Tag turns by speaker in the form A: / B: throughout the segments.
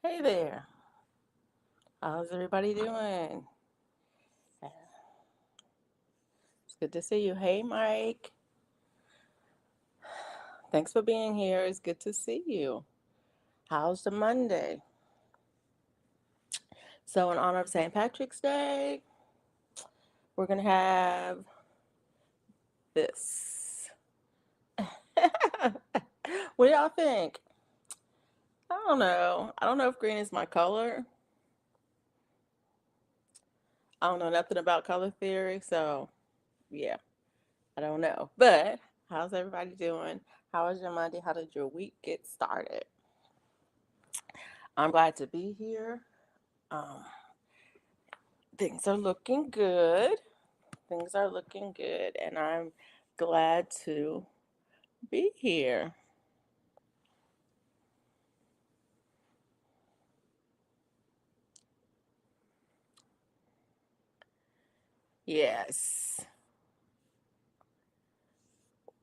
A: Hey there. How's everybody doing? It's good to see you. Hey, Mike. Thanks for being here. It's good to see you. How's the Monday? So, in honor of St. Patrick's Day, we're going to have this. What do y'all think? I don't know. I don't know if green is my color. I don't know nothing about color theory. So, yeah, I don't know. But, how's everybody doing? How was your Monday? How did your week get started? I'm glad to be here. Um, things are looking good. Things are looking good, and I'm glad to be here. Yes.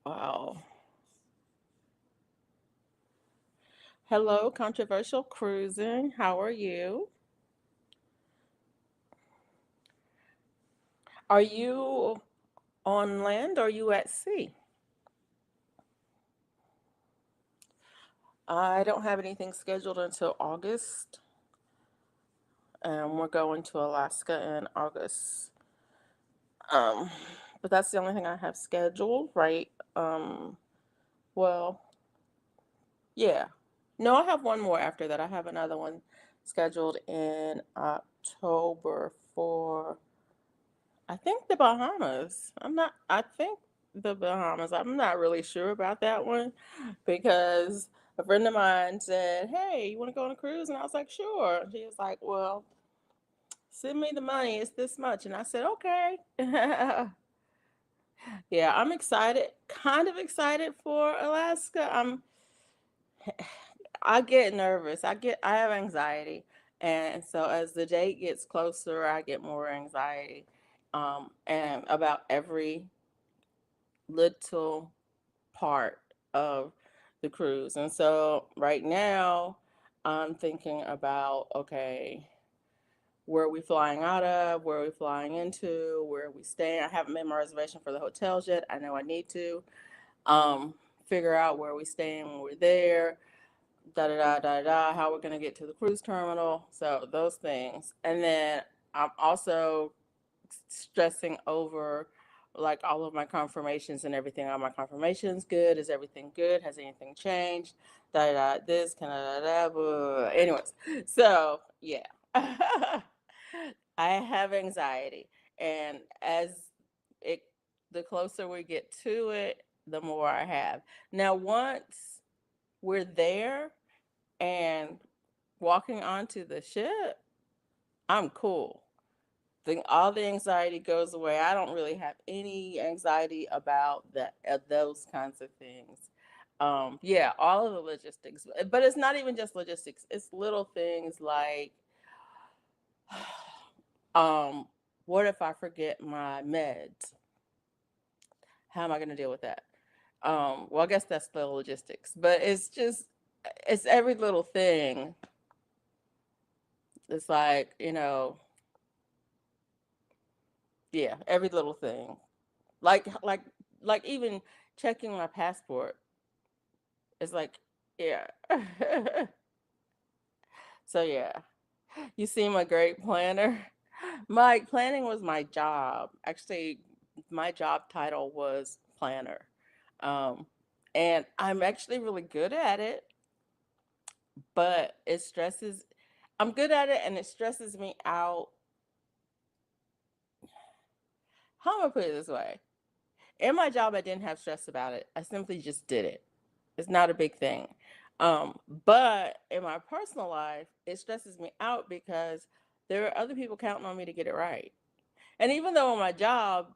A: Wow. Hello, Controversial Cruising. How are you? Are you on land or are you at sea? I don't have anything scheduled until August, and we're going to Alaska in August. Um, but that's the only thing I have scheduled, right? Well, yeah. No, I have one more after that. I have another one scheduled in October for, I think, the Bahamas. I think the Bahamas. I'm not really sure about that one because a friend of mine said, "Hey, you want to go on a cruise?" And I was like, "Sure." And she was like, "Well, send me the money. It's this much." And I said, "Okay." Yeah, I'm excited, kind of excited for Alaska. I get nervous. I have anxiety. And so as the date gets closer, I get more anxiety. And about every little part of the cruise. And so right now, I'm thinking about, okay, where are we flying out of? Where are we flying into? Where are we staying? I haven't made my reservation for the hotels yet. I know I need to. Um, Figure out where we staying when we're there, da da da da da, how we're gonna get to the cruise terminal. So those things, and then I'm also stressing over like all of my confirmations and everything. Are my confirmations good? Is everything good? Has anything changed? Da da da. This kind of da da. Blah. Anyways, so yeah, I have anxiety, and as it the closer we get to it, the more I have. Now, once we're there and walking onto the ship, I'm cool. All the anxiety goes away. I don't really have any anxiety about those kinds of things. Yeah, all of the logistics, but it's not even just logistics. It's little things like, um, what if I forget my meds? How am I going to deal with that? Well, I guess that's the logistics, but it's every little thing. It's like, yeah, every little thing. Like like like even checking my passport. It's like, yeah. So yeah. You seem a great planner. My planning was my job. Actually, my job title was planner. Um, and I'm actually really good at it, but I'm good at it and it stresses me out. How am I put it this way? In my job, I didn't have stress about it. I simply just did it. It's not a big thing. But in my personal life, it stresses me out because there are other people counting on me to get it right. And even though on my job,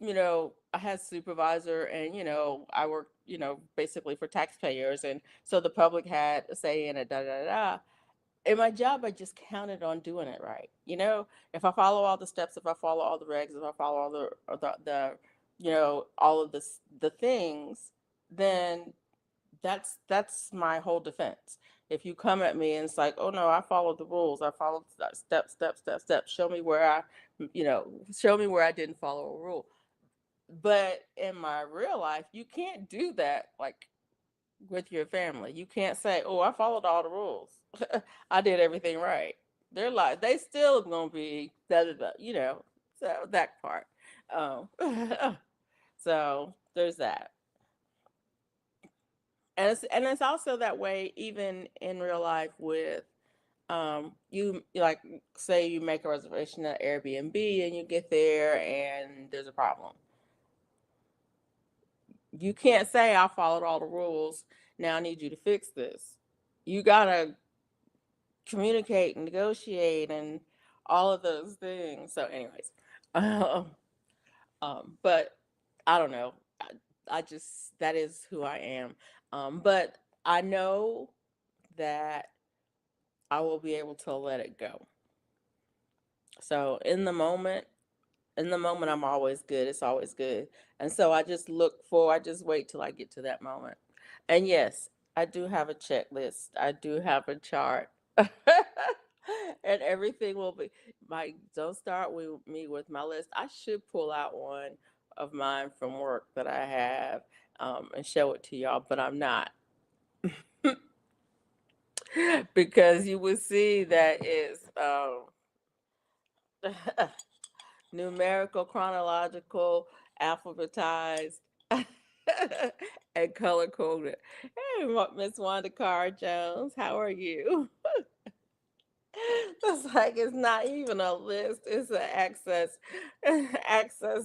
A: I had supervisor and, I work, basically for taxpayers. And so the public had a say in it, da da da. In my job, I just counted on doing it right. If I follow all the steps, if I follow all the regs, if I follow all all of the things, then that's my whole defense. If you come at me and it's like, oh no, I followed the rules, I followed step, show me where show me where I didn't follow a rule. But in my real life, you can't do that like with your family. You can't say, oh, I followed all the rules. I did everything right. They're like, they still gonna be so that part. Um, so there's that. And it's also that way even in real life with you like say you make a reservation at Airbnb and you get there and there's a problem. You can't say I followed all the rules. Now I need you to fix this. You gotta communicate and negotiate and all of those things. So, anyways, um, but I don't know. I just that is who I am. But I know that I will be able to let it go. So in the moment, I'm always good. It's always good. And so I just wait till I get to that moment. And yes, I do have a checklist. I do have a chart. And everything will be don't start with me with my list. I should pull out one of mine from work that I have and show it to y'all, but I'm not. Because you will see that is numerical, chronological, alphabetized, and color coded. Hey, Miss Wanda Carr Jones, how are you? It's like it's not even a list; it's an access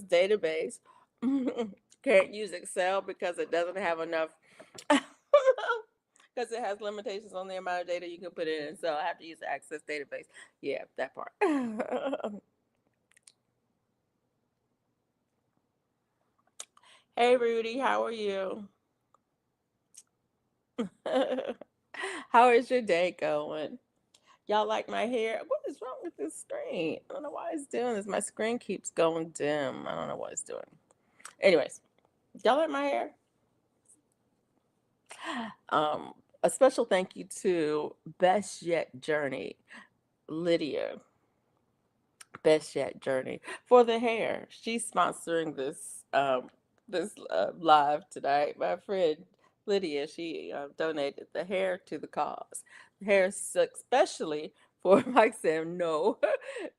A: database. Can't use Excel because it doesn't have enough. Because it has limitations on the amount of data you can put in, so I have to use the access database. Yeah, that part. Hey, Rudy, how are you? How is your day going? Y'all like my hair? What is wrong with this screen? I don't know why it's doing this. My screen keeps going dim. I don't know what it's doing. Anyways, y'all like my hair? Um, a special thank you to Best Yet Journey, Lydia, Best Yet Journey for the hair. She's sponsoring this live tonight. My friend Lydia, she donated the hair to the cause. The hair is especially for Mike Sam. No,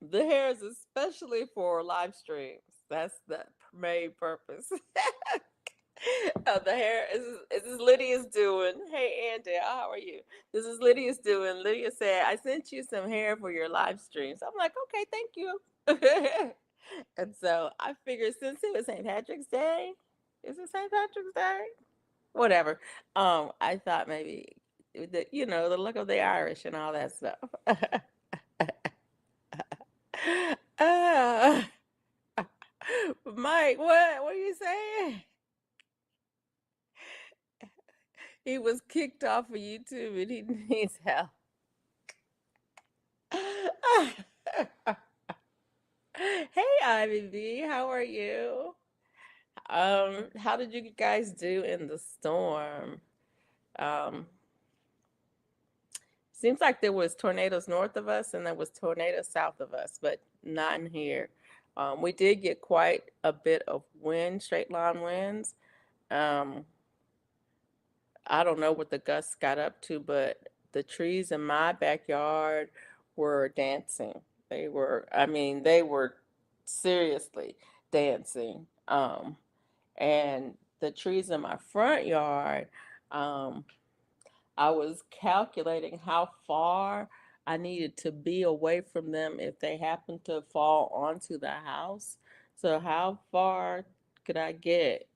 A: the hair is especially for live streams. That's the main purpose. The hair is Lydia's doing. Hey Andy, how are you? This is Lydia's doing. Lydia said, I sent you some hair for your live streams. I'm like, okay, thank you. And so I figured since it was St. Patrick's Day, is it St. Patrick's Day? Whatever. I thought maybe the look of the Irish and all that stuff. uh, Mike, what are you saying? He was kicked off of YouTube and he needs help. Hey, Ivy B, how are you? How did you guys do in the storm? Um, Seems like there was tornadoes north of us and there was tornadoes south of us, but not in here. We did get quite a bit of wind, straight line winds. Um, I don't know what the gusts got up to, but the trees in my backyard were dancing. They were seriously dancing. And the trees in my front yard, um, I was calculating how far I needed to be away from them if they happened to fall onto the house. So how far could I get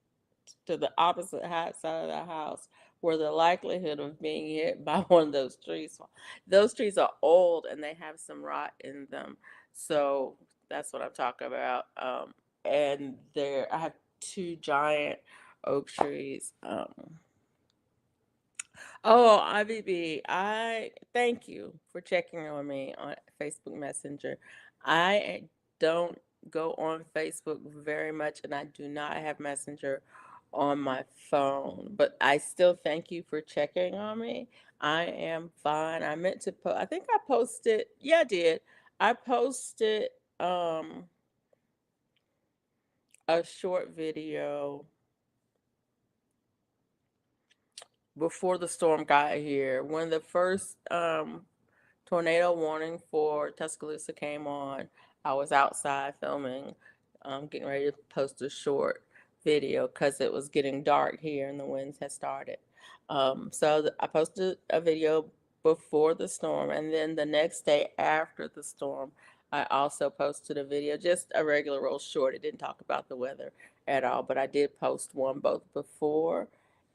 A: to the opposite side of the house where the likelihood of being hit by one of those trees? Those trees are old and they have some rot in them. So that's what I'm talking about. And I have two giant oak trees. Oh, IBB, I thank you for checking on me on Facebook Messenger. I don't go on Facebook very much, and I do not have Messenger on my phone, but I still thank you for checking on me. I am fine. I meant to I think I posted, yeah, I did. I posted um a short video before the storm got here. When the first tornado warning for Tuscaloosa came on, I was outside filming, getting ready to post a short video because it was getting dark here and the winds had started. I posted a video before the storm, and then the next day after the storm, I also posted a video, just a regular old short. It didn't talk about the weather at all, but I did post one both before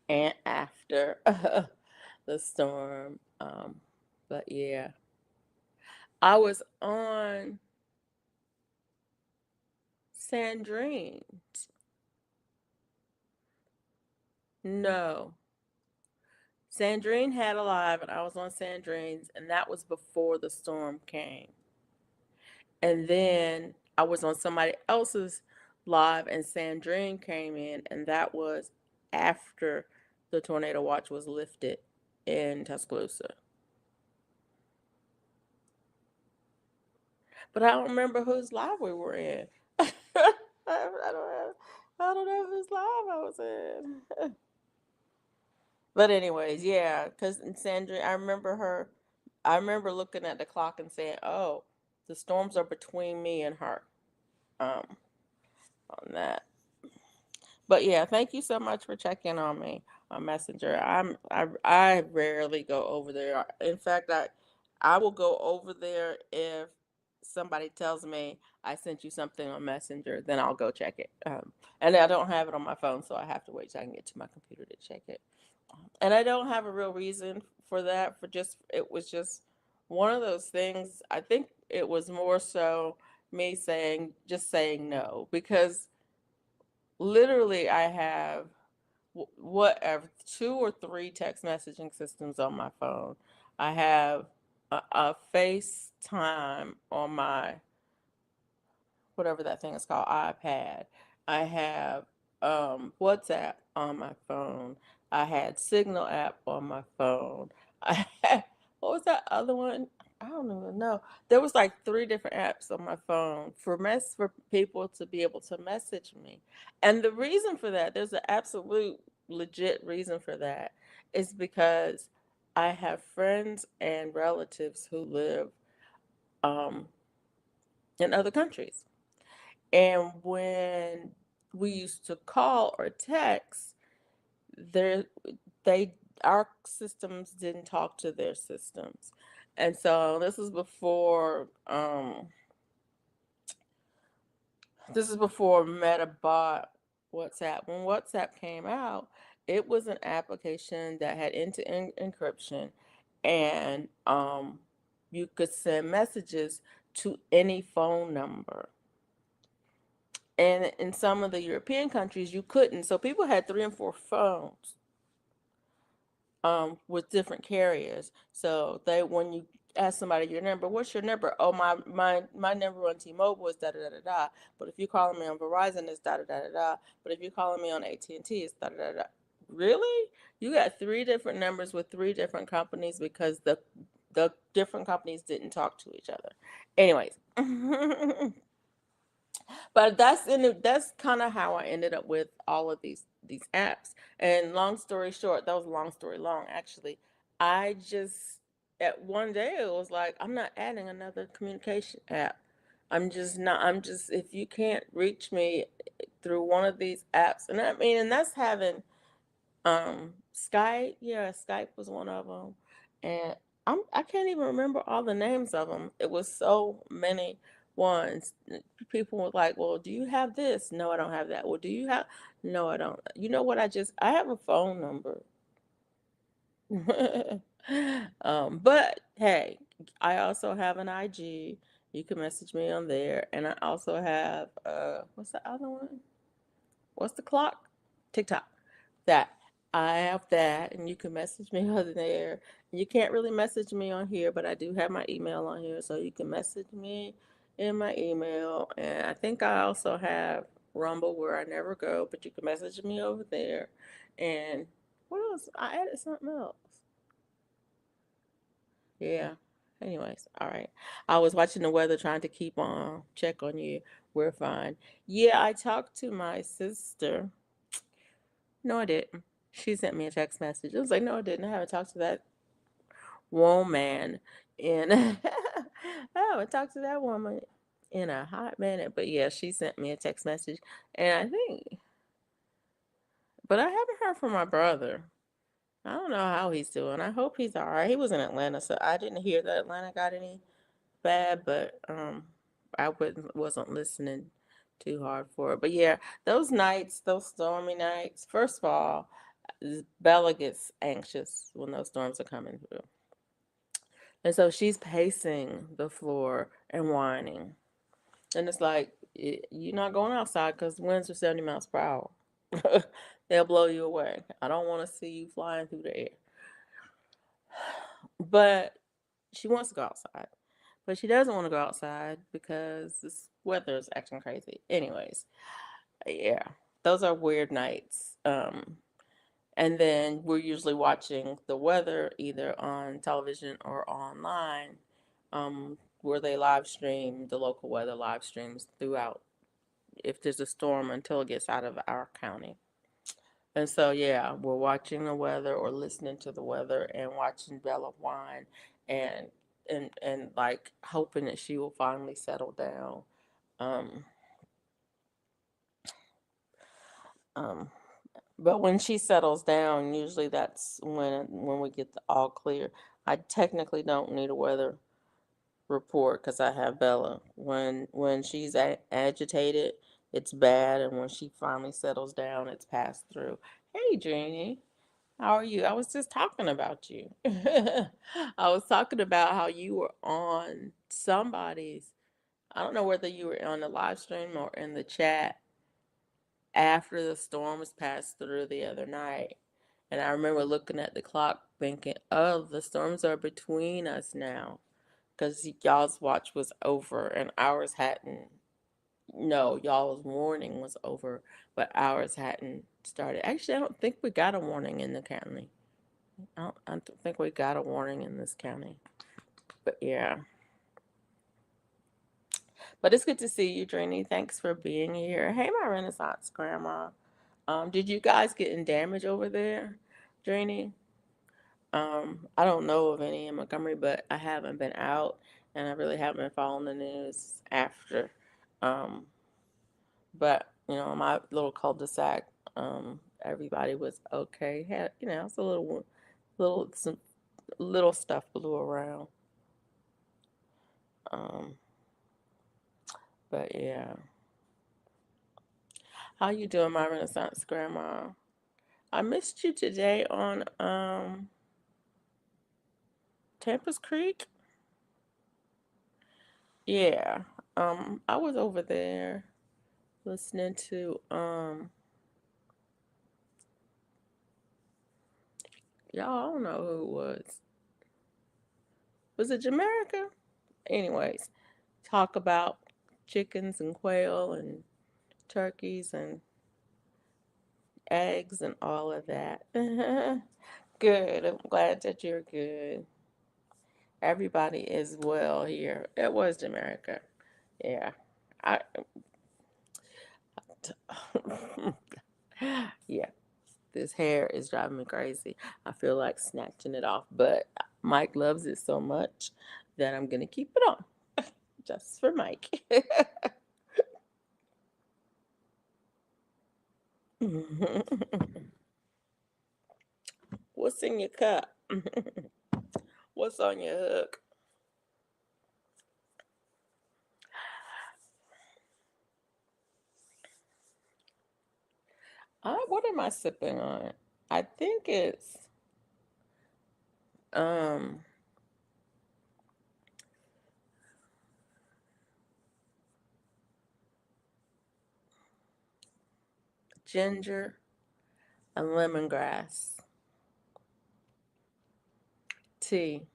A: and after the storm. But yeah, I was on Sandrine. No, Sandrine had a live, and I was on Sandrine's, and that was before the storm came. And then I was on somebody else's live, and Sandrine came in, and that was after the tornado watch was lifted in Tuscaloosa. But I don't remember whose live we were in. I don't know whose live I was in. But anyways, yeah, because Sandra, I remember looking at the clock and saying, "Oh, the storms are between me and her." Um, on that. But yeah, thank you so much for checking on me on Messenger. I rarely go over there. In fact, I will go over there if somebody tells me I sent you something on Messenger, then I'll go check it. And I don't have it on my phone, so I have to wait till I can get to my computer to check it. And I don't have a real reason for that. For just it was just one of those things. I think it was more so me saying no, because literally I have whatever, two or three text messaging systems on my phone. I have a FaceTime on my whatever that thing is called, iPad. I have WhatsApp on my phone. I had Signal app on my phone. I had, what was that other one? I don't even know. There was like three different apps on my phone for people to be able to message me. And the reason for that, there's an absolute legit reason for that, is because I have friends and relatives who live um, in other countries. And when we used to call or text, there they our systems didn't talk to their systems. And so this is before Meta bought WhatsApp. When WhatsApp came out, it was an application that had end-to-end encryption, and you could send messages to any phone number. And in some of the European countries, you couldn't. So people had three and four phones with different carriers. So when you ask somebody your number, what's your number? Oh, my number on T-Mobile is da da da da da. But if you're calling me on Verizon, it's da da da da da. But if you're calling me on AT&T, it's da da da da. Really? You got three different numbers with three different companies because the different companies didn't talk to each other. Anyways. But that's kind of how I ended up with all of these apps. And long story short, that was a long story long actually. I just at one day it was like, I'm not adding another communication app. I'm just not. I'm just, if you can't reach me through one of these apps, and I mean, and that's having Skype, yeah, Skype was one of them, and I can't even remember all the names of them. It was so many ones. People were like, "Well, do you have this?" No, I don't have that. Well, do you have? No, I don't. You know what? I have a phone number. But hey, I also have an IG. You can message me on there, and I also have what's the other one? What's the clock? TikTok. That. I have that, and you can message me on there. You can't really message me on here, but I do have my email on here, so you can message me in my email. And I think I also have. Rumble where I never go, but you can message me over there. And what else? I added something else. Yeah. Anyways, all right. I was watching the weather, trying to keep on check on you. We're fine. Yeah, I talked to my sister. No, I didn't. She sent me a text message. I was like, no, I didn't. I haven't talked to that woman in I haven't talked to that woman in a hot minute. But yeah, she sent me a text message, and I think, but I haven't heard from my brother. I don't know how he's doing. I hope he's all right. He was in Atlanta, so I didn't hear that Atlanta got any bad, but I wasn't listening too hard for it. But yeah, those nights, those stormy nights. First of all, Bella gets anxious when those storms are coming through, and so she's pacing the floor and whining. And it's like you're not going outside because the winds are 70 miles per hour. They'll blow you away. I don't want to see you flying through the air. But she wants to go outside. But she doesn't want to go outside because this weather is acting crazy. Anyways, yeah, those are weird nights. And then we're usually watching the weather either on television or online, where they live stream the local weather live streams throughout if there's a storm until it gets out of our county. And so, yeah, we're watching the weather or listening to the weather and watching Bella whine and and like hoping that she will finally settle down. Um, um, but when she settles down, usually that's when we get the all clear. I technically don't need a weather report because I have Bella. When she's agitated, it's bad, and when she finally settles down, it's passed through. Hey, Jeannie. How are you? I was just talking about you. I was talking about how you were on somebody's, I don't know whether you were on the live stream or in the chat after the storms passed through the other night. And I remember looking at the clock thinking, oh, the storms are between us now. Because y'all's watch was over and ours hadn't. No, y'all's warning was over, but ours hadn't started. Actually, I don't think we got a warning in the county. I don't think we got a warning in this county. But yeah. But it's good to see you, Drini. Thanks for being here. Hey, my Renaissance grandma. Did you guys get in damage over there, Drini? I don't know of any in Montgomery, but I haven't been out and I really haven't been following the news after. Um, but my little cul-de-sac, everybody was okay. Had it's a some little stuff blew around. Um, but yeah. How you doing, my Renaissance grandma? I missed you today on Tampa's Creek. Yeah. I was over there listening to y'all, I don't know who it was. Was it Jamaica? Anyways, talk about chickens and quail and turkeys and eggs and all of that. Good. I'm glad that you're good. Everybody is well here. It was Jamaica. Yeah. I yeah. This hair is driving me crazy. I feel like snatching it off, but Mike loves it so much that I'm gonna keep it on just for Mike. What's in your cup? What's on your hook? What am I sipping on? I think it's um ginger and lemongrass tea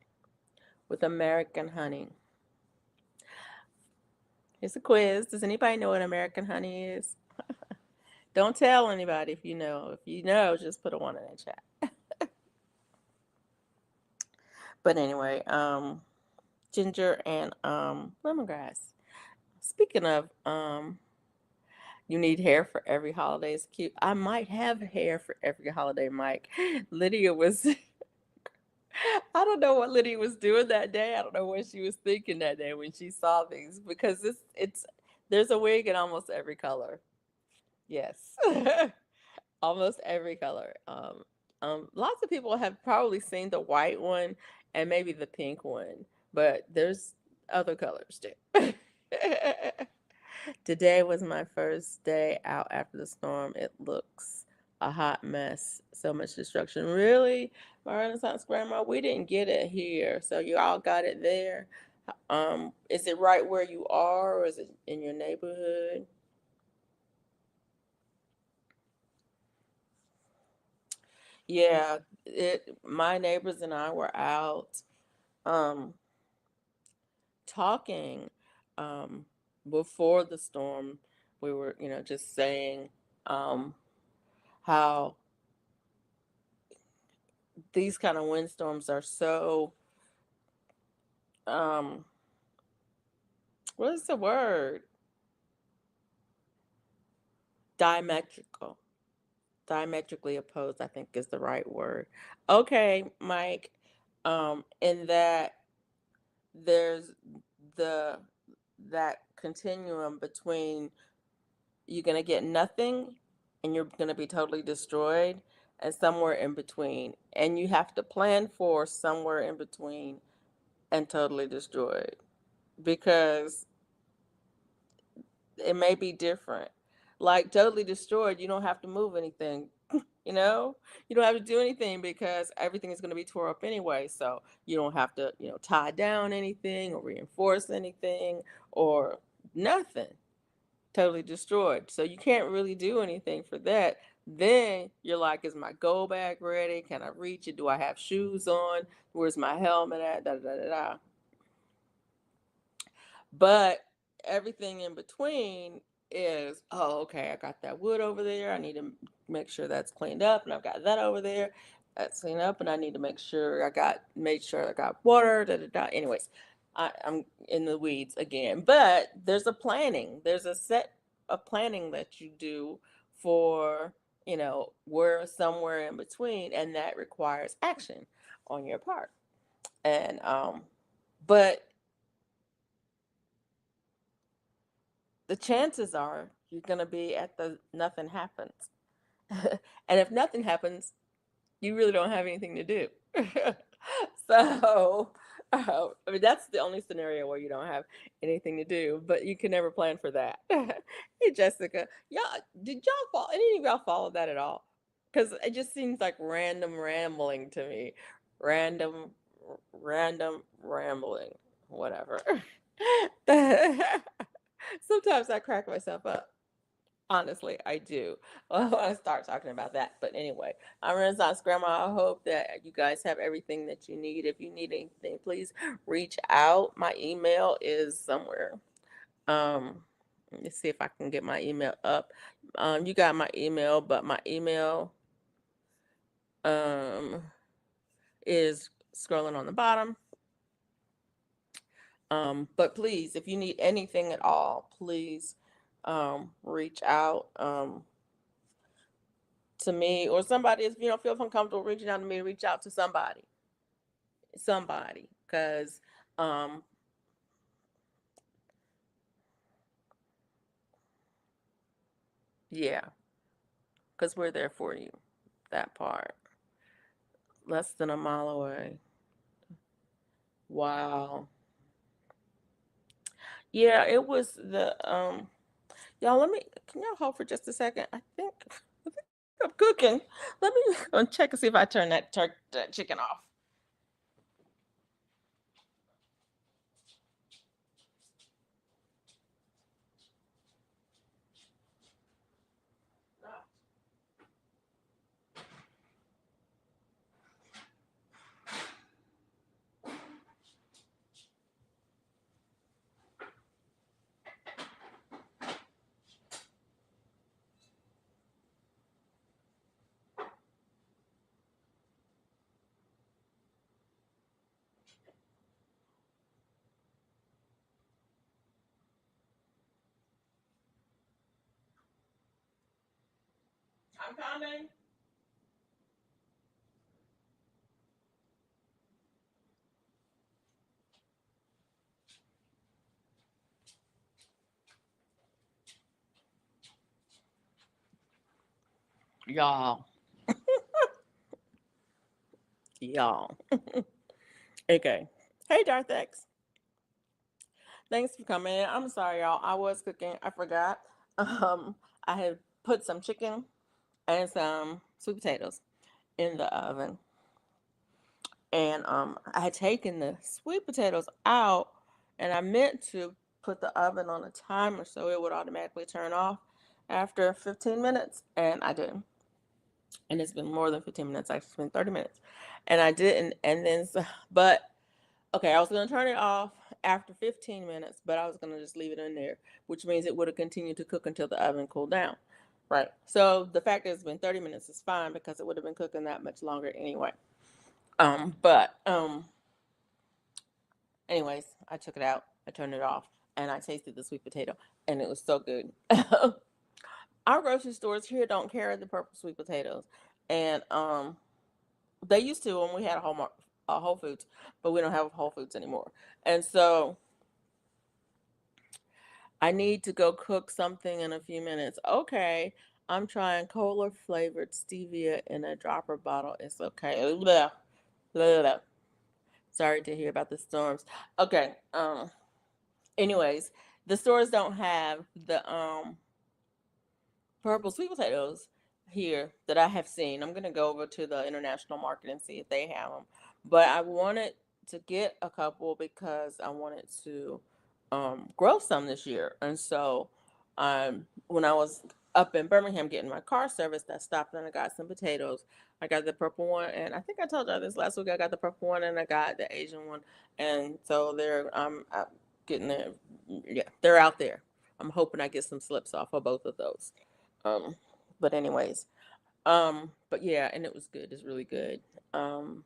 A: with American honey. Here's a quiz. Does anybody know what American honey is? Don't tell anybody if you know. If you know, just put a one in the chat. But anyway, ginger and lemongrass. Speaking of you need hair for every holiday is cute. I might have hair for every holiday, Mike. Lydia was I don't know what Lydia was doing that day. I don't know what she was thinking that day when she saw these because it's there's a wig in almost every color. Yes. Almost every color. Lots of people have probably seen the white one and maybe the pink one, but there's other colors too. Today was my first day out after the storm. It looks a hot mess. So much destruction. Really? My Renaissance grandma, we didn't get it here. So you all got it there. Is it right where you are or is it in your neighborhood? Yeah, it my neighbors and I were out um talking um before the storm. We were, just saying um how these kind of windstorms are so um what is the word? Diametrical. Diametrically opposed, I think is the right word. Okay, Mike. In that there's the that continuum between you're going to get nothing and you're going to be totally destroyed and somewhere in between, and you have to plan for somewhere in between and totally destroyed because it may be different. Like totally destroyed, you don't have to move anything. you know you don't have to do anything because everything is going to be tore up anyway, so you don't have to tie down anything or reinforce anything or nothing. Totally destroyed. So you can't really do anything for that. Then you're like, is my go bag ready? Can I reach it? Do I have shoes on? Where's my helmet at? Da da da da. But everything in between is, oh, okay, I got that wood over there. I need to make sure that's cleaned up, and I've got that over there. That's cleaned up, and I need to make sure made sure I got water. Da da da. Anyways, I'm in the weeds again. But there's a planning. There's a set of planning that you do for where somewhere in between, and that requires action on your part. And but the chances are you're going to be at the nothing happens. And if nothing happens, you really don't have anything to do. So, I mean, that's the only scenario where you don't have anything to do, but you can never plan for that. Hey, Jessica, did y'all follow, any of y'all follow that at all? Because it just seems like random rambling to me. Random, random rambling, whatever. Sometimes I crack myself up. Honestly, I do. I want to start talking about that. But anyway, I'm Renaissance Grandma. I hope that you guys have everything that you need. If you need anything, please reach out. My email is somewhere. Um, let's see if I can get my email up. You got my email, but my email um is scrolling on the bottom. But please, if you need anything at all, please reach out. To me or somebody, if you don't feel uncomfortable reaching out to me, reach out to somebody because um yeah, because we're there for you. That part. Less than a mile away. Wow. Yeah, it was the y'all, let me, can y'all hold for just a second? I think I'm cooking. Let me go check and see if I turn that chicken off. I'm coming. Y'all. Y'all. Okay. Hey, Darth X. Thanks for coming in. I'm sorry, y'all. I was cooking. I forgot. I had put some chicken and some sweet potatoes in the oven. And I had taken the sweet potatoes out, and I meant to put the oven on a timer so it would automatically turn off after 15 minutes, and I didn't. And it's been more than 15 minutes. Actually, it's been 30 minutes, and I didn't. And then, but okay, I was gonna turn it off after 15 minutes, but I was gonna just leave it in there, which means it would have continued to cook until the oven cooled down. Right. So the fact that it's been 30 minutes is fine because it would have been cooking that much longer anyway. But anyways, I took it out, I turned it off, and I tasted the sweet potato, and it was so good. Our grocery stores here don't carry the purple sweet potatoes, and they used to when we had a Whole Foods, but we don't have Whole Foods anymore, and so I need to go cook something in a few minutes. Okay, I'm trying cola flavored stevia in a dropper bottle. It's okay. Blah, blah, blah. Sorry to hear about the storms. Okay. Anyways, the stores don't have the purple sweet potatoes here that I have seen. I'm gonna go over to the international market and see if they have them. But I wanted to get a couple because I wanted to grow some this year. And so when I was up in Birmingham getting my car serviced, I stopped and I got some potatoes. I got the purple one, and I think I told you this last week. I got the purple one and I got the Asian one, and so they're getting there. Yeah, they're out there. I'm hoping I get some slips off of both of those. Um, but anyways, but yeah, and it was good. It's really good. Um,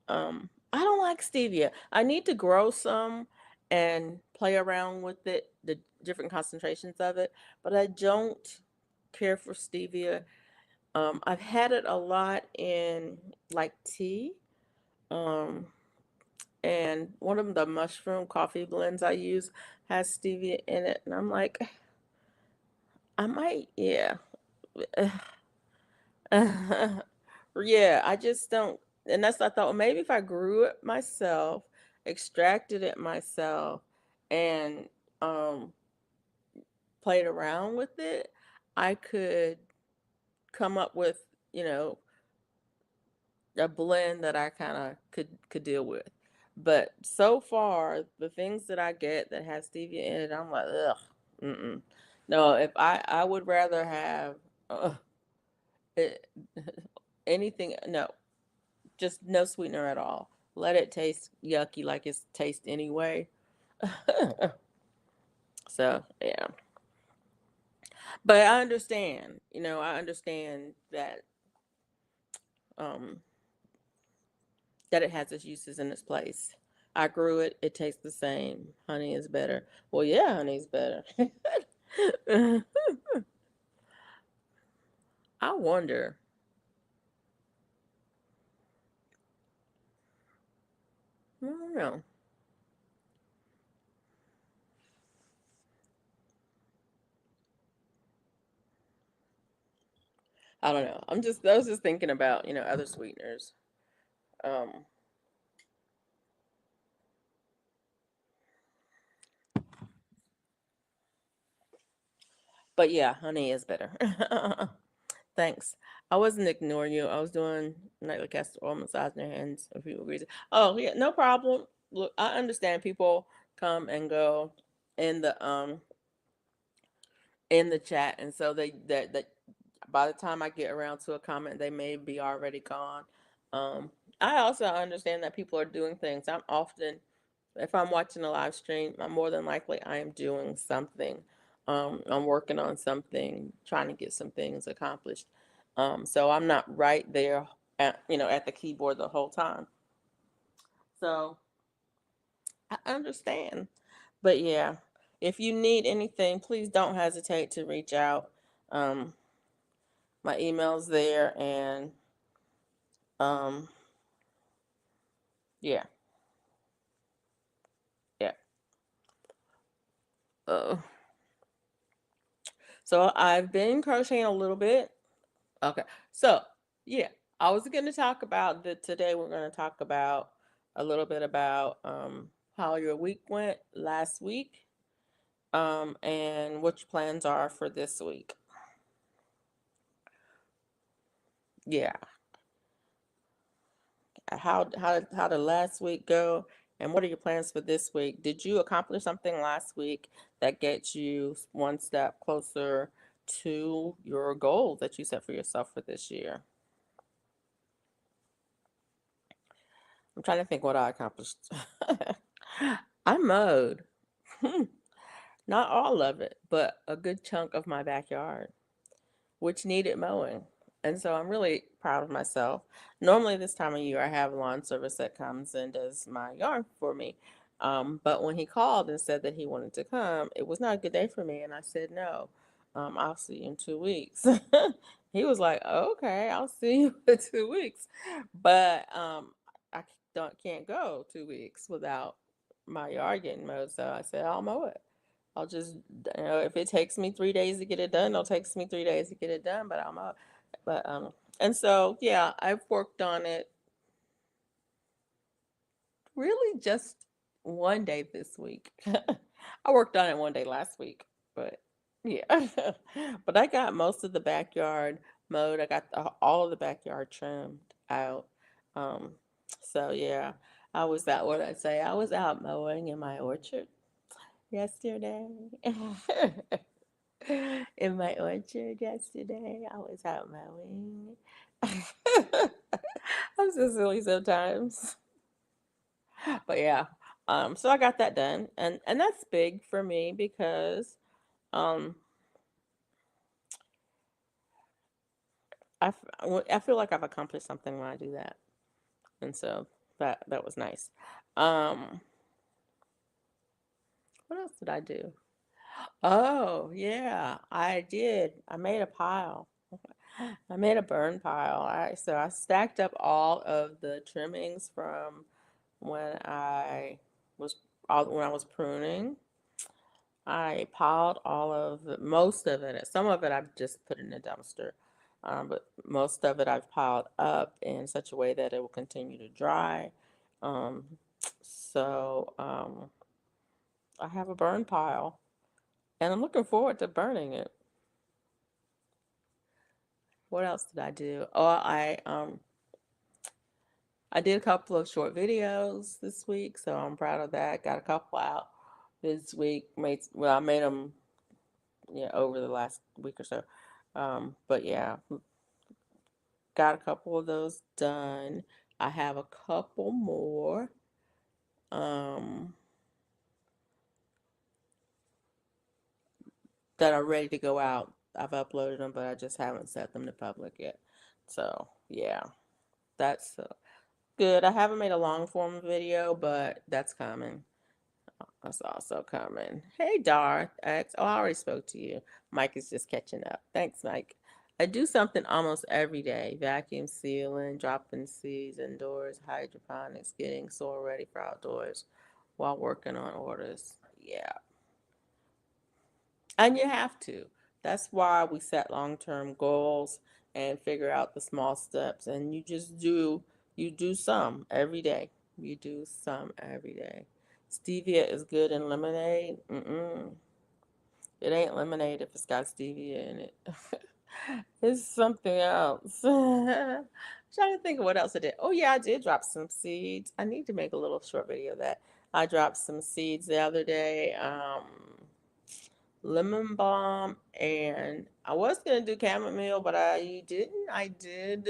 A: I don't like stevia. I need to grow some and play around with it, the different concentrations of it, but I don't care for stevia. I've had it a lot in like tea. Um, and one of the mushroom coffee blends I use has stevia in it, and I'm like, I might, yeah. Yeah, I just don't, and that's I thought, well, maybe if I grew it myself, extracted it myself, and um played around with it, I could come up with, you know, a blend that I kind of could deal with. But so far, the things that I get that has stevia in it, I'm like, ugh, mm-mm. No, if I would rather have it, anything, no, just no sweetener at all. Let it taste yucky like it's taste anyway. So yeah, but I understand. I understand um, that it has its uses in its place. I grew it. It tastes the same. Honey is better. Well, yeah, honey's better. I wonder. I don't know. I don't know. I was just thinking about other sweeteners. Um, but yeah, honey is better. Thanks. I wasn't ignoring you. I was doing nightly castor oil massage in your hands a few reasons. Oh yeah, no problem. Look, I understand people come and go in the chat, and so that by the time I get around to a comment, they may be already gone. Um, I also understand that people are doing things. If I'm watching a live stream, I'm more than likely I am doing something. I'm working on something, trying to get some things accomplished. So I'm not right there at the keyboard the whole time. So I understand. But yeah. if you need anything, please don't hesitate to reach out. Um, my email's there, and um, yeah, yeah. Uh, so I've been crocheting a little bit. Okay, so yeah, I was going to talk about the today. We're going to talk about a little bit about how your week went last week, and what your plans are for this week. Yeah, how did last week go, and what are your plans for this week? Did you accomplish something last week that gets you one step closer to your goal that you set for yourself for this year? I'm trying to think what I accomplished. I mowed. Not all of it, but a good chunk of my backyard, which needed mowing. And so I'm really proud of myself. Normally, this time of year, I have lawn service that comes and does my yard for me. But when he called and said that he wanted to come, it was not a good day for me. And I said, no, I'll see you in 2 weeks. He was like, okay, I'll see you in 2 weeks. But I can't go 2 weeks without my yard getting mowed. So I said, I'll mow it. I'll just, if it takes me 3 days to get it done, it'll take me 3 days to get it done, but but, and so, yeah, I've worked on it really just one day this week. I worked on it one day last week, but yeah, but I got most of the backyard mowed. I got all of the backyard trimmed out. Um, so yeah, I was out, what I say, I was out mowing in my orchard yesterday. In my orchard yesterday, I was out mowing. I'm so silly sometimes. But yeah, so I got that done, and that's big for me because um, I feel like I've accomplished something when I do that, and so that was nice. Um, what else did I do? Oh yeah, I did. I made a pile. I made a burn pile. I stacked up all of the trimmings from when was when I was pruning. I piled most of it. Some of it I've just put in the dumpster, but most of it I've piled up in such a way that it will continue to dry. Um, so I have a burn pile, and I'm looking forward to burning it. What else did I do? Oh, I did a couple of short videos this week, so I'm proud of that. Got a couple out this week. I made them, yeah, over the last week or so. But yeah, got a couple of those done. I have a couple more um that are ready to go out. I've uploaded them, but I just haven't set them to public yet. So yeah, that's good. I haven't made a long form video, but that's coming. That's also coming. Hey, Darth X. Oh, I already spoke to you. Mike is just catching up. Thanks, Mike. I do something almost every day: vacuum sealing, dropping seeds indoors, hydroponics, getting soil ready for outdoors while working on orders. Yeah. And you have to. That's why we set long term goals and figure out the small steps. And you do some every day. You do some every day. Stevia is good in lemonade. Mm-mm. It ain't lemonade if it's got stevia in it. It's something else. I'm trying to think of what else I did. Oh, yeah, I did drop some seeds. I need to make a little short video of that. I dropped some seeds the other day. Lemon balm, and I was gonna do chamomile, but I didn't. I did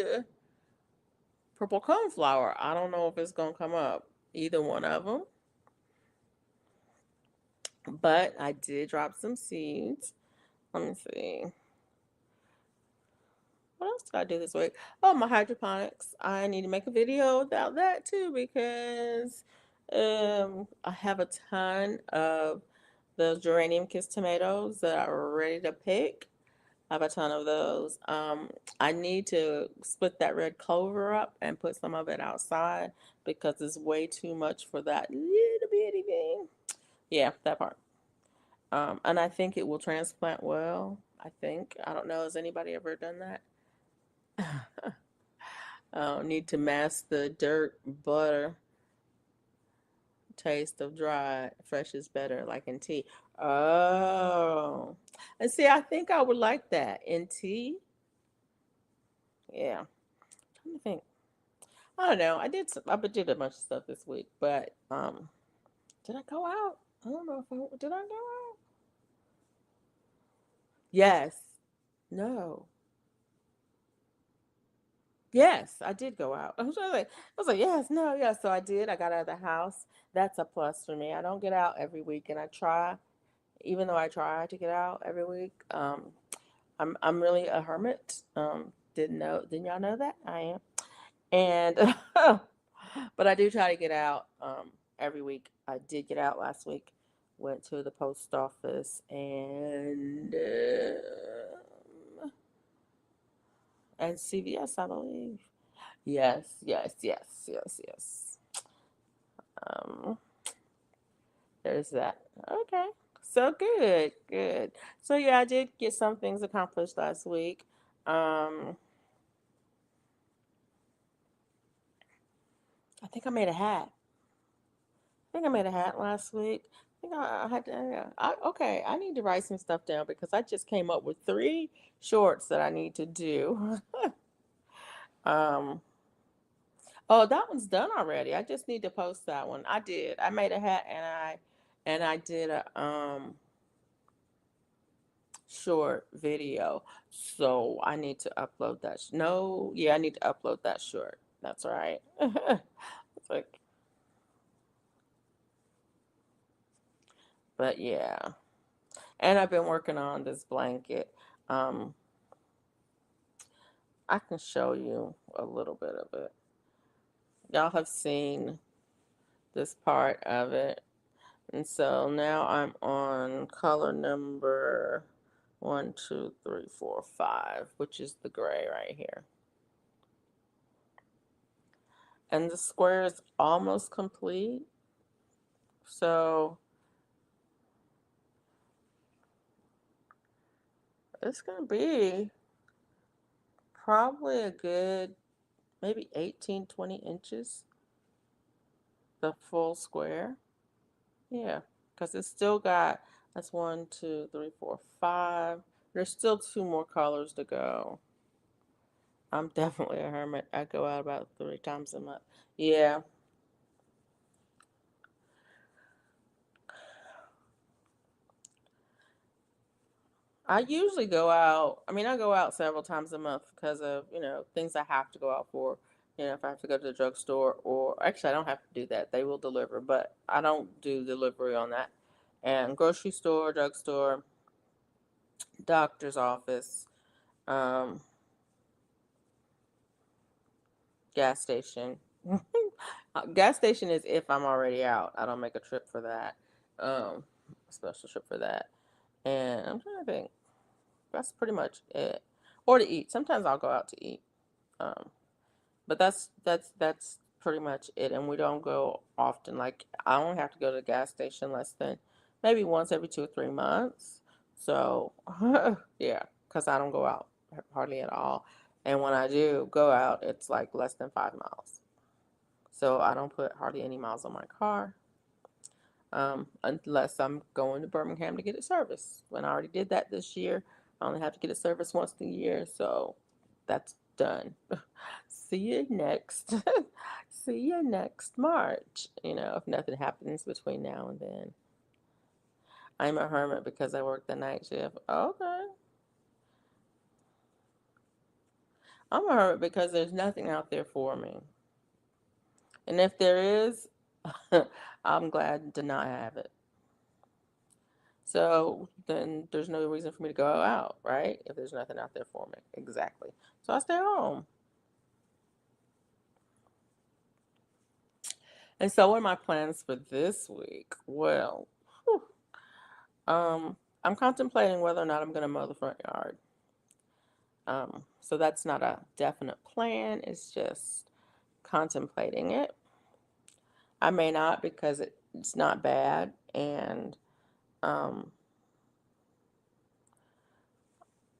A: purple coneflower. I don't know if it's gonna come up, either one of them, but I did drop some seeds. Let me see. What else did I do this week? Oh, my hydroponics. I need to make a video about that too because I have a ton of those geranium kissed tomatoes that are ready to pick. I have a ton of those. I need to split that red clover up and put some of it outside because it's way too much for that little bitty thing. Yeah, that part. And I think it will transplant well. I think. I don't know. Has anybody ever done that? Need to mask the dirt, butter, taste of dry. Fresh is better, like in tea. Oh. And see, I think I would like that in tea. Yeah. Trying to think. I don't know. I did a bunch of stuff this week, but did I go out? I don't know if did I go out? Yes. No. Yes, I did go out. I was like, yes, no, yes. So I did. I got out of the house. That's a plus for me. I don't get out every week, and I try, even though I try to get out every week. I'm really a hermit. Didn't y'all know that? I am. And but I do try to get out every week. I did get out last week. Went to the post office and CVS, I believe. Yes, yes, yes, yes, yes. Um, there's that. Okay. So good, good. So yeah, I did get some things accomplished last week. Um, I think I made a hat. I think I made a hat last week. I think I had to, yeah. Okay, I need to write some stuff down because I just came up with three shorts that I need to do. um, oh, that one's done already. I just need to post that one. I did. I made a hat and I did a short video. So I need to upload that. No, yeah, I need to upload that short. That's right. It's like, but yeah. And I've been working on this blanket. Um, I can show you a little bit of it. Y'all have seen this part of it. And so now I'm on color number 1, 2, 3, 4, 5, which is the gray right here. And the square is almost complete. So it's going to be probably a good maybe 18, 20 inches, the full square. Yeah, because it's still got, that's 1, 2, 3, 4, 5. There's still two more colors to go. I'm definitely a hermit. I go out about 3 times a month. Yeah, I usually go out. I mean, I go out several times a month because of, things I have to go out for. If I have to go to the drugstore, or actually, I don't have to do that. They will deliver, but I don't do delivery on that. And grocery store, drugstore, doctor's office, um, gas station. Gas station is if I'm already out. I don't make a trip for that. A special trip for that. And I'm trying to think. That's pretty much it. Or to eat. Sometimes I'll go out to eat. Um, but that's pretty much it. And we don't go often. Like I only have to go to the gas station less than maybe once every 2 or 3 months. So yeah, because I don't go out hardly at all. And when I do go out, it's like less than 5 miles. So I don't put hardly any miles on my car, unless I'm going to Birmingham to get it serviced. When I already did that this year, I only have to get it serviced once a year, so that's done. See you next. See you next March. If nothing happens between now and then. I'm a hermit because I work the night shift. Okay. I'm a hermit because there's nothing out there for me. And if there is, I'm glad to not have it. So then there's no reason for me to go out, right? If there's nothing out there for me. Exactly. So I stay home. And so what are my plans for this week? Well, whew, I'm contemplating whether or not I'm going to mow the front yard. So that's not a definite plan. It's just contemplating it. I may not because it's not bad, and um,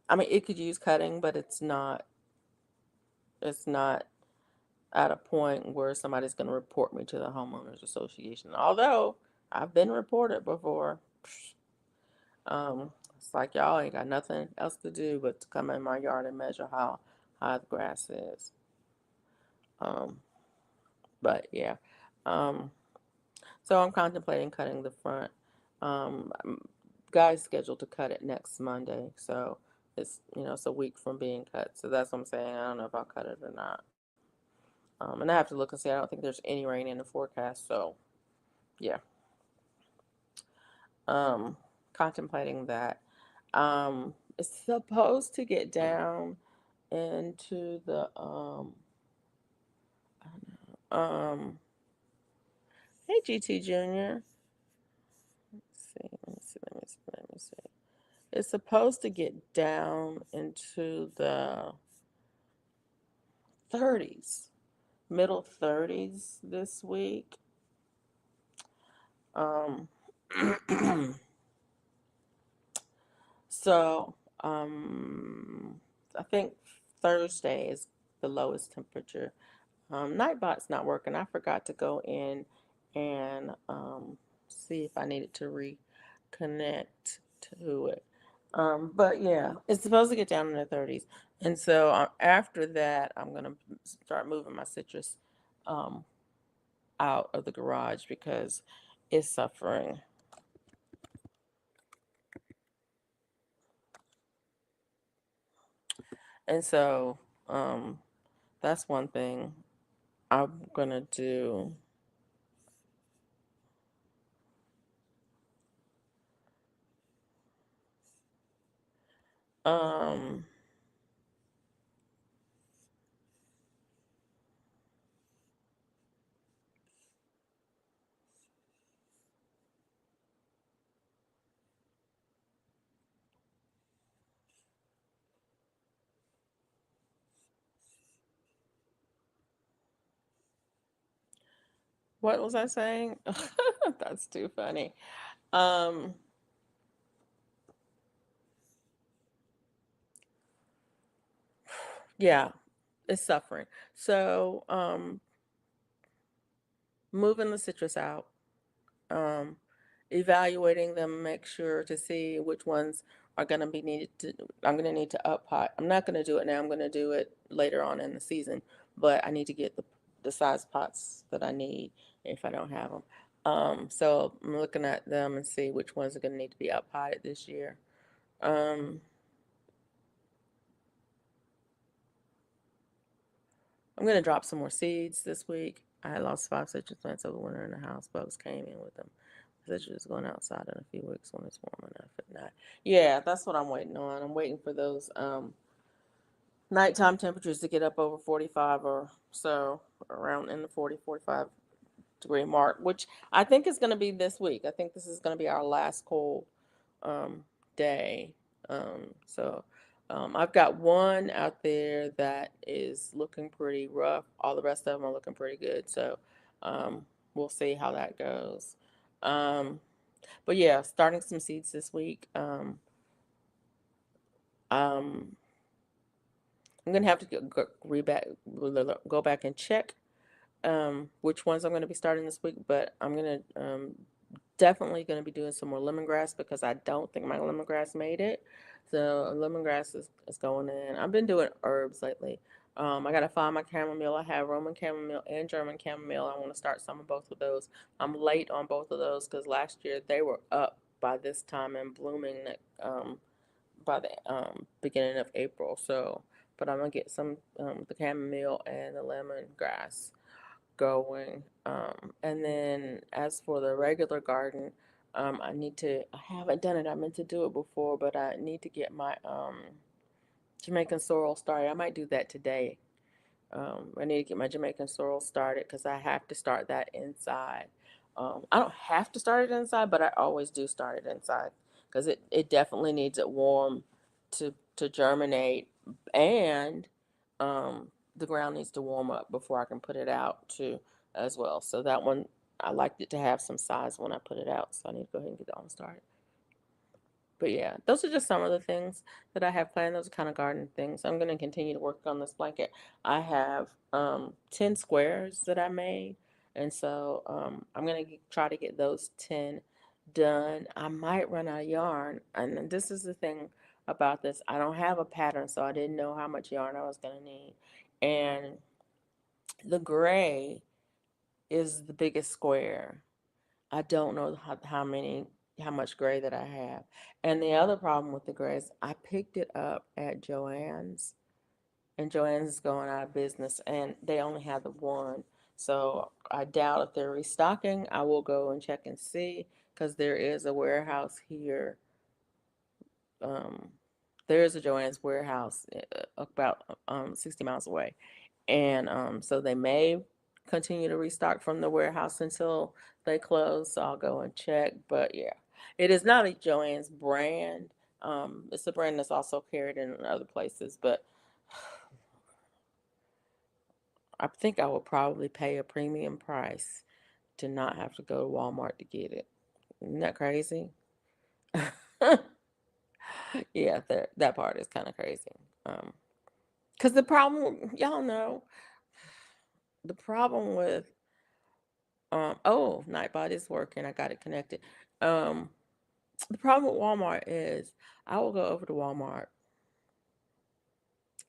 A: I mean it could use cutting, but it's not. It's not at a point where somebody's going to report me to the homeowners association. Although I've been reported before. It's like y'all ain't got nothing else to do but to come in my yard and measure how high the grass is. Um, but yeah, um, so I'm contemplating cutting the front. Guy's scheduled to cut it next Monday, so it's a week from being cut. So that's what I'm saying. I don't know if I'll cut it or not. And I have to look and see. I don't think there's any rain in the forecast, so yeah. Um, Contemplating that. It's supposed to get down into the I don't know, hey GT Junior. Let's see, let me see, let me see, let me see. It's supposed to get down into the 30s, middle 30s this week. Um, so I think Thursday is the lowest temperature. Nightbot's not working. I forgot to go in and see if I needed to reconnect to it. But yeah, it's supposed to get down in the 30s. And so after that, I'm going to start moving my citrus um, out of the garage because it's suffering. And so um, that's one thing I'm going to do. Um, what was I saying? That's too funny. Um, yeah, it's suffering. So, moving the citrus out, um, evaluating them, make sure to see which ones are going to be needed to, I'm going to need to up pot. I'm not going to do it now. I'm going to do it later on in the season, but I need to get the size pots that I need if I don't have them. So I'm looking at them and see which ones are going to need to be up potted this year. Um, I'm gonna drop some more seeds this week. I had lost 5 citrus plants over winter in the house. Bugs came in with them. Citrus is going outside in a few weeks when it's warm enough. If not, yeah, that's what I'm waiting on. I'm waiting for those nighttime temperatures to get up over 45 or so, around in the 40, 45 degree mark, which I think is going to be this week. I think this is going to be our last cold um, day. So I've got one out there that is looking pretty rough. All the rest of them are looking pretty good. So um, we'll see how that goes. Um, but yeah, starting some seeds this week. Um, I'm gonna have to go back and check which ones I'm gonna be starting this week. But I'm gonna definitely going to be doing some more lemongrass because I don't think my lemongrass made it. So lemongrass is going in. I've been doing herbs lately. I got to find my chamomile. I have Roman chamomile and German chamomile. I want to start some of both of those. I'm late on both of those because last year they were up by this time and blooming by the beginning of April. So, but I'm gonna get some the chamomile and the lemongrass going. And then as for the regular garden, I haven't done it. I meant to do it before, but I need to get my Jamaican sorrel started. I might do that today. I need to get my Jamaican sorrel started because I have to start that inside. I don't have to start it inside, but I always do start it inside because it definitely needs it warm to germinate, and the ground needs to warm up before I can put it out too as well. So that one, I liked it to have some size when I put it out, so I need to go ahead and get that one started. But yeah, those are just some of the things that I have planned. Those are kind of garden things. I'm going to continue to work on this blanket. I have 10 squares that I made. And so I'm going to try to get those 10 done. I might run out of yarn. And this is the thing about this. I don't have a pattern, so I didn't know how much yarn I was going to need. And the gray is the biggest square. I don't know how much gray that I have. And the other problem with the gray is I picked it up at Joann's, and Joann's is going out of business, and they only have the one. So I doubt if they're restocking. I will go and check and see, because there is a warehouse here. Um, there is a Joann's warehouse about 60 miles away. And so they may continue to restock from the warehouse until they close. So I'll go and check. But yeah, it is not a Joann's brand. It's a brand that's also carried in other places. But I think I will probably pay a premium price to not have to go to Walmart to get it. Isn't that crazy? Yeah, that part is kind of crazy. Because the problem, y'all know, the problem with oh, Nightbot is working. I got it connected. Um, the problem with Walmart is I will go over to Walmart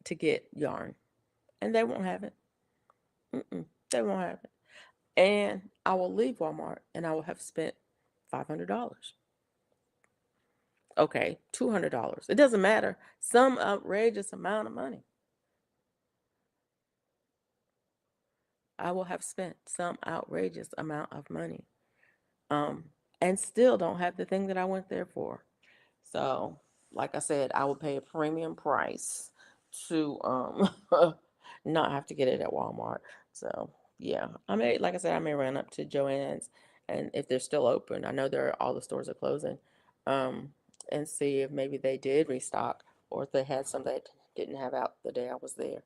A: to get yarn, and they won't have it. They won't have it. And I will leave Walmart, and I will have spent $500. Okay, $200. It doesn't matter. Some outrageous amount of money. I will have spent some outrageous amount of money. And still don't have the thing that I went there for. So, like I said, I will pay a premium price to not have to get it at Walmart. So, yeah, like I said, I may run up to Joann's, and if they're still open, I know all the stores are closing, um, and see if maybe they did restock, or if they had some that didn't have out the day I was there,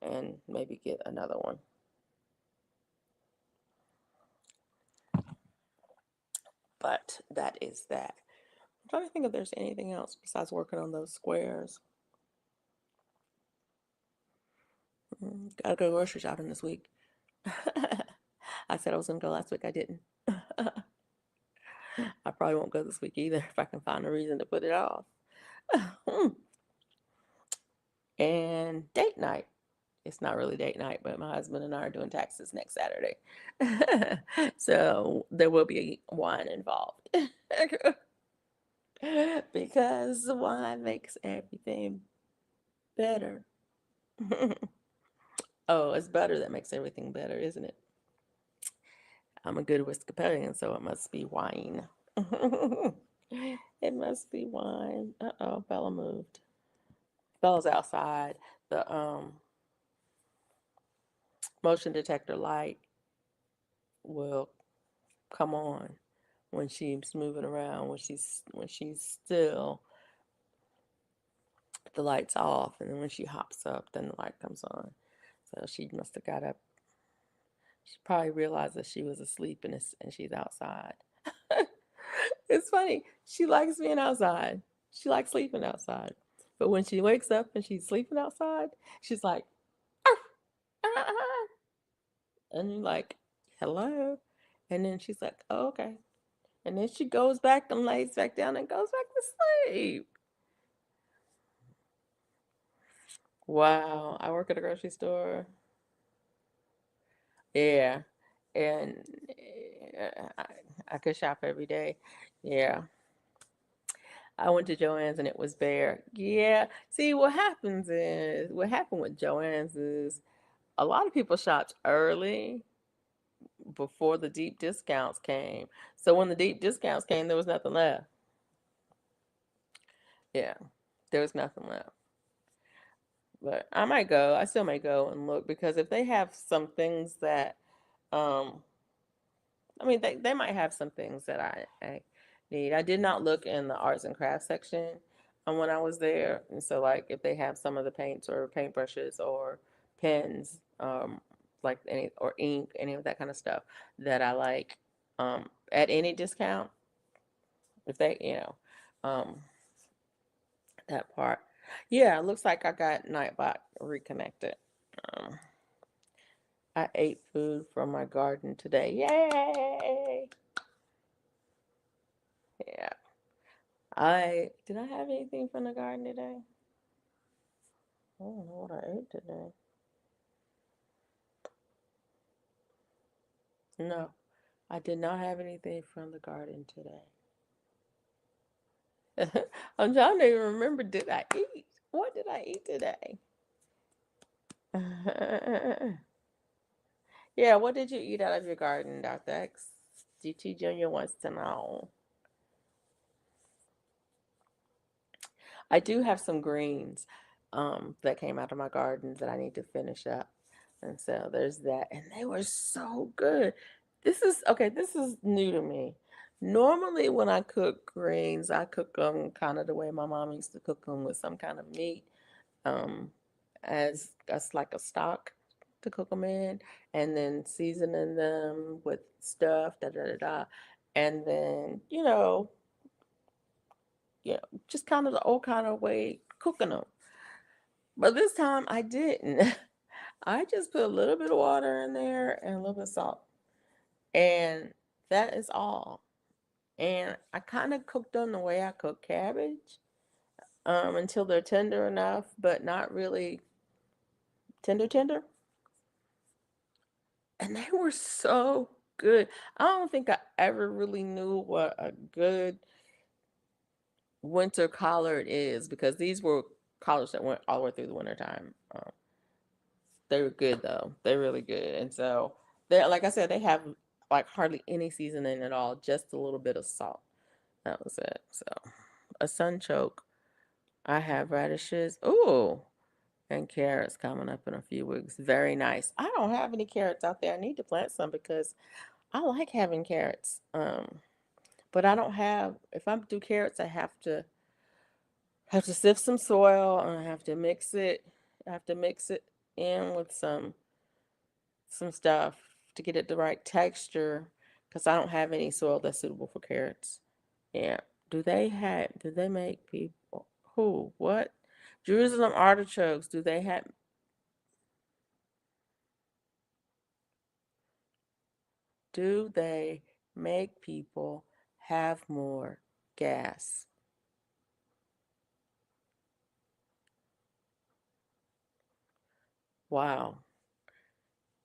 A: and maybe get another one. But that is that. I'm trying to think if there's anything else besides working on those squares. Gotta go grocery shopping this week. I said I was gonna go last week. I didn't. I probably won't go this week either if I can find a reason to put it off. And date night. It's not really date night, but my husband and I are doing taxes next Saturday. So there will be wine involved. Because wine makes everything better. Oh, it's butter that makes everything better, isn't it? I'm a good Episcopalian, so it must be wine. It must be wine. Uh-oh, Bella moved. Bella's outside. The motion detector light will come on when she's moving around. When she's still, the light's off, and then when she hops up, then the light comes on. So she must have got up. She probably realized that she was asleep, and she's outside. It's funny. She likes being outside. She likes sleeping outside. But when she wakes up and she's sleeping outside, she's like, "Arf, ah, ah." And you're like, hello. And then she's like, oh, okay. And then she goes back and lays back down and goes back to sleep. Wow. I work at a grocery store. Yeah. And I, I could shop every day. Yeah. I went to Joann's and it was bare. Yeah. See, what happened with Joann's is a lot of people shopped early before the deep discounts came. So when the deep discounts came, there was nothing left. Yeah, there was nothing left. But I might go. I still may go and look, because if they have some things that, um, I mean, they might have some things that I need. I did not look in the arts and crafts section when I was there, and so like if they have some of the paints or paintbrushes or pens, like any or ink, any of that kind of stuff that I like, at any discount, if they, um, that part. Yeah, it looks like I got Nightbot reconnected. Um, I ate food from my garden today. Yay! Yeah. I did I have anything from the garden today? I don't know what I ate today. No, I did not have anything from the garden today. I'm trying to even remember, did I eat? What did I eat today? Yeah, what did you eat out of your garden, Dr. X? GT Jr. wants to know. I do have some greens that came out of my garden that I need to finish up. And so there's that. And they were so good. This is new to me. Normally, when I cook greens, I cook them kind of the way my mom used to cook them with some kind of meat, um, as like a stock to cook them in, and then seasoning them with stuff, da da da da, and then just kind of the old kind of way cooking them. But this time I didn't. I just put a little bit of water in there and a little bit of salt, and that is all. And I kind of cooked them the way I cook cabbage, until they're tender enough, but not really tender. And they were so good. I don't think I ever really knew what a good winter collard is because these were collards that went all the way through the winter time. They were good though. They're really good. And so they're like I said, they have like hardly any seasoning at all, just a little bit of salt. That was it. So a sunchoke. I have radishes. Ooh, and carrots coming up in a few weeks. Very nice. I don't have any carrots out there. I need to plant some because I like having carrots. But I don't have. If I do carrots, I have to sift some soil and I have to mix it. I have to mix it in with some stuff to get it the right texture because I don't have any soil that's suitable for carrots. Yeah. Do they make people who what? Jerusalem artichokes, do they make people have more gas? Wow.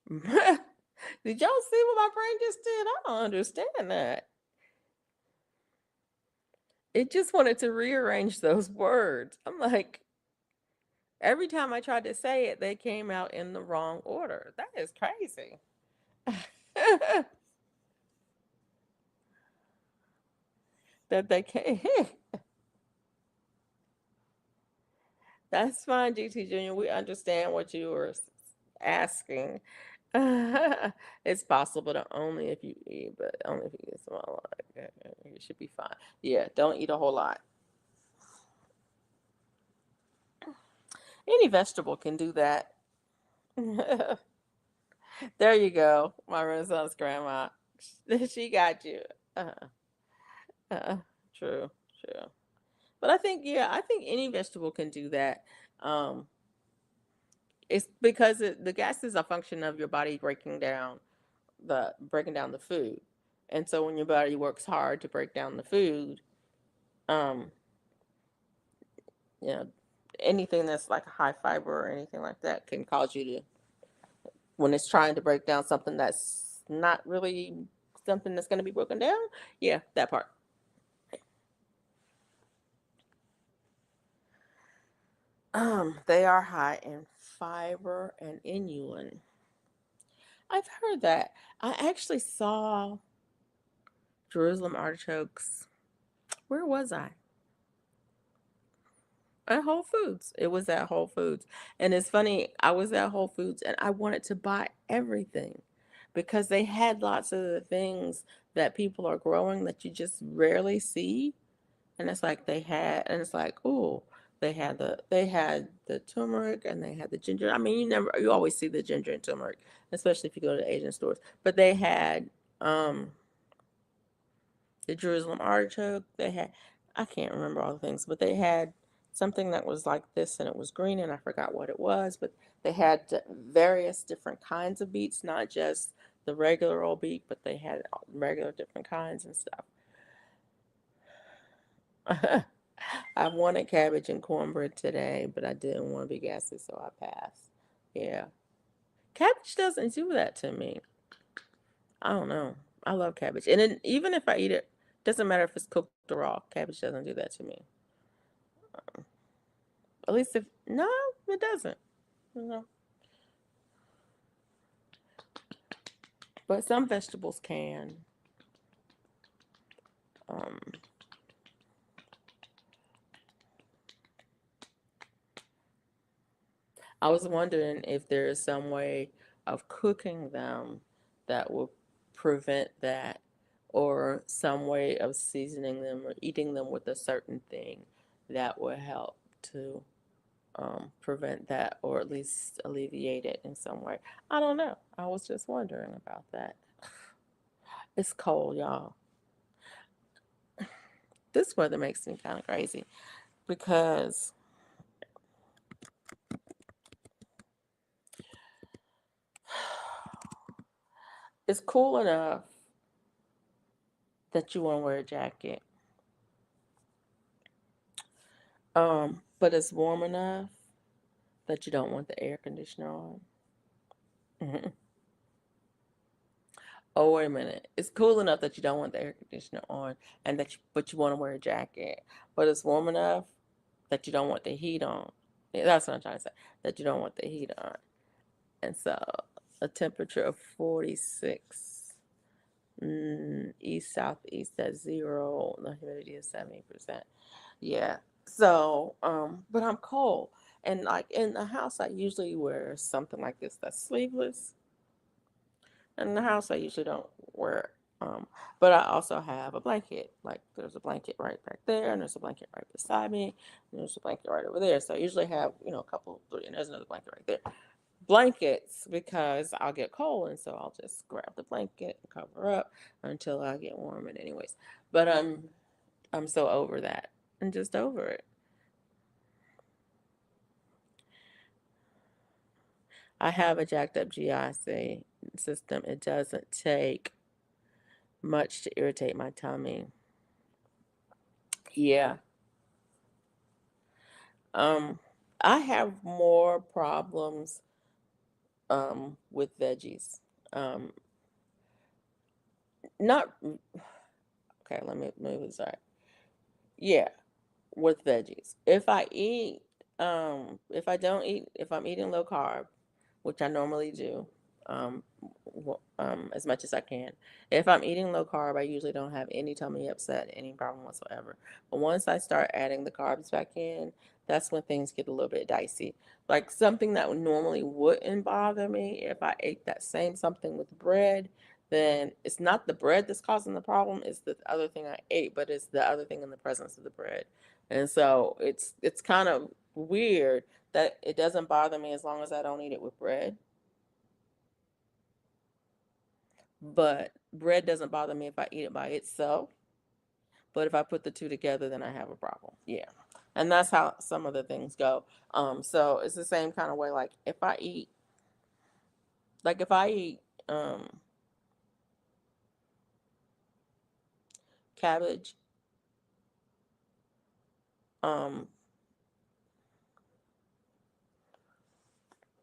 A: Did y'all see what my brain just did? I don't understand that. It just wanted to rearrange those words. I'm like, every time I tried to say it, they came out in the wrong order. That is crazy. That they can't. That's fine, GT Junior. We understand what you were asking. It's possible to only if you eat, but only if you eat small. Like, you should be fine. Yeah, don't eat a whole lot. Any vegetable can do that. There you go, my Renaissance grandma. She got you. Uh, uh, true, true. But I think any vegetable can do that. Um, it's because the gas is a function of your body breaking down the food, and so when your body works hard to break down the food, um, you know, anything that's like high fiber or anything like that can cause you to, when it's trying to break down something that's not really something that's going to be broken down. Yeah, that part. They are high in fiber and inulin. I've heard that. I actually saw Jerusalem artichokes. Where was I? At Whole Foods. It was at Whole Foods. And it's funny, I was at Whole Foods and I wanted to buy everything. because they had lots of the things that people are growing that you just rarely see. And it's like they had, and it's like, oh, they had the turmeric and they had the ginger. I mean, you always see the ginger and turmeric, especially if you go to the Asian stores. But they had um the Jerusalem artichoke. They had, I can't remember all the things, but they had something that was like this and it was green and I forgot what it was. But they had various different kinds of beets, not just the regular old beet, but they had regular different kinds and stuff. I wanted cabbage and cornbread today, but I didn't want to be gassy, so I passed. Yeah. Cabbage doesn't do that to me. I don't know. I love cabbage. And then, even if I eat it, doesn't matter if it's cooked or raw. Cabbage doesn't do that to me. At least if, no, it doesn't. No. But some vegetables can. Um, I was wondering if there is some way of cooking them that will prevent that, or some way of seasoning them or eating them with a certain thing that would help to prevent that, or at least alleviate it in some way. I don't know. I was just wondering about that. It's cold, y'all. This weather makes me kind of crazy because it's cool enough that you want to wear a jacket, but it's warm enough that you don't want the air conditioner on. Mhm. Oh, wait a minute. It's cool enough that you don't want the air conditioner on, and but you want to wear a jacket, but it's warm enough that you don't want the heat on. Yeah, that's what I'm trying to say. That you don't want the heat on, and so a temperature of 46, east southeast at 0. The humidity is 70%. Yeah. So, but I'm cold, and like in the house, I usually wear something like this that's sleeveless. In the house, I usually don't wear it. But I also have a blanket. Like there's a blanket right back there, and there's a blanket right beside me, and there's a blanket right over there. So I usually have, a couple, three, and there's another blanket right there. Blankets because I'll get cold, and so I'll just grab the blanket and cover up until I get warm. And anyways, but I'm so over that. I'm just over it. I have a jacked up GI system. It doesn't take much to irritate my tummy. Yeah. Um, I have more problems with veggies. Um, not okay. Let me sorry. Yeah, with veggies. If I don't eat, if I'm eating low carb, which I normally do, as much as I can. If I'm eating low carb, I usually don't have any tummy upset, any problem whatsoever. But once I start adding the carbs back in, that's when things get a little bit dicey. Like something that would normally wouldn't bother me if I ate that same something with bread, then it's not the bread that's causing the problem, it's the other thing I ate, but it's the other thing in the presence of the bread. And so it's kind of weird that it doesn't bother me as long as I don't eat it with bread. But bread doesn't bother me if I eat it by itself. But if I put the two together, then I have a problem. Yeah. And that's how some of the things go. So it's the same kind of way. Like if I eat um cabbage, um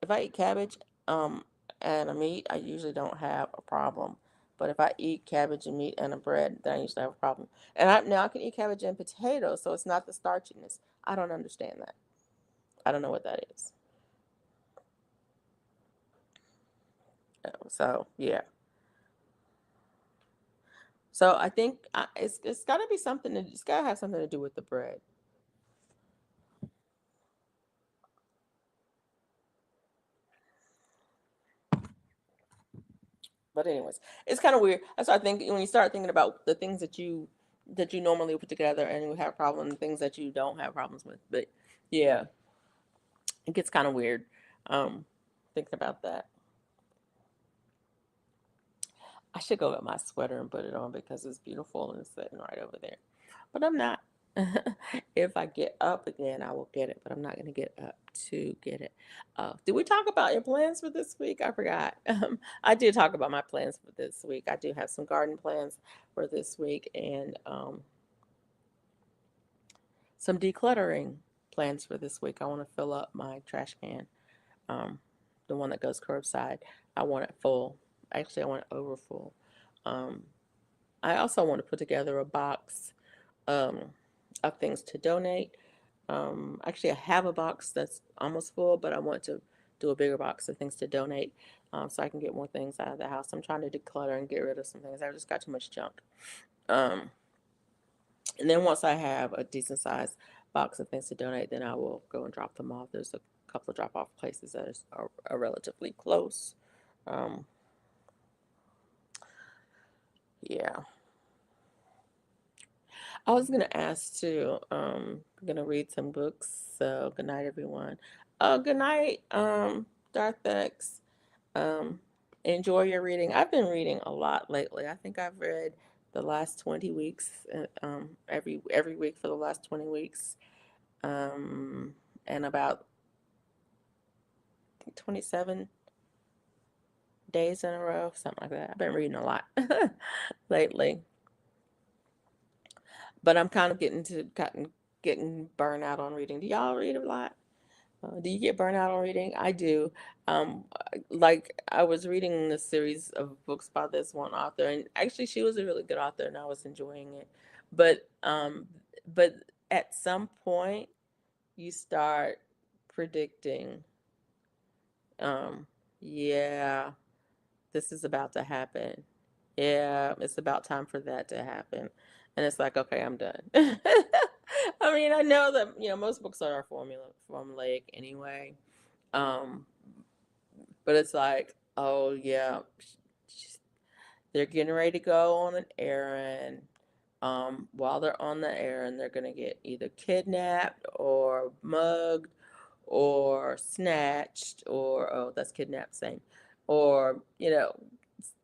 A: if I eat cabbage, um and a meat, I usually don't have a problem. But if I eat cabbage and meat and a bread, then I usually have a problem. And now I can eat cabbage and potatoes, so it's not the starchiness. I don't understand that. I don't know what that is. So yeah. So I think it's got to be something. It's got to have something to do with the bread.
B: But anyways, it's kind of weird. I start thinking when you start thinking about the things that you normally put together and you have problems, and things that you don't have problems with. But yeah, it gets kind of weird. Um, thinking about that. I should go get my sweater and put it on because it's beautiful and it's sitting right over there. But I'm not. If I get up again, I will get it, but I'm not going to get up to get it. Did we talk about your plans for this week? I forgot. I did talk about my plans for this week. I do have some garden plans for this week and some decluttering plans for this week. I want to fill up my trash can, um, the one that goes curbside. I want it full. Actually, I want it over full. Um, I also want to put together a box um, of things to donate. Actually, I have a box that's almost full, but I want to do a bigger box of things to donate so I can get more things out of the house. I'm trying to declutter and get rid of some things. I just got too much junk. Um, and then once I have a decent sized box of things to donate, then I will go and drop them off. There's a couple of drop off places that are relatively close. Um, yeah. I was gonna ask to gonna read some books. So good night, everyone. Good night, Darth X. Um, enjoy your reading. I've been reading a lot lately. I think I've read the last 20 weeks. Every week for the last 20 weeks. And about 27 days in a row, something like that. I've been reading a lot lately, but I'm kind of getting burned out on reading. Do y'all read a lot? Do you get burnt out on reading? I do. Um, like I was reading a series of books by this one author, and actually she was a really good author, and I was enjoying it. But but at some point, you start predicting, um, yeah, this is about to happen. Yeah, it's about time for that to happen. And it's like, okay, I'm done. I mean, I know that, most books are formulaic anyway. Um, but it's like, oh yeah, they're getting ready to go on an errand. While they're on the errand, they're gonna get either kidnapped or mugged or snatched or oh, that's kidnapped, same, or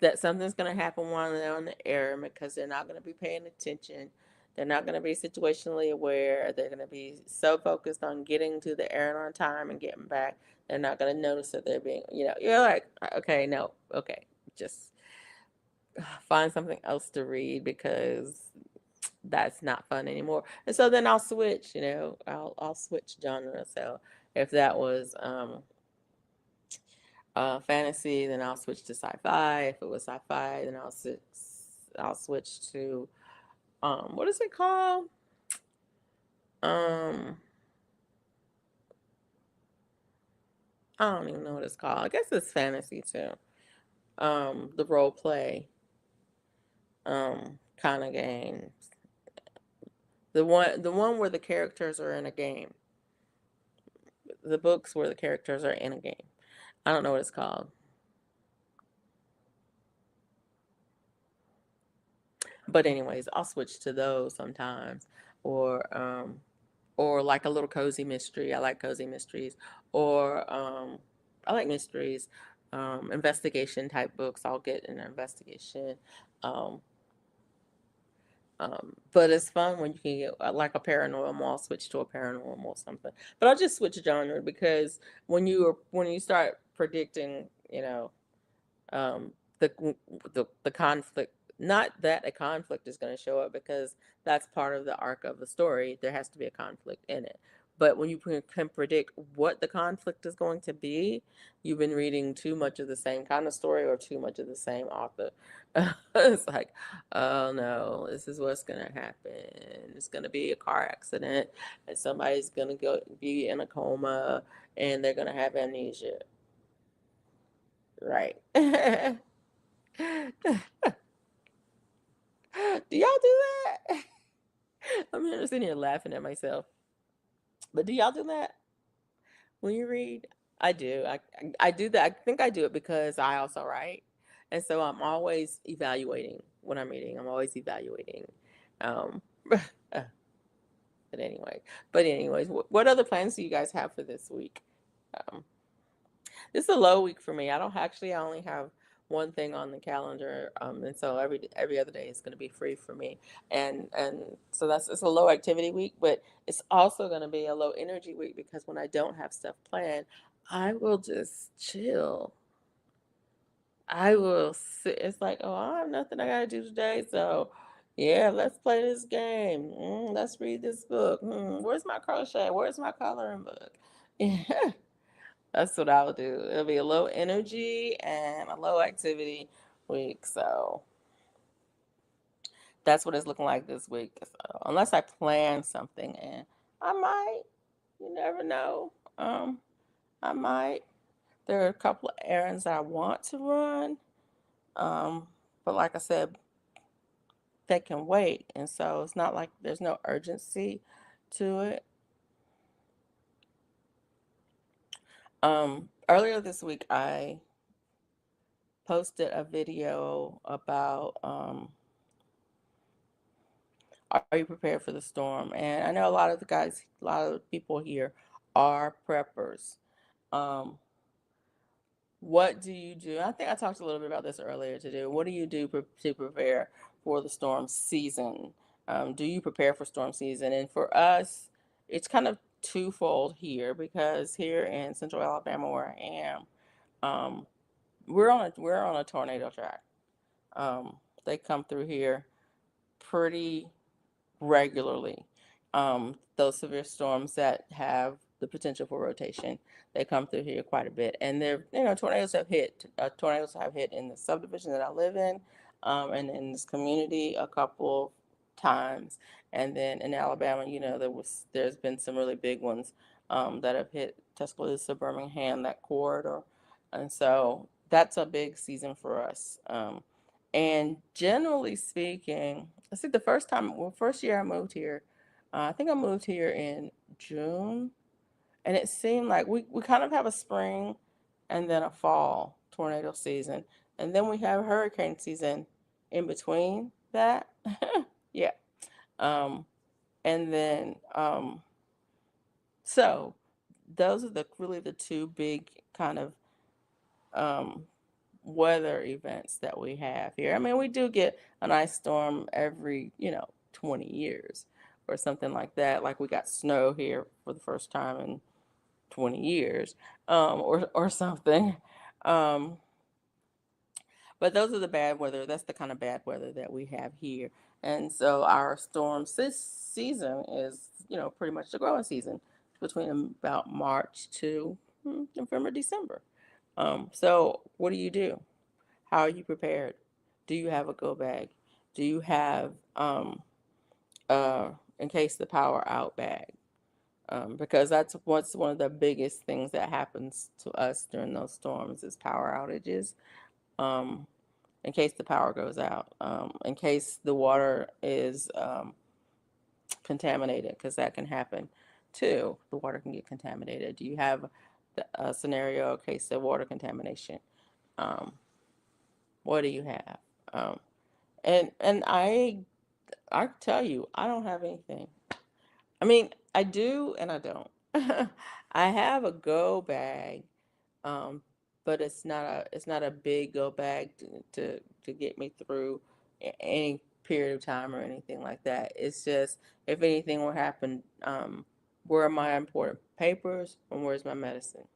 B: that something's gonna happen while they're on the errand because they're not gonna be paying attention. They're not going to be situationally aware. They're going to be so focused on getting to the errand on time and getting back. They're not going to notice that they're being, you're like, okay, no, okay, just find something else to read because that's not fun anymore. And so then I'll switch, I'll switch genre. So if that was fantasy, then I'll switch to sci-fi. If it was sci-fi, then I'll switch to what is it called? Um, I don't even know what it's called. I guess it's fantasy too. The role play kind of games. The one where the characters are in a game. The books where the characters are in a game. I don't know what it's called. But anyways, I'll switch to those sometimes. Or like a little cozy mystery. I like cozy mysteries. Or I like mysteries. Investigation type books. I'll get an investigation. Um, but it's fun when you can get like a paranormal. I'll switch to a paranormal or something. But I'll just switch genre because when you start predicting, um, the the conflict. Not that a conflict is going to show up because that's part of the arc of the story. There has to be a conflict in it. But when you can predict what the conflict is going to be, you've been reading too much of the same kind of story or too much of the same author. It's like, oh no, this is what's going to happen. It's going to be a car accident, and somebody's going to be in a coma, and they're going to have amnesia. Right. Do y'all do that? I'm here sitting here laughing at myself. But do y'all do that when you read? I do. I do that. I think I do it because I also write. And so I'm always evaluating when I'm reading. I'm always evaluating. Um, but anyway, but anyways, what other plans do you guys have for this week? Um, this is a low week for me. I only have one thing on the calendar, and so every other day is going to be free for me, and so it's a low activity week, but it's also going to be a low energy week because when I don't have stuff planned, I will just chill. I will sit. It's like, oh, I have nothing I gotta do today, so yeah, let's play this game. Let's read this book. Where's my crochet? Where's my coloring book? Yeah. That's what I'll do. It'll be a low energy and a low activity week. So that's what it's looking like this week. So unless I plan something, and I might, you never know. I might. There are a couple of errands I want to run. Um, but like I said, they can wait. And so it's not like there's no urgency to it. Earlier this week, I posted a video about are you prepared for the storm? And I know a lot of a lot of people here are preppers. Um, what do you do? I think I talked a little bit about this earlier to do. What do you do to prepare for the storm season? Do you prepare for storm season? And for us, it's kind of twofold here because here in Central Alabama, where I am, um, we're on a tornado track. They come through here pretty regularly. Those severe storms that have the potential for rotation, they come through here quite a bit. And tornadoes have hit in the subdivision that I live in, and in this community a couple times. And then in Alabama, there's been some really big ones that have hit Tuscaloosa, Birmingham, that corridor. And so that's a big season for us. And generally speaking, I think first year I moved here, I think I moved here in June, and it seemed like we kind of have a spring and then a fall tornado season, and then we have hurricane season in between that. Yeah. Um, and then, so those are really the two big kind of um, weather events that we have here. I mean, we do get an ice storm every, 20 years or something like that. Like we got snow here for the first time in 20 years, or something. Um, but those are the bad weather. That's the kind of bad weather that we have here. And so our storms this season is, pretty much the growing season between about March to November, December. So what do you do? How are you prepared? Do you have a go bag? Do you have uh in case the power out bag? Because that's what's one of the biggest things that happens to us during those storms is power outages. Um, in case the power goes out, in case the water is contaminated, because that can happen too. The water can get contaminated. Do you have a scenario in case of water contamination? Um, what do you have? Um, and I tell you, I don't have anything. I mean, I do and I don't. I have a go bag, um, but it's not a big go bag to get me through any period of time or anything like that. It's just if anything were happen, where are my important papers and where's my medicine?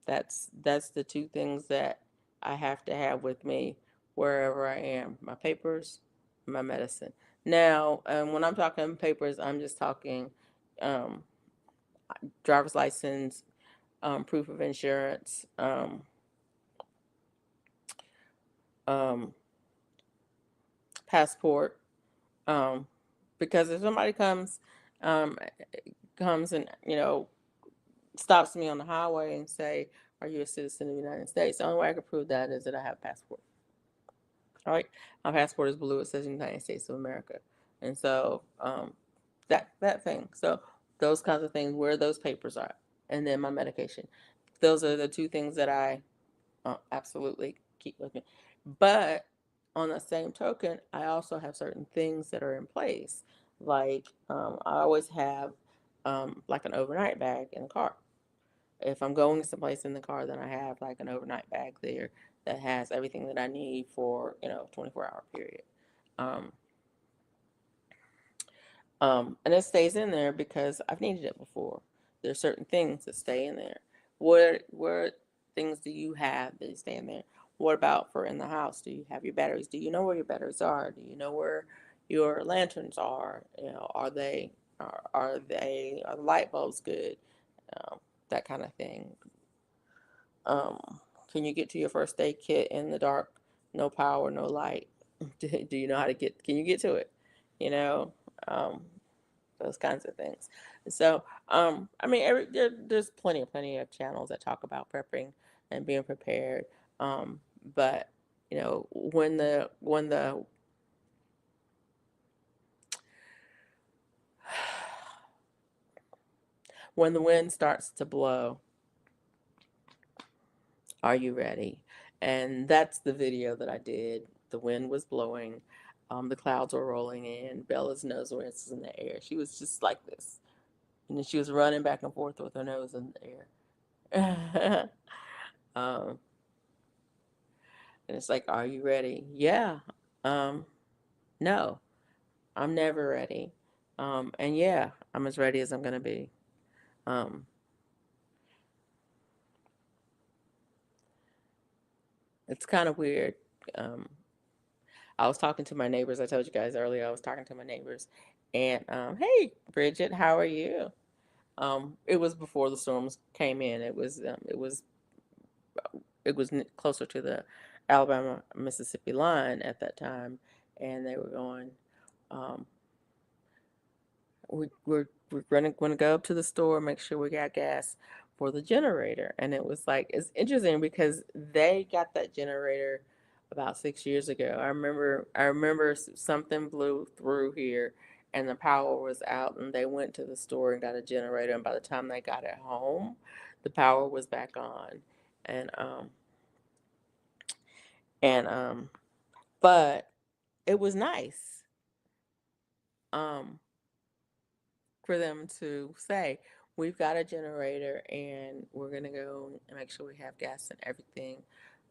B: That's the two things that I have to have with me wherever I am: my papers, my medicine. Now, when I'm talking papers, I'm just talking um, driver's license, proof of insurance, um, passport. Um, because if somebody um, comes and stops me on the highway and say, "Are you a citizen of the United States?" The only way I can prove that is that I have a passport. All right, my passport is blue. It says United States of America, and so that thing. So those kinds of things, where those papers are, and then my medication. Those are the two things that I absolutely keep with me. But on the same token, I also have certain things that are in place. Like I always have like an overnight bag in the car. If I'm going someplace in the car, then I have like an overnight bag there that has everything that I need for 24-hour period. Um, and it stays in there because I've needed it before. There's certain things that stay in there. What things do you have that stay in there? What about for in the house? Do you have your batteries? Do you know where your batteries are? Do you know where your lanterns are? Are the light bulbs good? That kind of thing. Um, can you get to your first aid kit in the dark? No power, no light. Do you know how to get? Can you get to it? You know, um, those kinds of things. So, I mean, there's plenty of channels that talk about prepping and being prepared. But when the wind starts to blow, are you ready? And that's the video that I did. The wind was blowing. The clouds were rolling in. Bella's nose was in the air. She was just like this. And then she was running back and forth with her nose in the air. um, and it's like, are you ready? Yeah. Um, no, I'm never ready. And yeah, I'm as ready as I'm going to be. Um, it's kind of weird. Um, I was talking to my neighbors. I told you guys earlier I was talking to my neighbors. And hey, Bridget, how are you? It was before the storms came in. It was closer to the Alabama Mississippi line at that time, and they were going. Um, we're gonna go up to the store, make sure we got gas for the generator. And it was like it's interesting because they got that generator about 6 years ago. I remember something blew through here and the power was out, and they went to the store and got a generator, and by the time they got it home, the power was back on. And and but it was nice. Um for them to say, we've got a generator and we're going to go and make sure we have gas and everything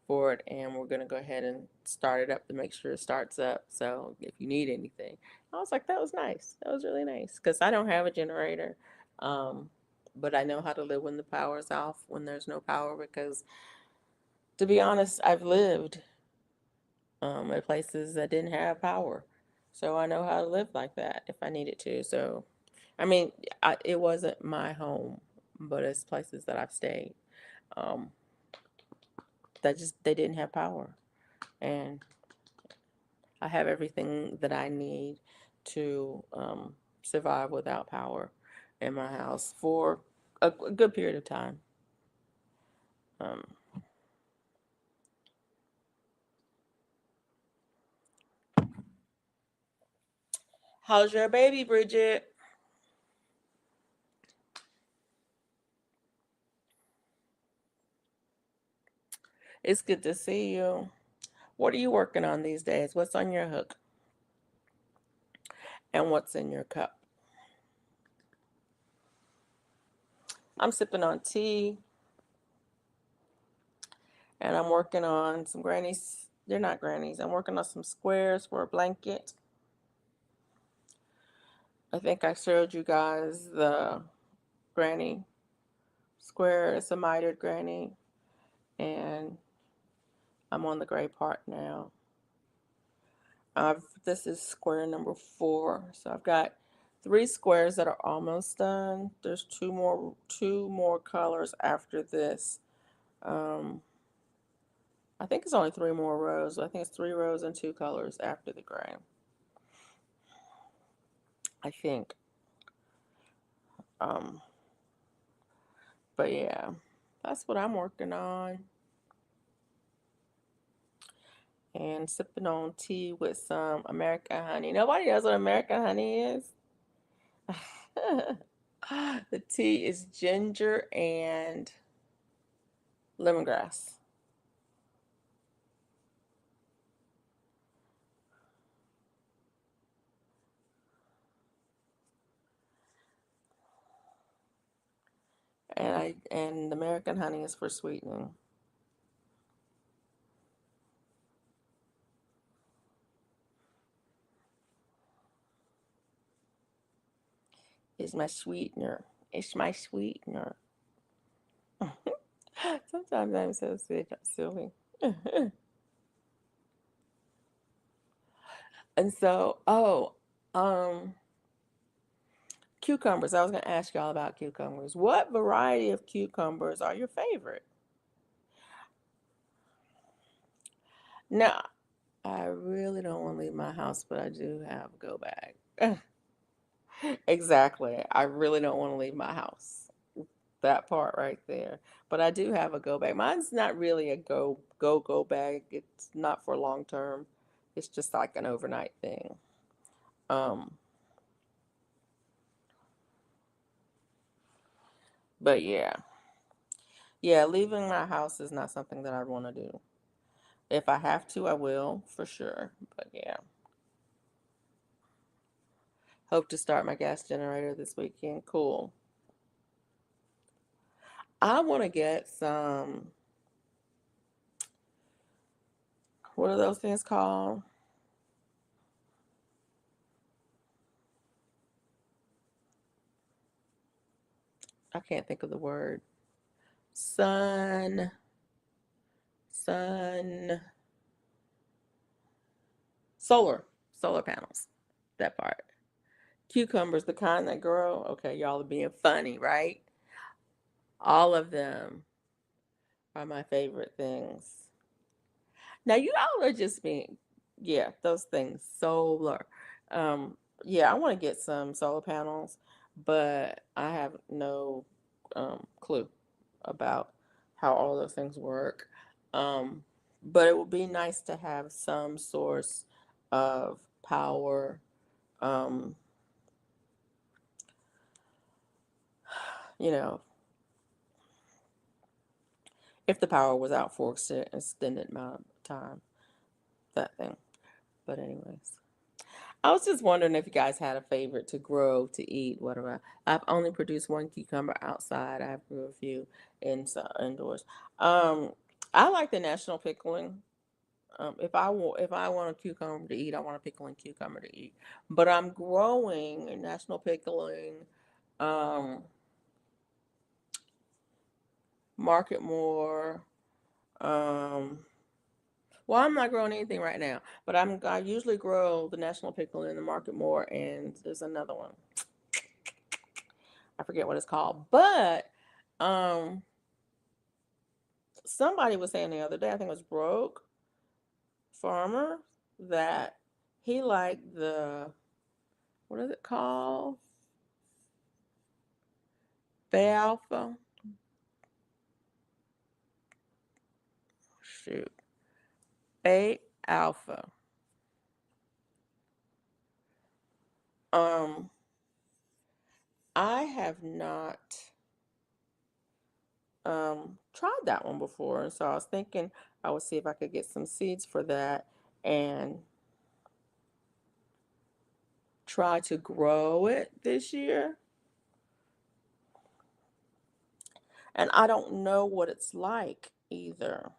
B: for it. And we're going to go ahead and start it up to make sure it starts up. So if you need anything, I was like, that was nice. That was really nice because I don't have a generator. Um, but I know how to live when the power's off, when there's no power, because to be honest, I've lived at places that didn't have power. So I know how to live like that if I needed to. So I mean, it wasn't my home, but it's places that I've stayed. Um, that just they didn't have power, and I have everything that I need to survive without power in my house for a good period of time. Um, how's your baby, Bridget? It's good to see you. What are you working on these days? What's on your hook, and what's in your cup? I'm sipping on tea, and I'm working on some grannies. They're not grannies. I'm working on some squares for a blanket. I think I showed you guys the granny square. It's a mitered granny, and I'm on the gray part now. This is square number 4, so I've got 3 squares that are almost done. There's two more colors after this. Um, I think it's only 3 more rows. I think it's 3 rows and 2 colors after the gray. I think. Um, but yeah, that's what I'm working on. And sipping on tea with some American honey. Nobody knows what American honey is. The tea is ginger and lemongrass. and American honey is for sweetening. It's my sweetener. It's my sweetener. Sometimes I'm so silly. And so, um, cucumbers. I was going to ask y'all about cucumbers. What variety of cucumbers are your favorite? Now, I really don't want to leave my house, but I do have a go bag. Exactly. I really don't want to leave my house. That part right there. But I do have a go bag. Mine's not really a go bag. It's not for long term. It's just like an overnight thing. Um, but yeah. Yeah, leaving my house is not something that I want to do. If I have to, I will for sure. But yeah. Hope to start my gas generator this weekend. Cool. I want to get some, what are those things called? I can't think of the word. Sun, sun, solar panels. That part. Cucumbers, the kind that grow. Okay, y'all are being funny, right? All of them are my favorite things. Now you all are just being, yeah, those things. Solar. Yeah, I want to get some solar panels, but I have no clue about how all those things work. Um, but it would be nice to have some source of power. Um, you know, if the power was out for extended amount of time, that thing. But anyways. I was just wondering if you guys had a favorite to grow, to eat, whatever. I've only produced one cucumber outside. I have grew a few indoors. Um, I like the national pickling. If I want a cucumber to eat, I want a pickling cucumber to eat. But I'm growing a national pickling, um, market more. Um, well, I'm not growing anything right now, but I usually grow the national pickle in the market more, and there's another one. I forget what it's called, but um, somebody was saying the other day, I think it was Broke Farmer, that he liked the, what is it called? Bay Alpha. Shoot, Bay Alpha. Um, I have not tried that one before, and so I was thinking I would see if I could get some seeds for that and try to grow it this year. And I don't know what it's like either.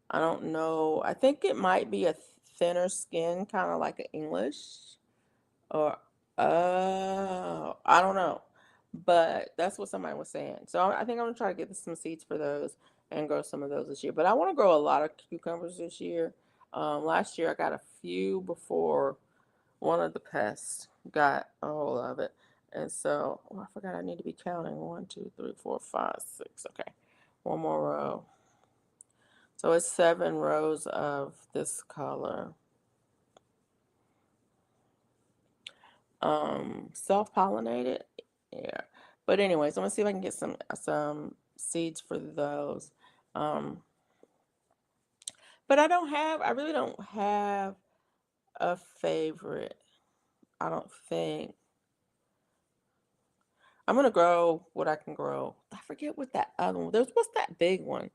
B: I don't know. I think it might be a thinner skin, kind of like an English, or I don't know. But that's what somebody was saying. So I think I'm gonna try to get some seeds for those and grow some of those this year. But I want to grow a lot of cucumbers this year. Last year I got a few before one of the pests got a hold of it. And so, oh, I forgot I need to be counting. 1, 2, 3, 4, 5, 6. Okay. One more row. So it's 7 rows of this color. Self-pollinated. Yeah. But anyways, I'm gonna see if I can get some seeds for those. Um, but I really don't have a favorite. I don't think. I'm gonna grow what I can grow. I forget what that other one. What's that big one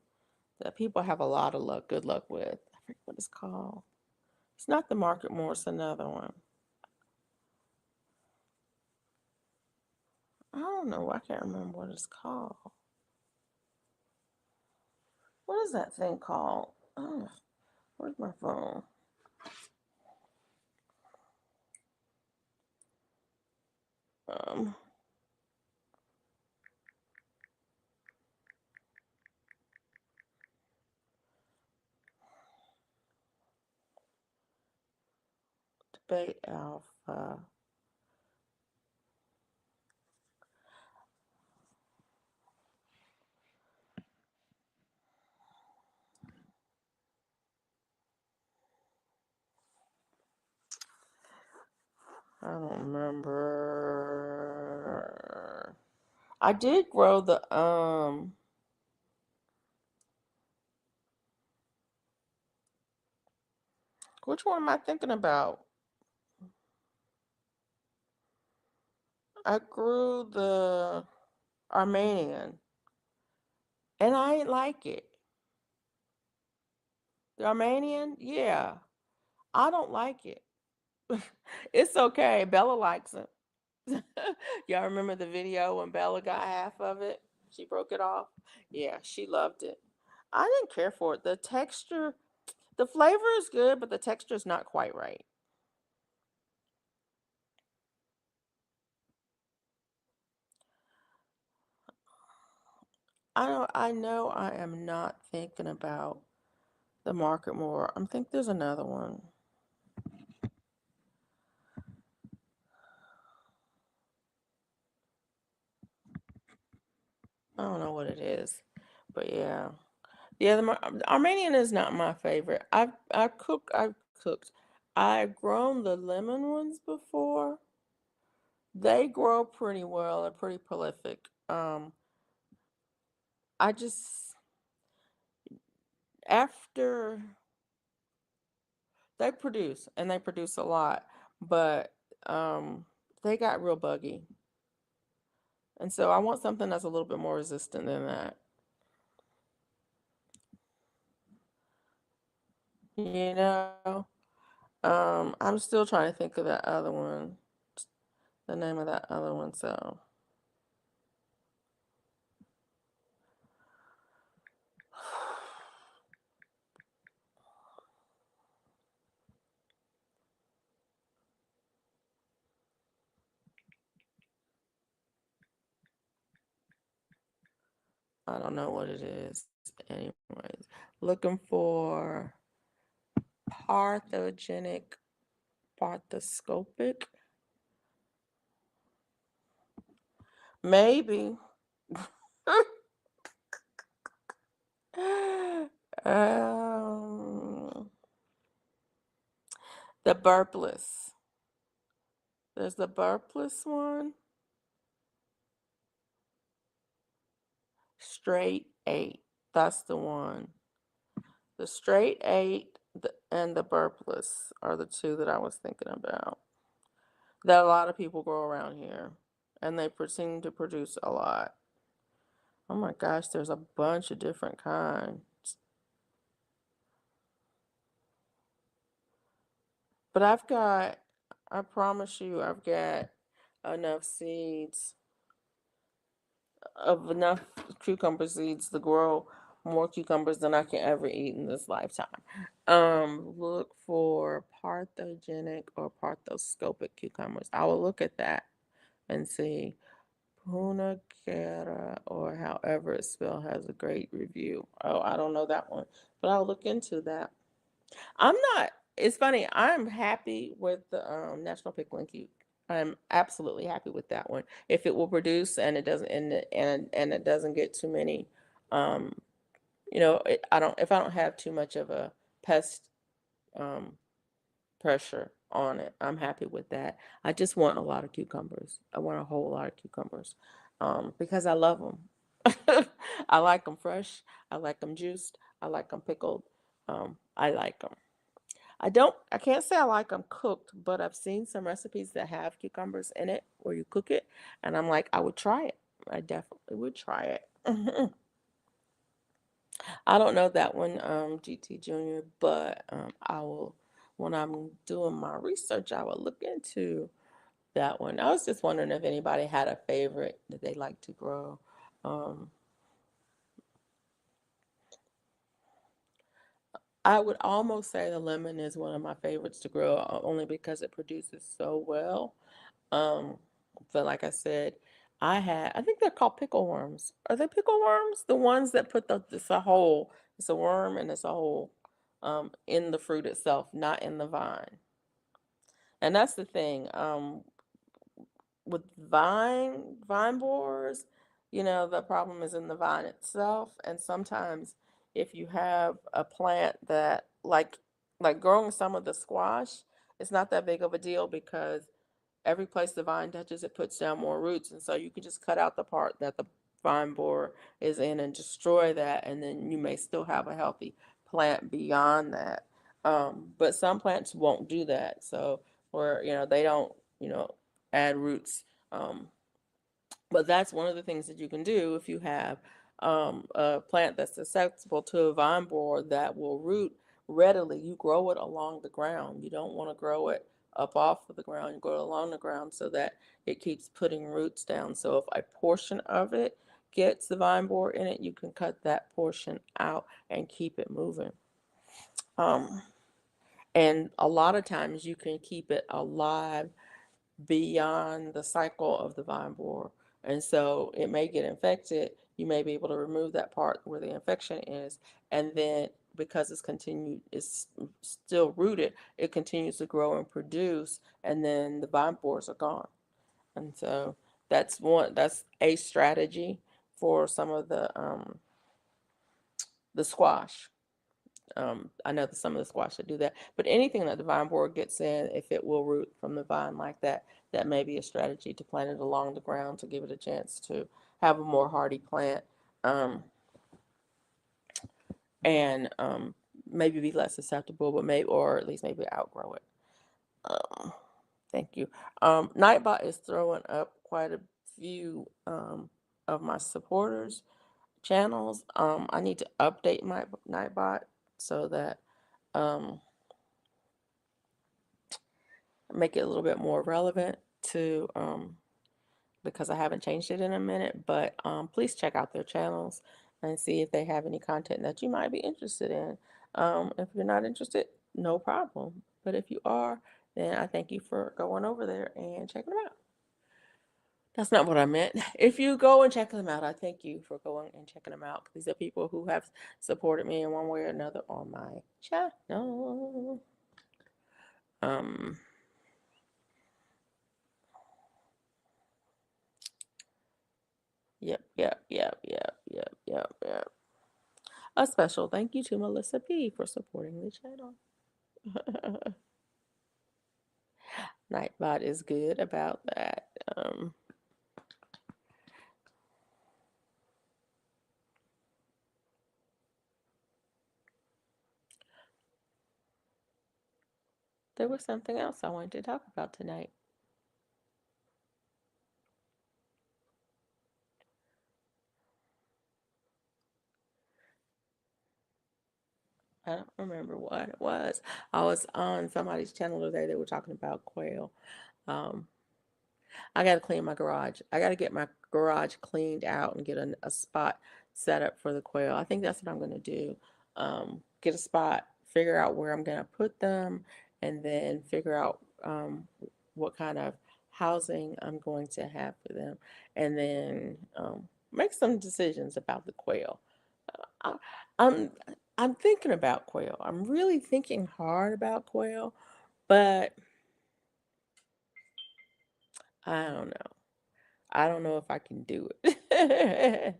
B: that people have a lot of good luck with. I forget what it's called. It's not the Market More, it's another one. I don't know. I can't remember what it's called. What is that thing called? Oh, where's my phone? Um, Debate Alpha. I don't remember. I did grow the. Which one am I thinking about? I grew the Armenian, and I ain't like it. The Armenian, yeah, I don't like it. It's okay. Bella likes it. Y'all remember the video when Bella got half of it? She broke it off. Yeah, she loved it. I didn't care for it. The texture, the flavor is good, but the texture is not quite right. I know I am not thinking about the Market more. I'm think there's another one. I don't know what it is. But yeah. Yeah, the Armenian is not my favorite. I've cooked. I've grown the lemon ones before. They grow pretty well. They're pretty prolific. I just after they produce a lot, but um they got real buggy. And so I want something that's a little bit more resistant than that. You know? I'm still trying to think of that other one, the name of that other one, so I don't know what it is. Anyways, looking for parthogenic, parthoscopic, maybe. um, the burpless. There's the burpless one, straight eight. That's the one. The straight eight and the burpless are the two that I was thinking about. That a lot of people grow around here, and they seem to produce a lot. Oh my gosh, there's a bunch of different kinds. But I promise you, I've got enough seeds of enough cucumber seeds to grow more cucumbers than I can ever eat in this lifetime. Look for parthogenic or parthoscopic cucumbers. I will look at that and see. Punakera, or however it's spelled, has a great review. Oh, I don't know that one, but I'll look into that. I'm not. It's funny. I'm happy with the National Pickling Cube. I'm absolutely happy with that one. If it will produce and it doesn't and it doesn't get too many, um, I don't if I don't have too much of a pest um pressure on it. I'm happy with that. I just want a lot of cucumbers. I want a whole lot of cucumbers because I love them. I like them fresh. I like them juiced. I like them pickled. I like them. I can't say I like them cooked, but I've seen some recipes that have cucumbers in it where you cook it. And I'm like, I would try it. I definitely would try it. I don't know that one, GT Junior, but I will, when I'm doing my research, I will look into that one. I was just wondering if anybody had a favorite that they like to grow. Um, I would almost say the lemon is one of my favorites to grow, only because it produces so well. Um, but like I said, I think they're called pickle worms. Are they pickle worms? The ones that put it's a hole, it's a worm and it's a hole, in the fruit itself, not in the vine. And that's the thing. With vine borers, the problem is in the vine itself. And sometimes if you have a plant that like growing some of the squash, it's not that big of a deal because every place the vine touches, it puts down more roots. And so you can just cut out the part that the vine borer is in and destroy that. And then you may still have a healthy plant beyond that. But some plants won't do that. So, or, they don't, you know, add roots. Um, but that's one of the things that you can do if you have a plant that's susceptible to a vine borer that will root readily. You grow it along the ground. You don't want to grow it up off of the ground. You grow it along the ground so that it keeps putting roots down. So if a portion of it gets the vine borer in it, you can cut that portion out and keep it moving. Um, and a lot of times you can keep it alive beyond the cycle of the vine borer. And so it may get infected. You may be able to remove that part where the infection is. And then because it's still rooted, it continues to grow and produce. And then the vine borers are gone. And so that's a strategy for some of the squash. I know that some of the squash that do that, but anything that the vine borer gets in, if it will root from the vine like that, that may be a strategy to plant it along the ground to give it a chance to have a more hardy plant, um, and maybe be less susceptible, but or at least maybe outgrow it. Um, thank you. Nightbot is throwing up quite a few of my supporters channels. I need to update my Nightbot so that um, make it a little bit more relevant to because I haven't changed it in a minute. But please check out their channels and see if they have any content that you might be interested in. If you're not interested, no problem. But if you are, then I thank you for going over there and checking them out. That's not what I meant. If you go and check them out, I thank you for going and checking them out. These are people who have supported me in one way or another on my channel. Um, yep. A special thank you to Melissa P for supporting the channel. Nightbot is good about that. There was something else I wanted to talk about tonight. I don't remember what it was. I was on somebody's channel today. They were talking about quail. Um, I got to clean my garage. I got to get my garage cleaned out and get a spot set up for the quail. I think that's what I'm going to do. Get a spot, figure out where I'm going to put them, and then figure out what kind of housing I'm going to have for them, and then make some decisions about the quail. I, I'm I'm thinking about quail. I'm really thinking hard about quail, but I don't know. I don't know if I can do it.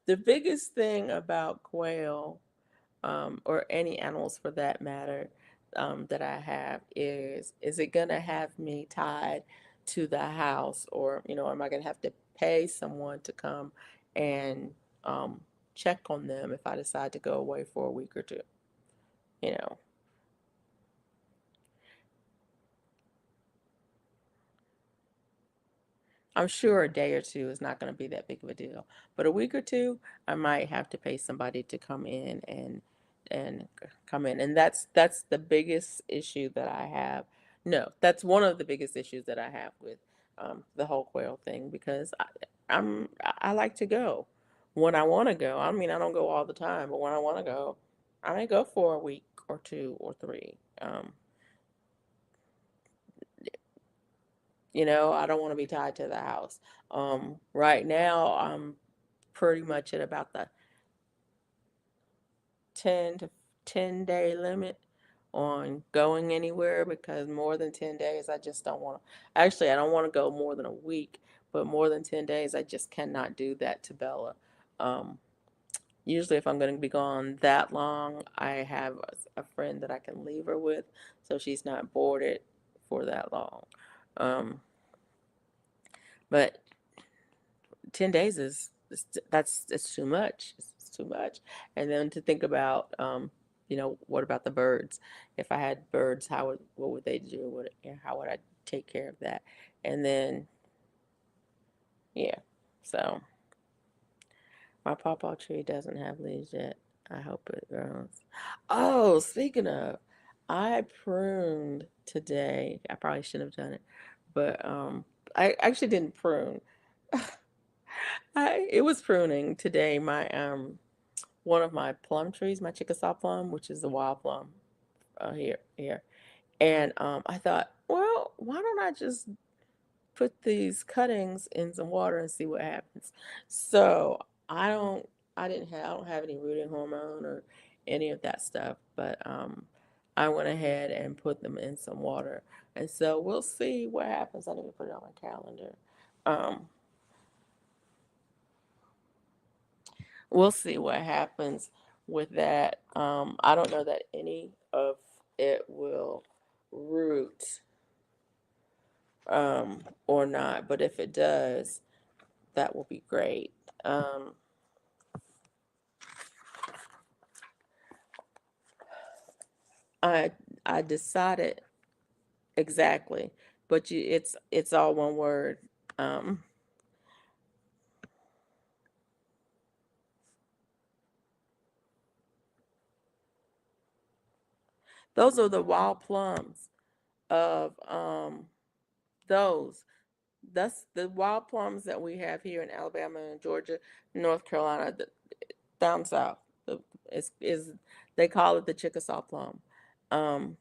B: The biggest thing about quail, or any animals for that matter, that I have is it gonna have me tied to the house, or am I gonna have to pay someone to come and check on them if I decide to go away for a week or two? You know, I'm sure a day or two is not going to be that big of a deal, but a week or two, I might have to pay somebody to come in and come in, and that's the biggest issue that I have. No, that's one of the biggest issues that I have with the whole quail thing because I like to go when I want to go. I mean, I don't go all the time, but when I want to go, I may go for a week or two or three. I don't want to be tied to the house. Right now, I'm pretty much at about the 10 to 10-day limit on going anywhere because more than 10 days, I just don't want to. Actually, I don't want to go more than a week, but more than 10 days, I just cannot do that to Bella. Um, Usually, if I'm going to be gone that long, I have a friend that I can leave her with so she's not boarded for that long. Um, but 10 days that's it's too much. It's too much. And then to think about, what about the birds? If I had birds, what would they do? How would I take care of that? And then, yeah. So my pawpaw tree doesn't have leaves yet. I hope it grows. Oh, speaking of, I pruned today. I probably shouldn't have done it, but I actually didn't prune. It was pruning today. My one of my plum trees, my Chickasaw plum, which is the wild plum here. And I thought, well, why don't I just put these cuttings in some water and see what happens? So I don't have any rooting hormone or any of that stuff, but I went ahead and put them in some water, and so we'll see what happens. I need to put it on my calendar. Um, we'll see what happens with that. I don't know that any of it will root or not, but if it does, that will be great. I I decided exactly, but it's all one word. Um, those are the wild plums of those. That's the wild plums that we have here in Alabama and Georgia, North Carolina, down south. Is they call it the Chickasaw plum. Um,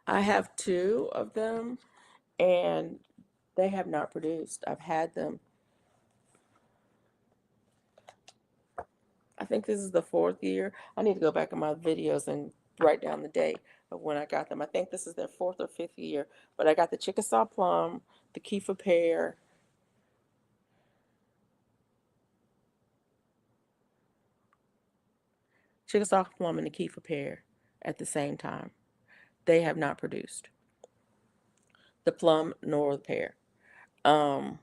B: I have two of them, and they have not produced. I've had them. I think this is the fourth year. I need to go back in my videos and write down the date of when I got them. I think this is their fourth or fifth year. But I got the Chickasaw plum, the Kefir pear, Chickasaw plum, and the Kefir pear at the same time. They have not produced the plum nor the pear. Um,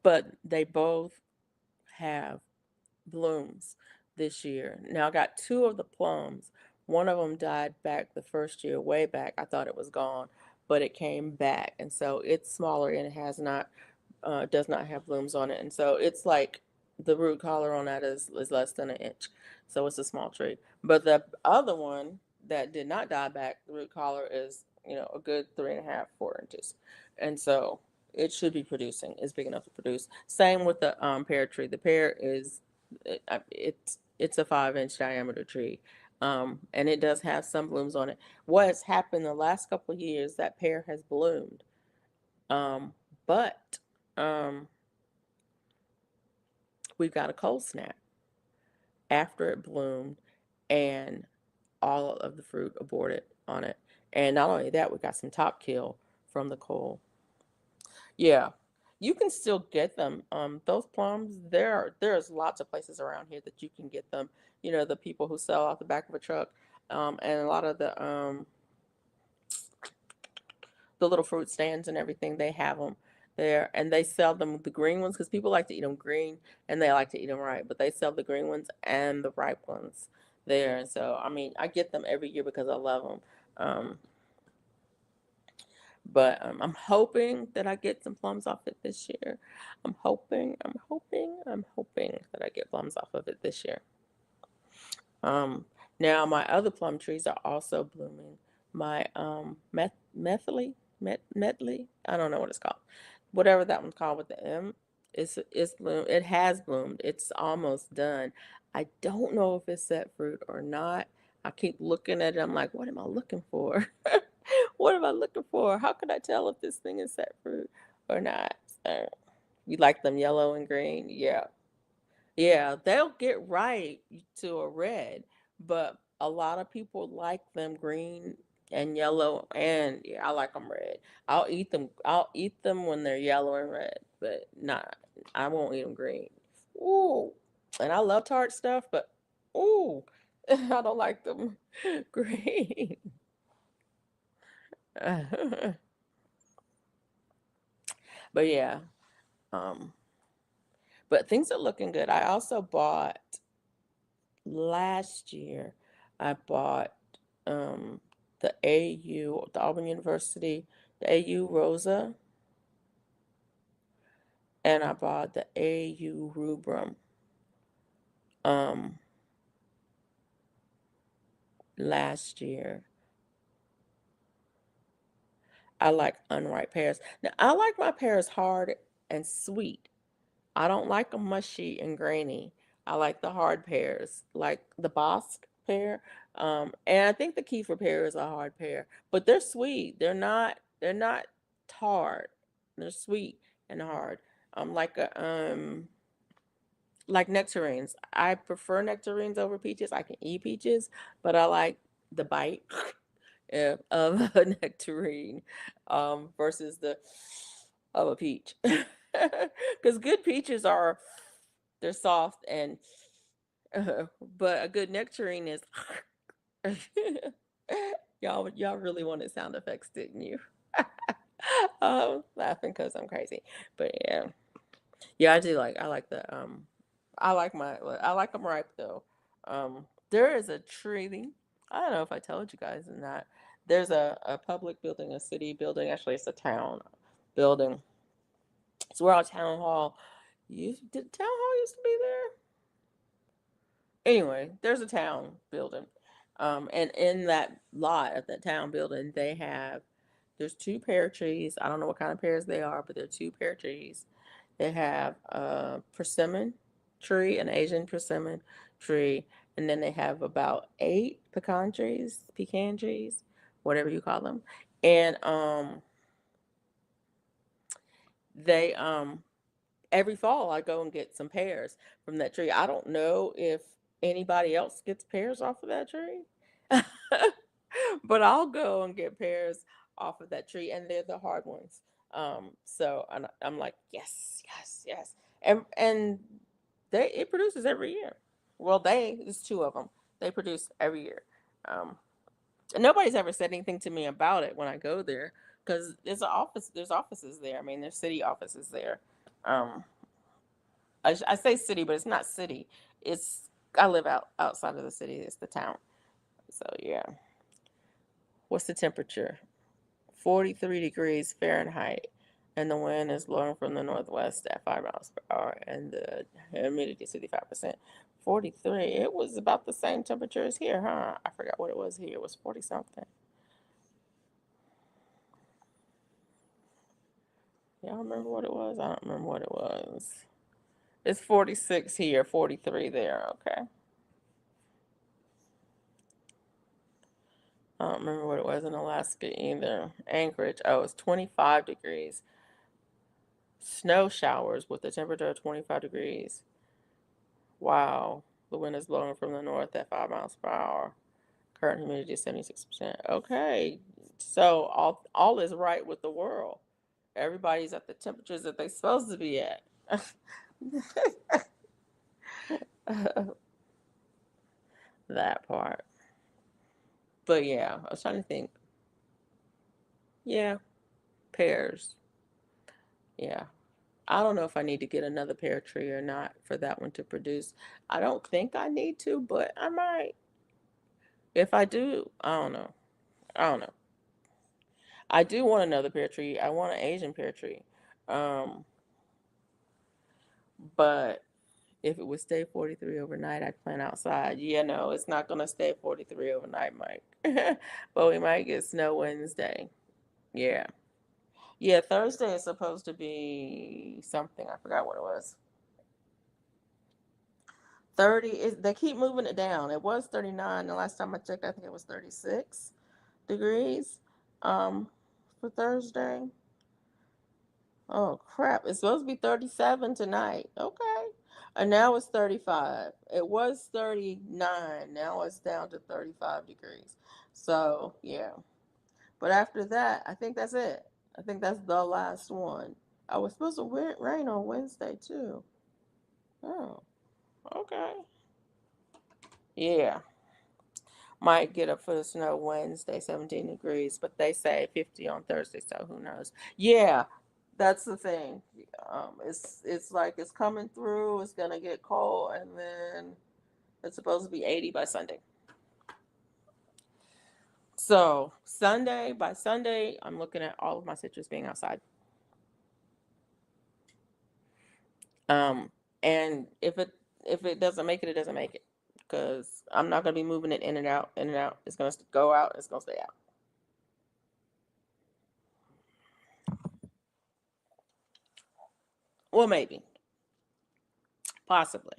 B: but they both have blooms this year. Now I got two of the plums. One of them died back the first year, way back. I thought it was gone, but it came back, and so it's smaller and it does not have blooms on it, and so it's like the root collar on that is less than an inch, so it's a small tree. But the other one that did not die back, the root collar is a good 3.5, 4 inches, and so it should be producing. It's big enough to produce. Same with the pear tree. The pear is it's a 5 inch diameter tree. And it does have some blooms on it. What has happened the last couple of years, that pear has bloomed. But um, we've got a cold snap after it bloomed, and all of the fruit aborted on it. And not only that, we got some top kill from the cold. Yeah, you can still get them. Those plums, there's lots of places around here that you can get them. The people who sell out the back of a truck, and a lot of the little fruit stands and everything, they have them there, and they sell them the green ones because people like to eat them green and they like to eat them ripe, but they sell the green ones and the ripe ones there. And so, I mean, I get them every year because I love them. Um, But I'm hoping that I get some plums off it this year. I'm hoping that I get plums off of it this year. Um, Now my other plum trees are also blooming. My medley, I don't know what it's called. Whatever that one's called with the M, it's bloom. It has bloomed. It's almost done. I don't know if it's set fruit or not. I keep looking at it. I'm like, what am I looking for? What am I looking for? How can I tell if this thing is set fruit or not? So, you like them yellow and green? Yeah. Yeah, they'll get right to a red, but a lot of people like them green and yellow, and yeah, I like them red. I'll eat them. I'll eat them when they're yellow and red, but not. I won't eat them green. Ooh, and I love tart stuff, but ooh, I don't like them green. But yeah, um, but things are looking good. I also bought last year. I bought um, the AU, the Auburn University, the AU Rosa, and I bought the AU Rubrum um, last year. I like unripe pears. Now, I like my pears hard and sweet. I don't like them mushy and grainy. I like the hard pears, like the Bosc pear. And I think the Kiefer pear is a hard pear, but they're sweet. They're not tart. They're sweet and hard. Like like nectarines. I prefer nectarines over peaches. I can eat peaches, but I like the bite of a nectarine versus the of a peach. Because good peaches are they're soft and but a good nectarine is y'all really wanted sound effects, didn't you? Laughing because I'm crazy. But yeah. Yeah, I like them ripe though. There is a tree. I don't know if I told you guys or not. There's a public building, a city building. Actually, it's a town building. It's where our town hall did town hall used to be there? Anyway, there's a town building. And in that lot of that town building, there's two pear trees. I don't know what kind of pears they are, but they're two pear trees. They have a persimmon tree, an Asian persimmon tree, and then they have about eight pecan trees, whatever you call them. And they every fall I go and get some pears from that tree. I don't know if anybody else gets pears off of that tree. But I'll go and get pears off of that tree, and they're the hard ones. So I'm like, yes, yes, yes, and it produces every year. Well, there's two of them. They produce every year. Um, and nobody's ever said anything to me about it when I go there because there's offices there. I mean, there's city offices there. Um, I say city, but it's not city. It's I live outside of the city. It's the town. So yeah. What's the temperature? 43 degrees Fahrenheit, and the wind is blowing from the northwest at 5 miles per hour, and the humidity is 55%. 43. It was about the same temperature as here, huh? I forgot what it was here. It was 40 something. Y'all remember what it was? I don't remember what it was. It's 46 here, 43 there. Okay. I don't remember what it was in Alaska either. Anchorage. Oh, it's 25 degrees. Snow showers with a temperature of 25 degrees. Wow. The wind is blowing from the north at 5 miles per hour. Current humidity is 76%. Okay. So all is right with the world. Everybody's at the temperatures that they're supposed to be at. That part. But yeah, I was trying to think. Yeah, pears. Yeah. I don't know if I need to get another pear tree or not for that one to produce. I don't think I need to, but I might. If I do, I don't know. I don't know. I do want another pear tree. I want an Asian pear tree. Um, but if it would stay 43 overnight, I'd plant outside. Yeah, no, it's not gonna stay 43 overnight, Mike. But we might get snow Wednesday. Yeah. Yeah, Thursday is supposed to be something. I forgot what it was. 30 is they keep moving it down. It was 39 the last time I checked. I think it was 36 degrees for Thursday. Oh crap. It's supposed to be 37 tonight. Okay. And now it's 35. It was 39. Now it's down to 35 degrees. So, yeah. But after that, I think that's it. I think that's the last one. I was supposed to rain on Wednesday too. Oh, okay. Yeah. Might get up for the snow Wednesday, 17 degrees, but they say 50 on Thursday, so who knows? Yeah, that's the thing. It's like it's coming through. It's gonna get cold, and then it's supposed to be 80 by Sunday. So by Sunday, I'm looking at all of my citrus being outside. Um, and if it doesn't make it, it doesn't make it, because I'm not gonna be moving it in and out, in and out. It's gonna go out. It's gonna stay out. Well, maybe, possibly.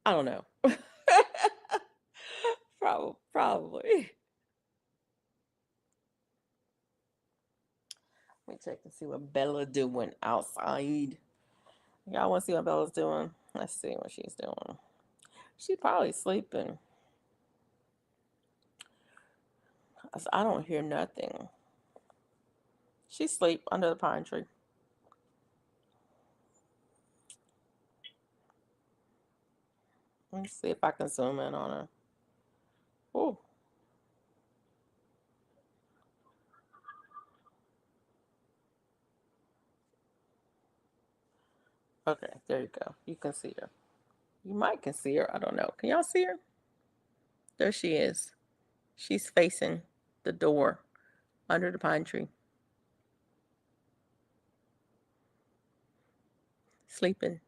B: I don't know. Probably. Let me check and see what Bella doing outside. Y'all want to see what Bella's doing? Let's see what she's doing. She's probably sleeping. I don't hear nothing. She's asleep under the pine tree. Let me see if I can zoom in on her. Oh, okay, there you go. You can see her. You might can see her. I don't know. Can y'all see her? There she is. She's facing the door under the pine tree, sleeping.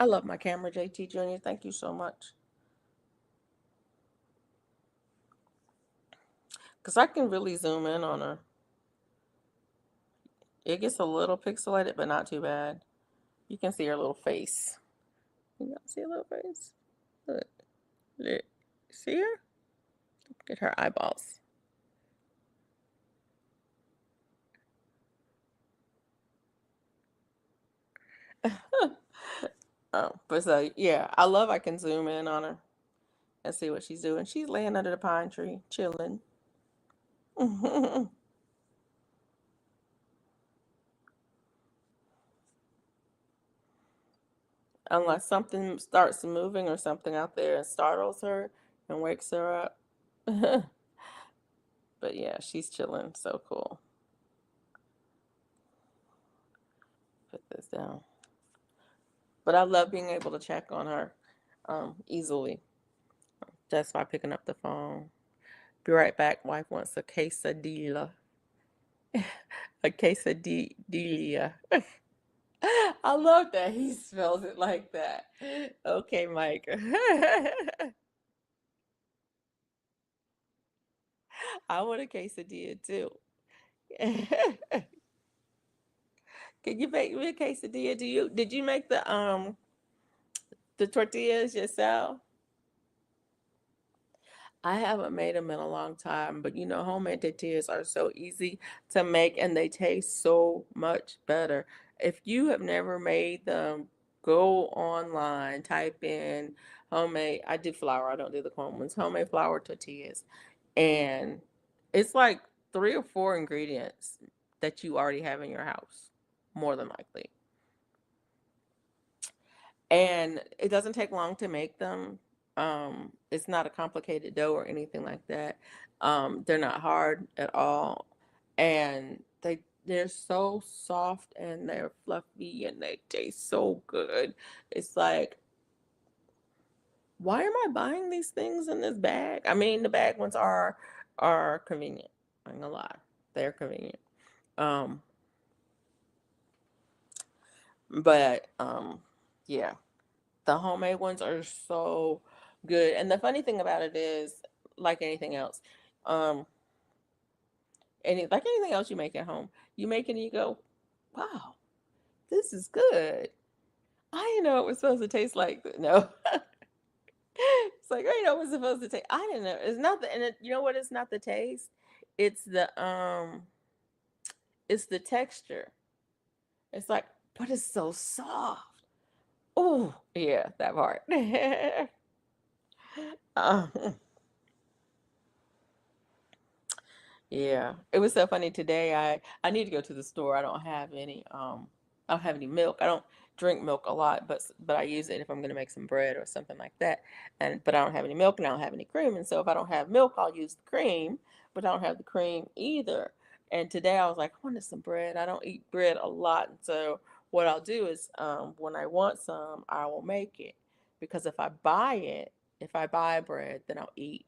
B: I love my camera, JT Jr. Thank you so much. Because I can really zoom in on her. It gets a little pixelated, but not too bad. You can see her little face. You can see her little face? Look. Look. See her? Look at her eyeballs. But so, yeah, I can zoom in on her and see what she's doing. She's laying under the pine tree, chilling. Unless something starts moving or something out there and startles her and wakes her up. But yeah, she's chilling. So cool. Put this down. But I love being able to check on her easily just by picking up the phone. Be right back. Wife wants a quesadilla. A quesadilla. I love that he spells it like that. Okay, Mike. I want a quesadilla too. Can you make me a quesadilla? Did you make the tortillas yourself? I haven't made them in a long time, but homemade tortillas are so easy to make and they taste so much better. If you have never made them, go online, type in homemade. I do flour, I don't do the corn ones. Homemade flour tortillas. And it's like three or four ingredients that you already have in your house, more than likely. And it doesn't take long to make them. It's not a complicated dough or anything like that. They're not hard at all, and they're so soft and they're fluffy and they taste so good. It's like why am I buying these things in this bag? I mean, the bag ones are convenient. I'm gonna lie, they're convenient. Um, but yeah, the homemade ones are so good. And the funny thing about it is, like anything else, um, like anything else you make at home, you make it and you go, wow, this is good. I didn't know it was supposed to taste like no. It's like, I didn't know it was supposed to taste. I didn't know. It's not the, and you know what? It's not the taste. It's it's the texture. It's like, but it's so soft. Oh, yeah, that part. um, yeah, it was so funny today. I need to go to the store. I don't have any milk. I don't drink milk a lot, but I use it if I'm gonna make some bread or something like that. And but I don't have any milk and I don't have any cream. And so if I don't have milk, I'll use the cream, but I don't have the cream either. And today I was like, I wanted some bread. I don't eat bread a lot, and so what I'll do is when I want some, I will make it. Because if I buy bread, then I'll eat,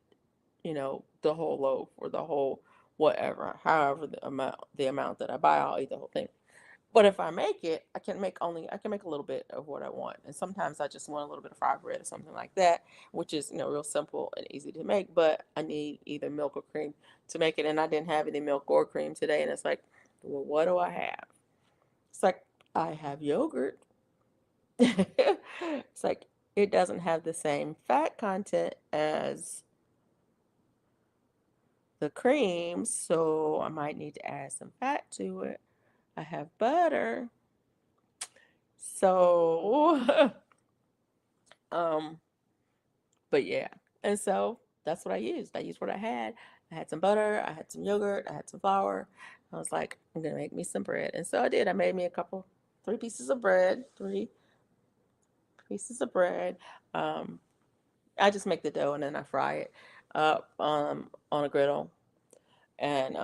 B: the whole loaf or the whole whatever, however the amount that I buy, I'll eat the whole thing. But if I make it, I can make a little bit of what I want. And sometimes I just want a little bit of fried bread or something like that, which is, real simple and easy to make, but I need either milk or cream to make it. And I didn't have any milk or cream today. And it's like, well, what do I have? It's like, I have yogurt. It's like, it doesn't have the same fat content as the cream, so I might need to add some fat to it. I have butter, so um, but yeah, and so that's what I used. I used what I had. I had some butter, I had some yogurt, I had some flour. I was like, I'm gonna make me some bread, and so I did. I made me three pieces of bread, three pieces of bread. Um, I just make the dough and then I fry it up on a griddle and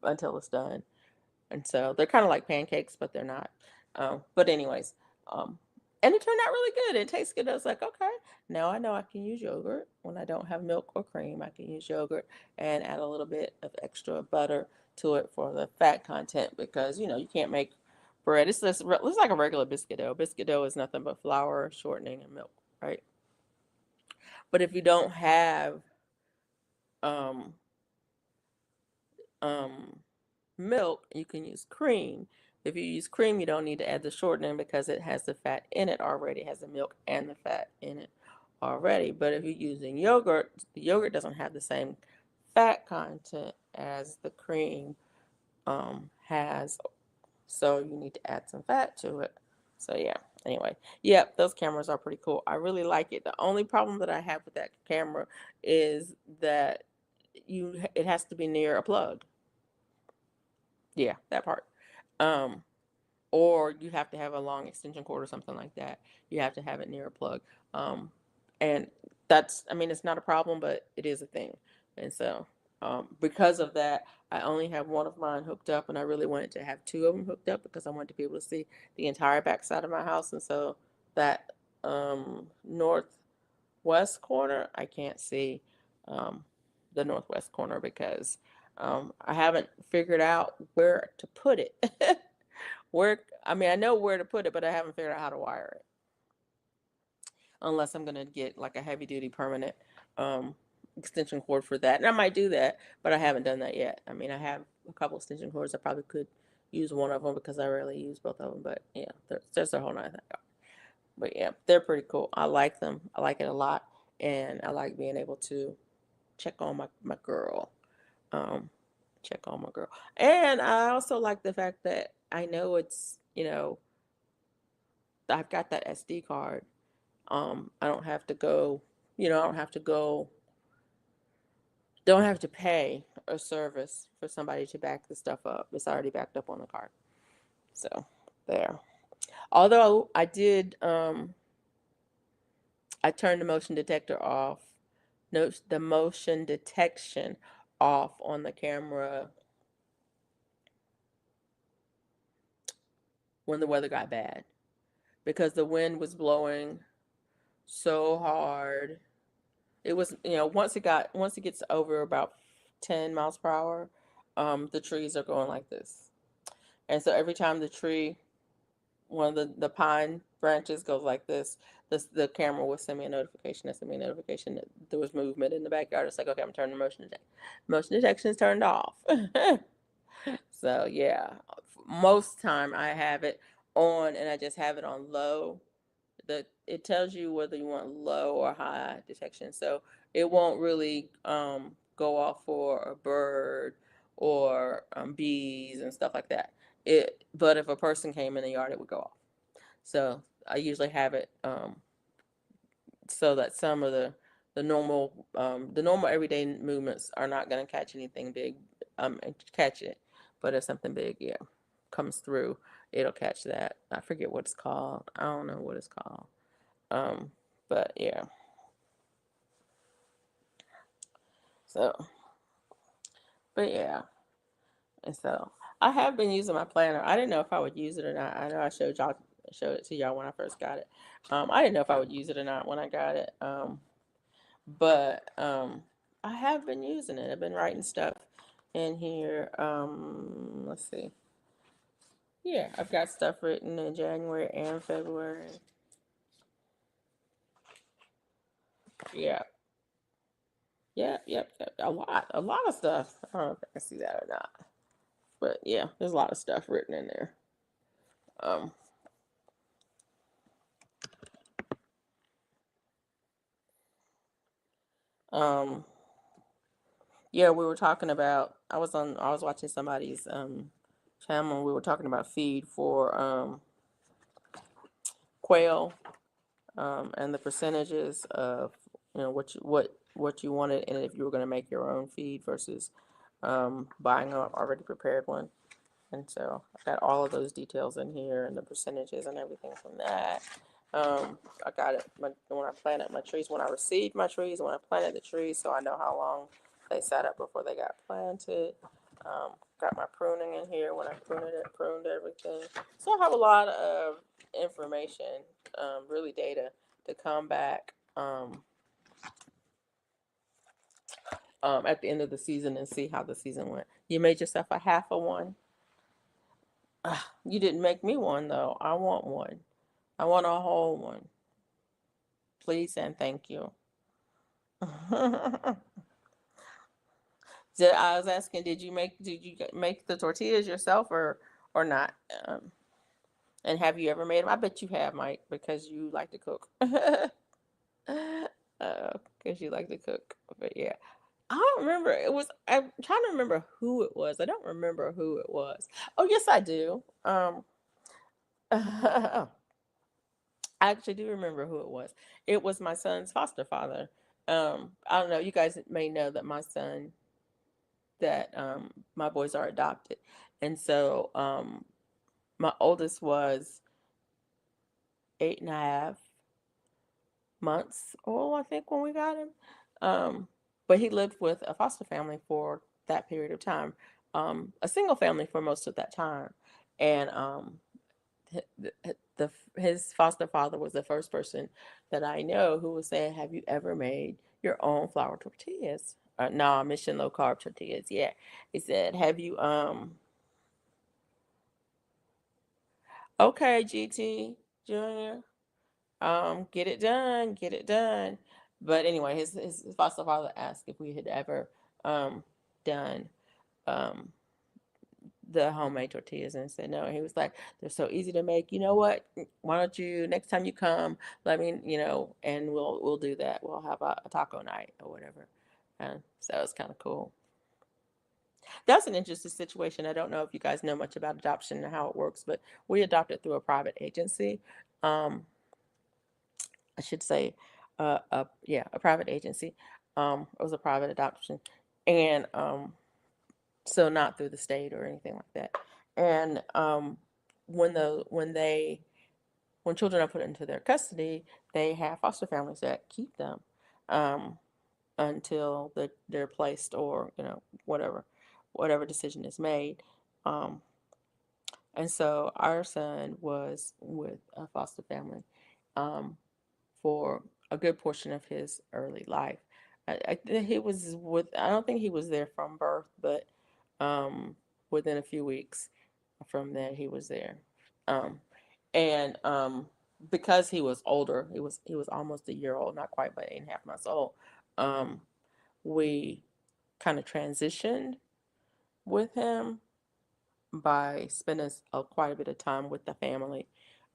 B: until it's done. And so they're kind of like pancakes, but they're not. But anyways, um, and it turned out really good. It tastes good. I was like, okay, now I know I can use yogurt when I don't have milk or cream. I can use yogurt and add a little bit of extra butter to it for the fat content because you can't make bread. It's like a regular biscuit dough. Biscuit dough is nothing but flour, shortening, and milk, right? But if you don't have um, um, milk, you can use cream. If you use cream, you don't need to add the shortening because it has the fat in it already. It has the milk and the fat in it already. But if you're using yogurt, the yogurt doesn't have the same fat content as the cream has. So you need to add some fat to it. So yeah, anyway, yep, those cameras are pretty cool. I really like it. The only problem that I have with that camera is that it has to be near a plug. Yeah, that part. Um, or you have to have a long extension cord or something like that. You have to have it near a plug. Um, and I mean, it's not a problem, but it is a thing. And so, because of that, I only have one of mine hooked up, and I really wanted to have two of them hooked up because I wanted to be able to see the entire back side of my house. And so that northwest corner, I can't see um, the northwest corner because I haven't figured out where to put it. I mean, I know where to put it, but I haven't figured out how to wire it. Unless I'm gonna get like a heavy duty permanent um, extension cord for that, and I might do that, but I haven't done that yet. I mean, I have a couple extension cords. I probably could use one of them because I rarely use both of them. But yeah, there's a whole nother thing. But yeah, they're pretty cool. I like them. I like it a lot, and I like being able to check on my girl. Um, check on my girl, and I also like the fact that I know I've got that SD card. I don't have to go, I don't have to pay a service for somebody to back the stuff up. It's already backed up on the card. So there. Although I turned the motion detector off. No, the motion detection off on the camera when the weather got bad because the wind was blowing so hard. It was, once it gets over about 10 miles per hour, the trees are going like this. And so every time one of the pine branches goes like this, the camera will send me a notification. That send me a notification that there was movement in the backyard. It's like, okay, I'm turning motion detection. Motion detection is turned off. So yeah, most time I have it on and I just have it on low. It tells you whether you want low or high detection. So it won't really go off for a bird or bees and stuff like that. But if a person came in the yard, it would go off. So I usually have it so that some of the normal everyday movements are not going to catch anything big, catch it. But if something big, yeah, comes through, it'll catch that. I forget what it's called. I don't know what it's called. Um, but yeah, so, but yeah, and so I have been using my planner. I didn't know if I would use it or not. I know showed it to y'all when I first got it. I didn't know if I would use it or not when I got it. But I have been using it. I've been writing stuff in here. Let's see. Yeah, I've got stuff written in January and February. Yeah, yep. A lot of stuff. I don't know if I can see that or not. But yeah, there's a lot of stuff written in there. Um, um, yeah, we were talking about. I was watching somebody's channel. And we were talking about feed for quail, and the percentages of what you wanted, and if you were going to make your own feed versus buying an already prepared one. And so I got all of those details in here and the percentages and everything from that. I got it when I planted my trees, when I received my trees, when I planted the trees, so I know how long they sat up before they got planted. Got my pruning in here when I pruned everything. So I have a lot of information, really data to come back at the end of the season and see how the season went. You made yourself a half of one. You didn't make me one though. I want one. I want a whole one. Please and thank you. I was asking, did you make the tortillas yourself or not? And have you ever made them? I bet you have, Mike, because you like to cook. Because you like to cook. But yeah, I don't remember. I'm trying to remember who it was. I don't remember who it was. Oh yes, I do. I actually do remember who it was. It was my son's foster father. I don't know. You guys may know that my boys are adopted, and so my oldest was 8.5 months old, I think, when we got him. But he lived with a foster family for that period of time, a single family for most of that time, and his foster father was the first person that I know who was saying, "Have you ever made your own flour tortillas?" No, Mission Low Carb tortillas. Yeah, he said, "Have you Okay, GT Junior, get it done, get it done." But anyway, his foster father asked if we had ever done um the homemade tortillas, and said no. And he was like, "They're so easy to make. You know what? Why don't you, next time you come, let me, and we'll do that. We'll have a taco night or whatever." And so it's kind of cool. That's an interesting situation. I don't know if you guys know much about adoption and how it works, but we adopted through a private agency. Um, I should say, a private agency. It was a private adoption, and so not through the state or anything like that. And when the when children are put into their custody, they have foster families that keep them um, until they're placed, or whatever decision is made. Um, and so our son was with a foster family um, for a good portion of his early life. I think he was with, I don't think he was there from birth, but um, within a few weeks from that, he was there. Um, and because he was older, he was almost a year old, not quite, but 8.5 months old. Um, we kind of transitioned with him by spending quite a bit of time with the family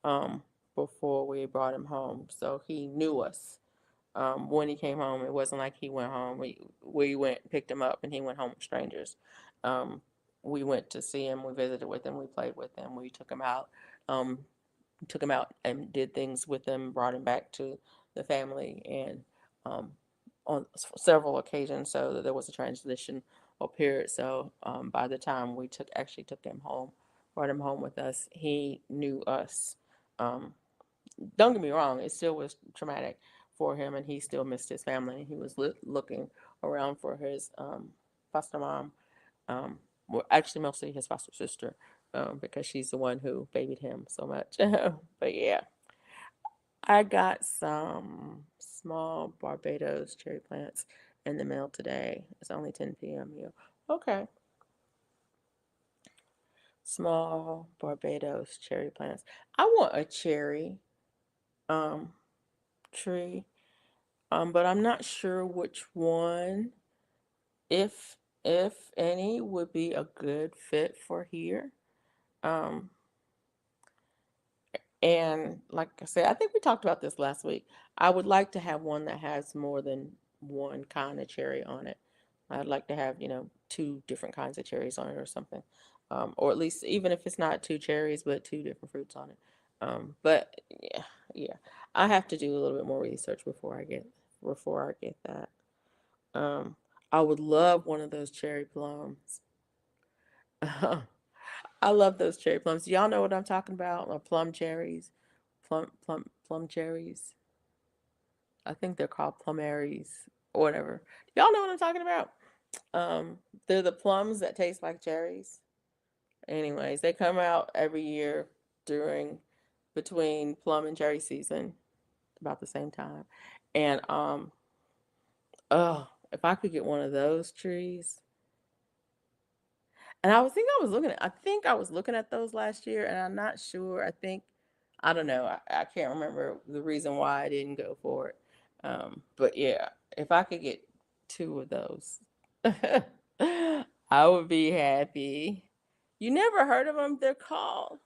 B: um, before we brought him home. So he knew us when he came home. It wasn't like he went home. We went picked him up and he went home with strangers. Um, we went to see him. We visited with him. We played with him. We um, took him out and did things with him. Brought him back to the family and um, on several occasions. So that there was a transition or period. So by the time we took him home, brought him home with us, he knew us. Um, don't get me wrong, it still was traumatic for him, and he still missed his family. He was looking around for his foster mom, well, actually, mostly his foster sister, because she's the one who babied him so much. But yeah, I got some small Barbados cherry plants in the mail today. It's only 10 p.m. here. Okay, small Barbados cherry plants. I want a cherry um, tree. But I'm not sure which one, if if any, would be a good fit for here. Um, and like I said, I think we talked about this last week. I would like to have one that has more than one kind of cherry on it. I'd like to have, two different kinds of cherries on it or something. Or at least even if it's not two cherries, but two different fruits on it. But yeah, yeah. I have to do a little bit more research before I get that. Um, I would love one of those cherry plums. I love those cherry plums. Y'all know what I'm talking about? Or plum cherries, plum cherries. I think they're called plumeries or whatever. Y'all know what I'm talking about? Um, they're the plums that taste like cherries. Anyways, they come out every year during between plum and cherry season, about the same time. And oh, if I could get one of those trees. And I think I was looking at those last year, and I'm not sure. I don't know. I can't remember the reason why I didn't go for it. But yeah, if I could get two of those, I would be happy. You never heard of them? They're called,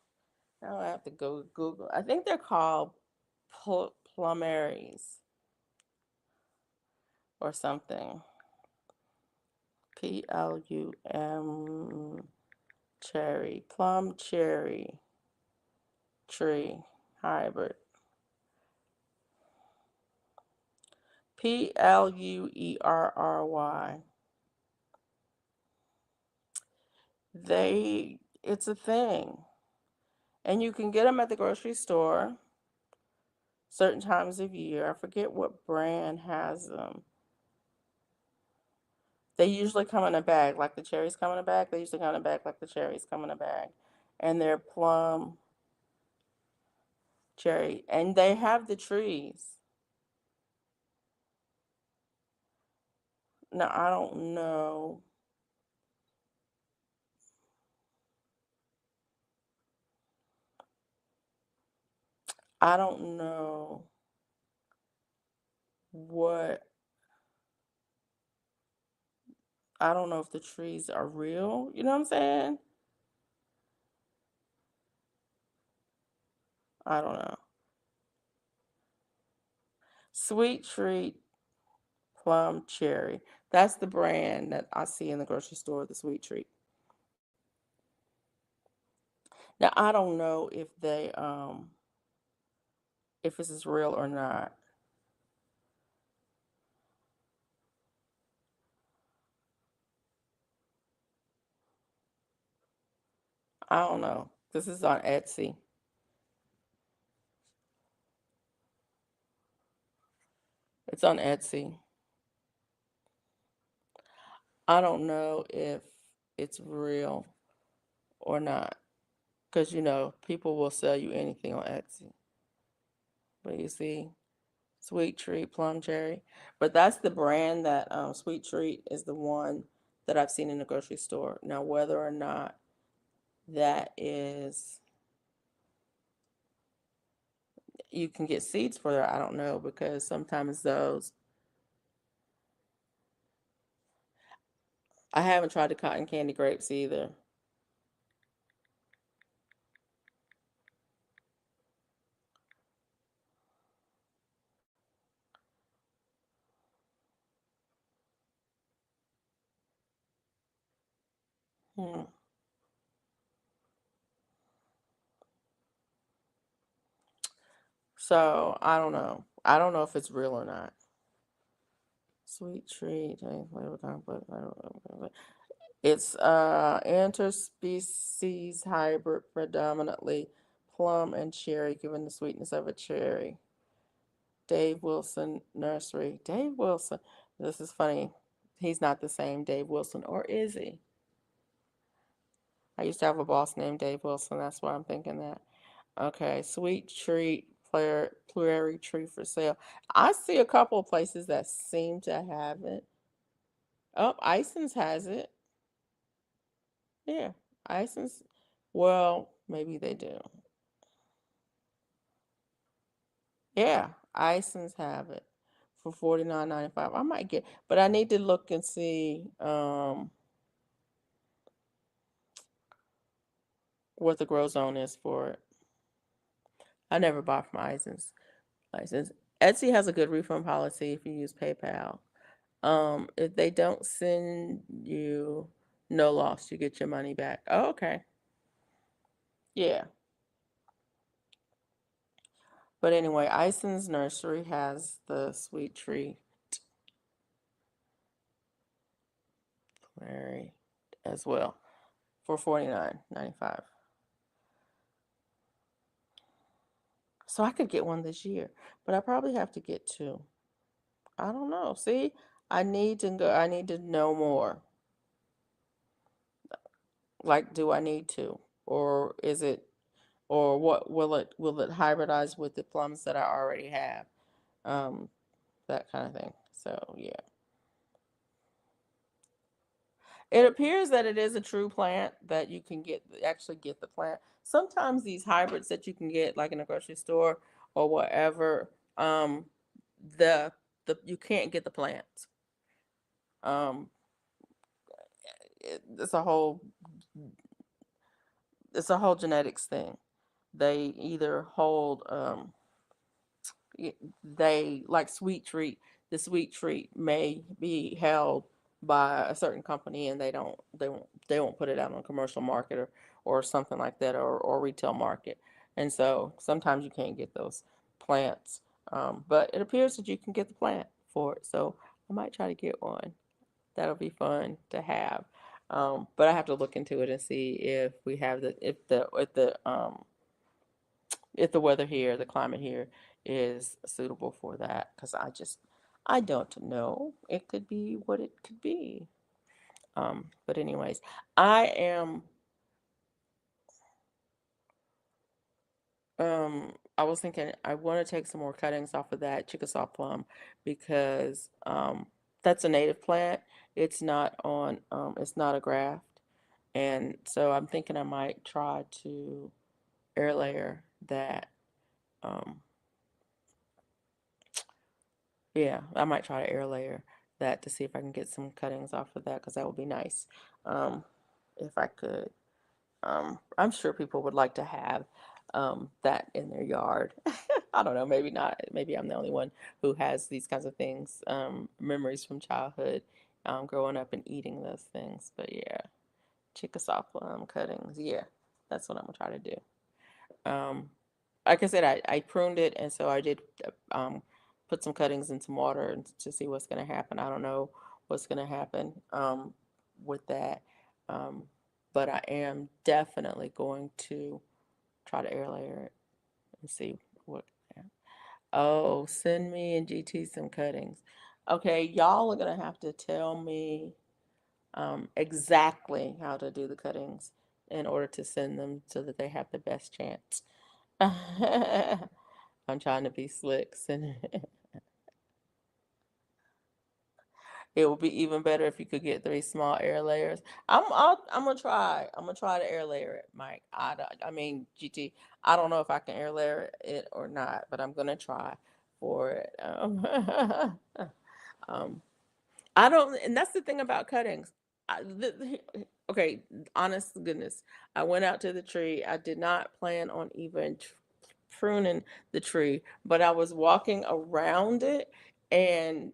B: now I have to go Google. I think they're called plumeries or something. Plum cherry tree hybrid. Pluerry. It's a thing. And you can get them at the grocery store certain times of year. I forget what brand has them. They usually come in a bag, like the cherries come in a bag. They usually come in a bag like the cherries come in a bag. And they're plum cherry. And they have the trees. Now, I don't know. I don't know what I don't know if the trees are real. You know what I'm saying? I don't know. Sweet Treat Plum Cherry. That's the brand that I see in the grocery store, the Sweet Treat. Now I don't know if this is real or not. I don't know. This is on Etsy. It's on Etsy. I don't know if it's real or not. Because, people will sell you anything on Etsy. But you see,
A: Sweet Treat, Plum Cherry. But that's the brand that Sweet Treat is the one that I've seen in the grocery store. Now, whether or not that is, you can get seeds for that, I don't know, because sometimes those, I haven't tried the cotton candy grapes either. Hmm. So I don't know. I don't know if it's real or not. Sweet Treat, flavor complex. It's interspecies hybrid, predominantly plum and cherry, given the sweetness of a cherry. Dave Wilson Nursery. Dave Wilson. This is funny. He's not the same Dave Wilson, or is he? I used to have a boss named Dave Wilson. That's why I'm thinking that. Okay, Sweet Treat, Prairie Tree for sale. I see a couple of places that seem to have it. Oh, Ison's has it. Yeah, Ison's. Well, maybe they do. Yeah, Ison's have it for 49.95. I might get, but I need to look and see what the grow zone is for it. I never bought from Ison's. License. Etsy has a good refund policy if you use PayPal. If they don't send you, no loss, you get your money back. Oh, okay. Yeah. But anyway, Ison's Nursery has the Sweet Tree Prairie as well for 49.95. So I could get one this year, but I probably have to get two. I don't know. See, I need to go. I need to know more. Like, do I need to, or is it, or what will it hybridize with the plums that I already have? Um, that kind of thing. So yeah, it appears that it is a true plant that you can actually get the plant. Sometimes these hybrids that you can get like in a grocery store or whatever, the you can't get the plants. Um, it's a whole genetics thing. They either hold they like Sweet Treat. The Sweet Treat may be held by a certain company, and they won't put it out on a commercial market or something like that, or retail market. And so sometimes you can't get those plants, but it appears that you can get the plant for it. So I might try to get one. That'll be fun to have. But I have to look into it and see if we have if the weather here, the climate here is suitable for that. Because I don't know. It could be what it could be. But anyways, I am, I was thinking I want to take some more cuttings off of that Chickasaw plum because, that's a native plant. It's not a graft. And so I'm thinking I might try to air layer that. Um, Yeah, I might try to air layer that to see if I can get some cuttings off of that because that would be nice. Um, if I could. I'm sure people would like to have that in their yard. I don't know, maybe not. Maybe I'm the only one who has these kinds of things, memories from childhood, growing up and eating those things. But yeah, Chickasaw plum cuttings. Yeah, that's what I'm gonna try to do. Um, like I said, I pruned it, and so I did put some cuttings in some water to see what's going to happen. I don't know what's going to happen with that, um, but I am definitely going to try to air layer it and see what. Oh, send me and GT some cuttings. Okay, y'all are gonna have to tell me exactly how to do the cuttings in order to send them so that they have the best chance. I'm trying to be slick.
B: It would be even better if you could get 3 small air layers. I'm gonna try. I'm gonna try to air layer it, Mike. I mean, GT. I don't know if I can air layer it or not, but I'm gonna try for it. Um, I don't, and that's the thing about cuttings. Okay, honest to goodness, I went out to the tree. I did not plan on even pruning the tree, but I was walking around it, and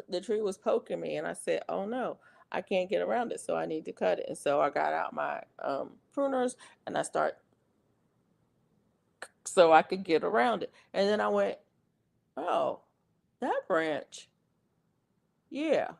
B: the tree was poking me, and I said, "Oh no, I can't get around it, so I need to cut it." And so I got out my pruners, and I start so I could get around it. And then I went, "Oh, that branch, yeah."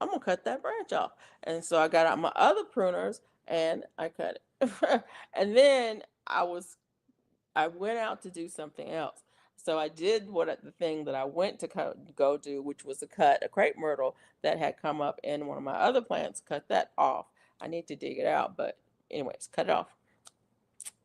B: I'm gonna cut that branch off. And so I got out my other pruners and I cut it. And then I went out to do something else. So I did the thing that I went to go do, which was to cut a crepe myrtle that had come up in one of my other plants. Cut that off. I need to dig it out, but anyways, cut it off.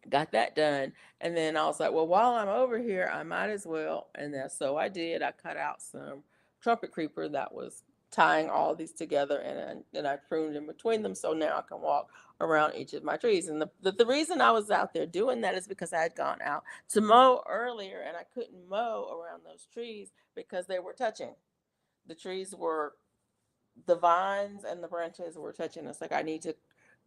B: Got that done, and then I was like, well, while I'm over here, I might as well. And then so I did. I cut out some trumpet creeper that was tying all these together, and then I pruned in between them, so now I can walk around each of my trees. And the reason I was out there doing that is because I had gone out to mow earlier, and I couldn't mow around those trees because they were touching. The trees were the vines and the branches were touching. It's like I need to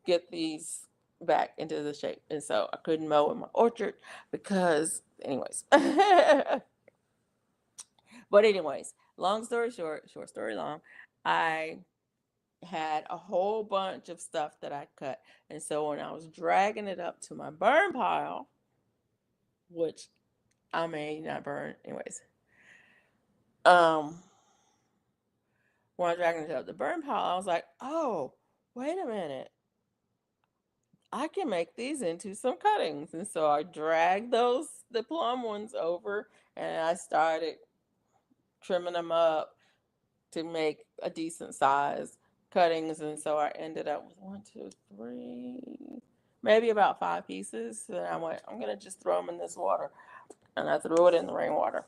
B: get these back into the shape. And so I couldn't mow in my orchard because, anyways. But, anyways, long story short, short story long, I had a whole bunch of stuff that I cut. And so when I was dragging it up to my burn pile, which I may not burn, anyways, um, when I was dragging it up the burn pile, I was like, oh, wait a minute. I can make these into some cuttings. And so I dragged the plum ones over, and I started trimming them up to make a decent size cuttings. And so I ended up with one, two, three, maybe about 5 pieces. So then I went, I'm going to just throw them in this water. And I threw it in the rainwater.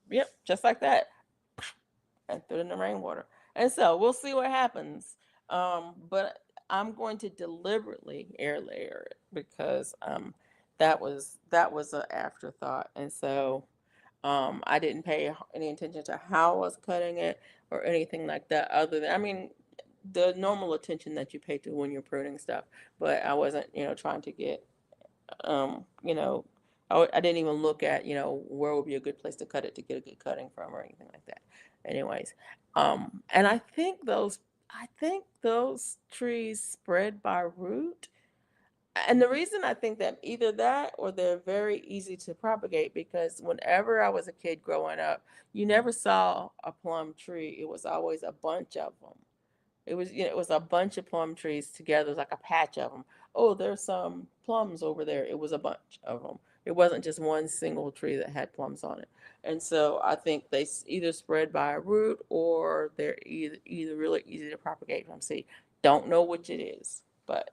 B: Yep, just like that. And threw it in the rainwater. And so we'll see what happens. But I'm going to deliberately air layer it because that was an afterthought. And so I didn't pay any attention to how I was cutting it or anything like that, other than, I mean, the normal attention that you pay to when you're pruning stuff. But I wasn't, trying to get, you know, I didn't even look at, where would be a good place to cut it to get a good cutting from or anything like that. Anyways, and I think those trees spread by root. And the reason I think that either that or they're very easy to propagate because whenever I was a kid growing up, you never saw a plum tree. It was always a bunch of them. It was a bunch of plum trees together. It was like a patch of them. Oh, there's some plums over there. It was a bunch of them. It wasn't just one single tree that had plums on it. And so I think they either spread by a root or they're either really easy to propagate from seed. Don't know which it is, but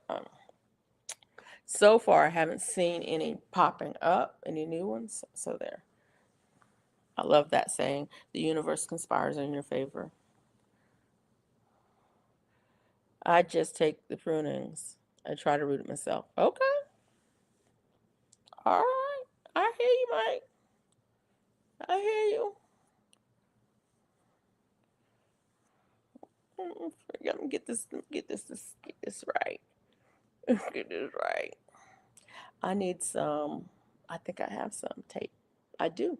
B: so far I haven't seen any popping up, any new ones. So there. I love that saying. The universe conspires in your favor. I just take the prunings and try to root it myself. Okay. All right. I hear you, Mike. I hear you. Let me get this right. Get this right. I need some. I think I have some tape. I do.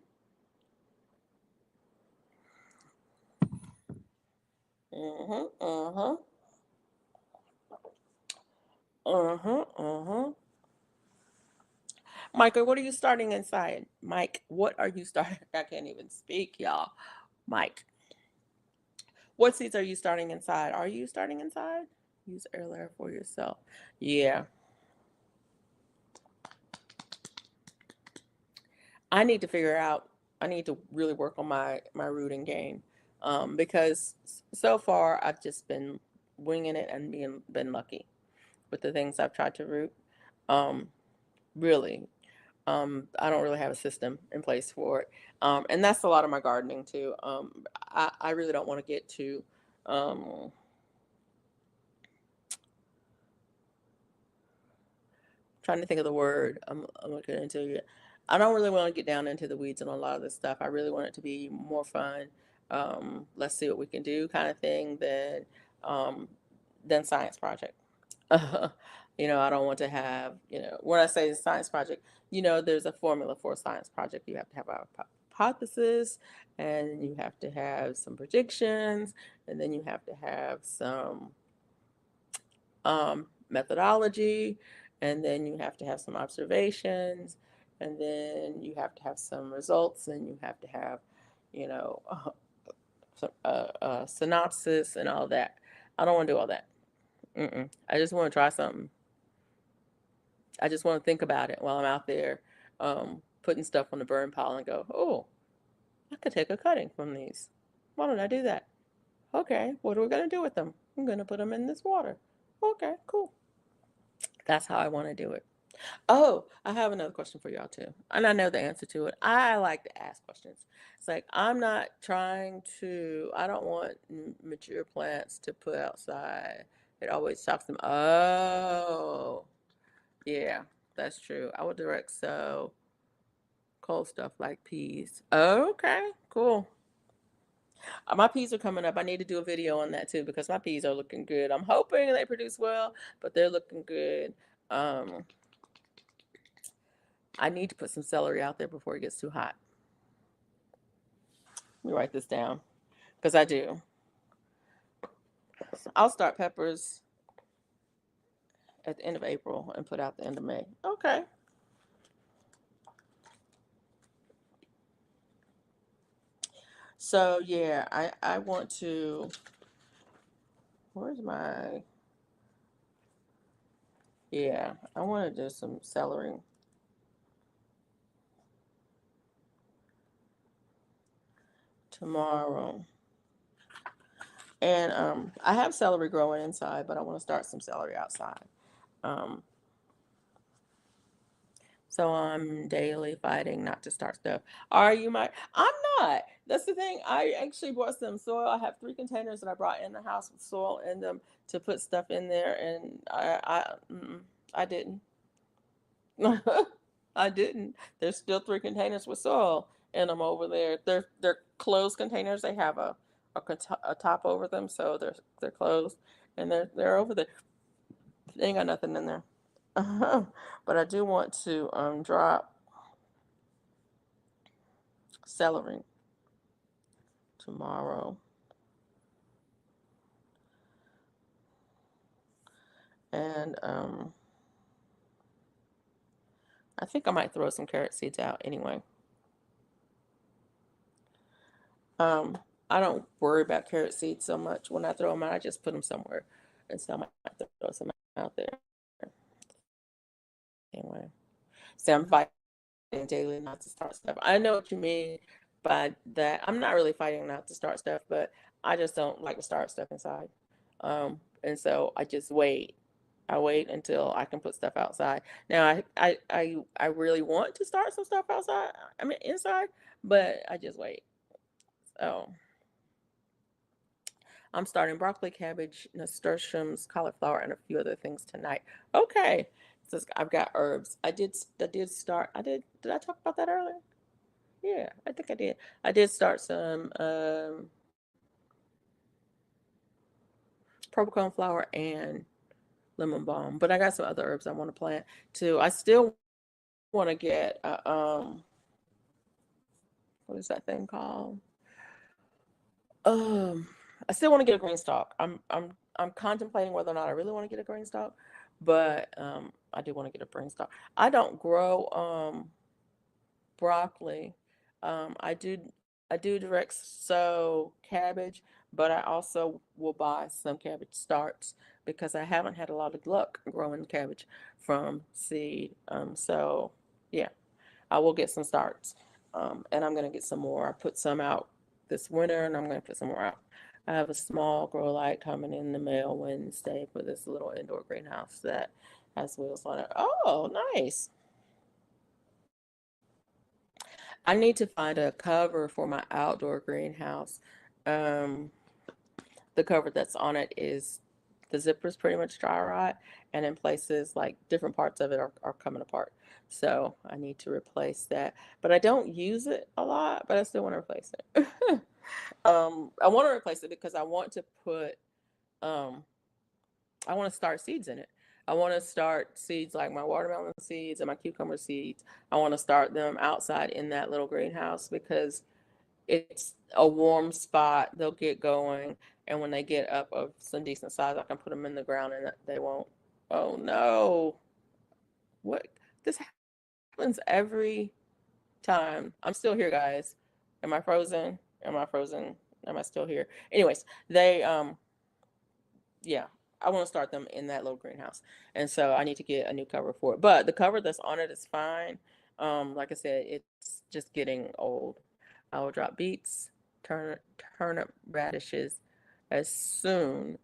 B: Mhm. Mhm. Mhm. Mhm. Michael, what are you starting inside? Mike, what are you starting? I can't even speak, y'all. Mike, what seeds are you starting inside? Are you starting inside? Use air layer for yourself. Yeah. I need to figure out, I need to really work on my rooting game. Because so far I've just been winging it and been lucky with the things I've tried to root. Um, really. I don't really have a system in place for it. And that's a lot of my gardening too. I really don't want to get too um, trying to think of the word I'm looking into it. I don't really want to get down into the weeds on a lot of this stuff. I really want it to be more fun. Let's see what we can do kind of thing um, than science project. I don't want to have, when I say science project, there's a formula for a science project. You have to have a hypothesis, and you have to have some predictions, and then you have to have some methodology, and then you have to have some observations, and then you have to have some results, and you have to have, you know, some, synopsis and all that. I don't want to do all that. I just want to try something. I just want to think about it while I'm out there putting stuff on the burn pile and go, oh, I could take a cutting from these. Why don't I do that? Okay, what are we going to do with them? I'm going to put them in this water. Okay, cool. That's how I want to do it. Oh, I have another question for y'all too. And I know the answer to it. I like to ask questions. It's like, I don't want mature plants to put outside. It always shocks them. Oh, yeah, that's true. I would direct sow cold stuff like peas. Okay, cool. My peas are coming up. I need to do a video on that too because my peas are looking good. I'm hoping they produce well, but they're looking good. Um, I need to put some celery out there before it gets too hot. Let me write this down because I do. So I'll start peppers at the end of April and put out the end of May. Okay. So yeah, I want to. Where's my? Yeah, I want to do some celery tomorrow. And I have celery growing inside, but I want to start some celery outside. Um, so I'm daily fighting not to start stuff. Are you my? I'm not. That's the thing. I actually brought some soil. I have 3 containers that I brought in the house with soil in them to put stuff in there, and I didn't. I didn't. There's still 3 containers with soil in them over there. They're closed containers. They have a top over them, so they're closed, and they're over there. They ain't got nothing in there. But I do want to drop celery tomorrow, and I think I might throw some carrot seeds out anyway. Um, I don't worry about carrot seeds so much. When I throw them out, I just put them somewhere, and so I might throw some out there anyway. So I'm fighting daily not to start stuff. I know what you mean by that. I'm not really fighting not to start stuff, but I just don't like to start stuff inside. And so I just wait. I wait until I can put stuff outside. Now I really want to start some stuff outside. I mean inside, but I just wait. So I'm starting broccoli, cabbage, nasturtiums, cauliflower, and a few other things tonight. Okay. So I've got herbs. I did start. Did I talk about that earlier? Yeah, I think I did. I did start some purple cornflower and lemon balm, but I got some other herbs I want to plant too. I still want to get what is that thing called? Um, I still want to get a green stalk. I'm contemplating whether or not I really want to get a green stalk, but I do want to get a green stalk. I don't grow broccoli. I do direct sow cabbage, but I also will buy some cabbage starts because I haven't had a lot of luck growing cabbage from seed. So yeah, I will get some starts. And I'm gonna get some more. I put some out this winter and I'm gonna put some more out. I have a small grow light coming in the mail Wednesday for this little indoor greenhouse that has wheels on it. Oh, nice. I need to find a cover for my outdoor greenhouse. Um, the cover that's on it is the zipper's pretty much dry rot, and in places like different parts of it are coming apart. So I need to replace that. But I don't use it a lot, but I still want to replace it. I want to replace it because I want to put um I want to start seeds in it. I want to start seeds like my watermelon seeds and my cucumber seeds. I want to start them outside in that little greenhouse because it's a warm spot. They'll get going, and when they get up of some decent size, I can put them in the ground and they won't. Oh no! What? This happens every time. I'm still here, guys. Am I frozen? Am I frozen? Am I still here? Anyways, they yeah, I want to start them in that little greenhouse. And so I need to get a new cover for it. But the cover that's on it is fine. Like I said, it's just getting old. I will drop beets, turnip radishes as soon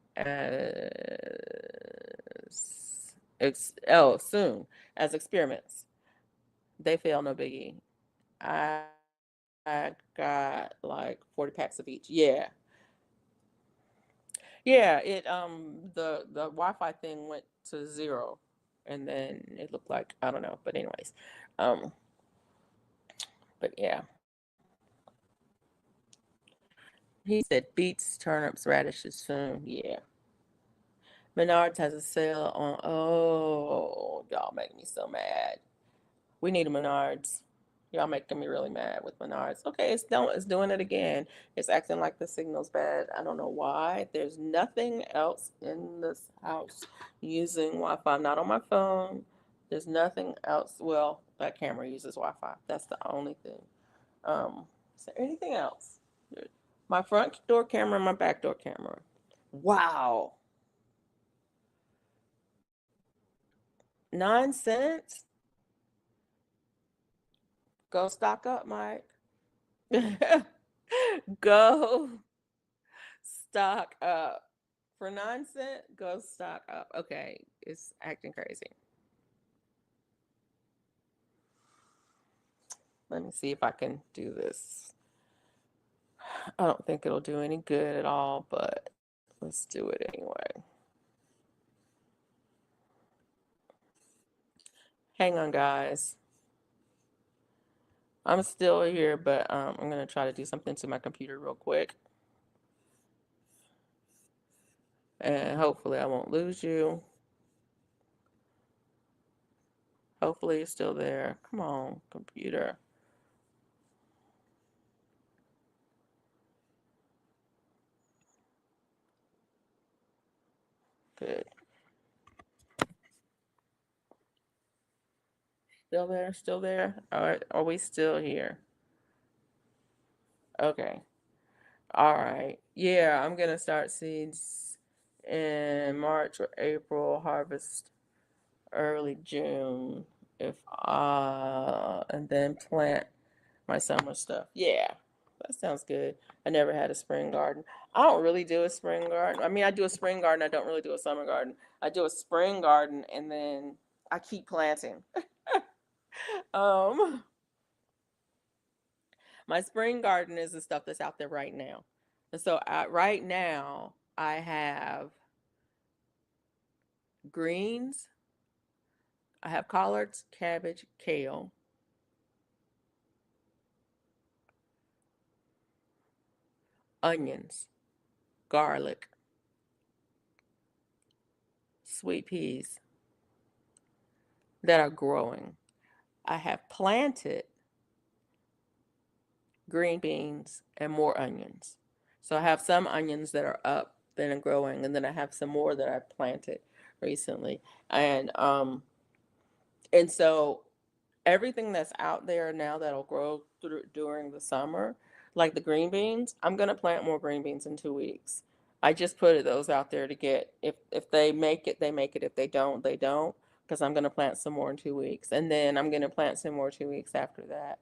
B: soon as experiments. They fail, no biggie. I I got like 40 packs of each. Yeah. Yeah, it the Wi-Fi thing went to 0 and then it looked like I don't know, but anyways. Um but yeah. He said beets, turnips, radishes soon. Yeah. Menards has a sale on oh, y'all make me so mad. We need a Menards. Y'all making me really mad with Menards. Okay, it's doing it again. It's acting like the signal's bad. I don't know why. There's nothing else in this house using Wi-Fi. I'm not on my phone. There's nothing else. Well, that camera uses Wi-Fi. That's the only thing. Is there anything else? My front door camera and my back door camera. Wow. 9 cents? Go stock up, Mike. Go stock up. For 9 cents, go stock up. Okay, it's acting crazy. Let me see if I can do this. I don't think it'll do any good at all, but let's do it anyway. Hang on, guys. I'm still here, but I'm going to try to do something to my computer real quick. And hopefully I won't lose you. Hopefully you're still there. Come on, computer. Good. Still there? Still there? All right. Are we still here? Okay. All right. Yeah, I'm gonna start seeds in March or April, harvest early June, if and then plant my summer stuff. Yeah, that sounds good. I never had a spring garden. I don't really do a spring garden. I mean, I do a spring garden. I don't really do a summer garden. I do a spring garden and then I keep planting. Um, my spring garden is the stuff that's out there right now. And so right now I have greens, I have collards, cabbage, kale, onions, garlic, sweet peas that are growing. I have planted green beans and more onions. So I have some onions that are up that are growing, and then I have some more that I planted recently. And so everything that's out there now that'll grow during the summer, like the green beans, I'm gonna plant more green beans in 2 weeks. I just put those out there to get if they make it, they make it. If they don't, they don't. Because I'm gonna plant some more in 2 weeks, and then I'm gonna plant some more 2 weeks after that.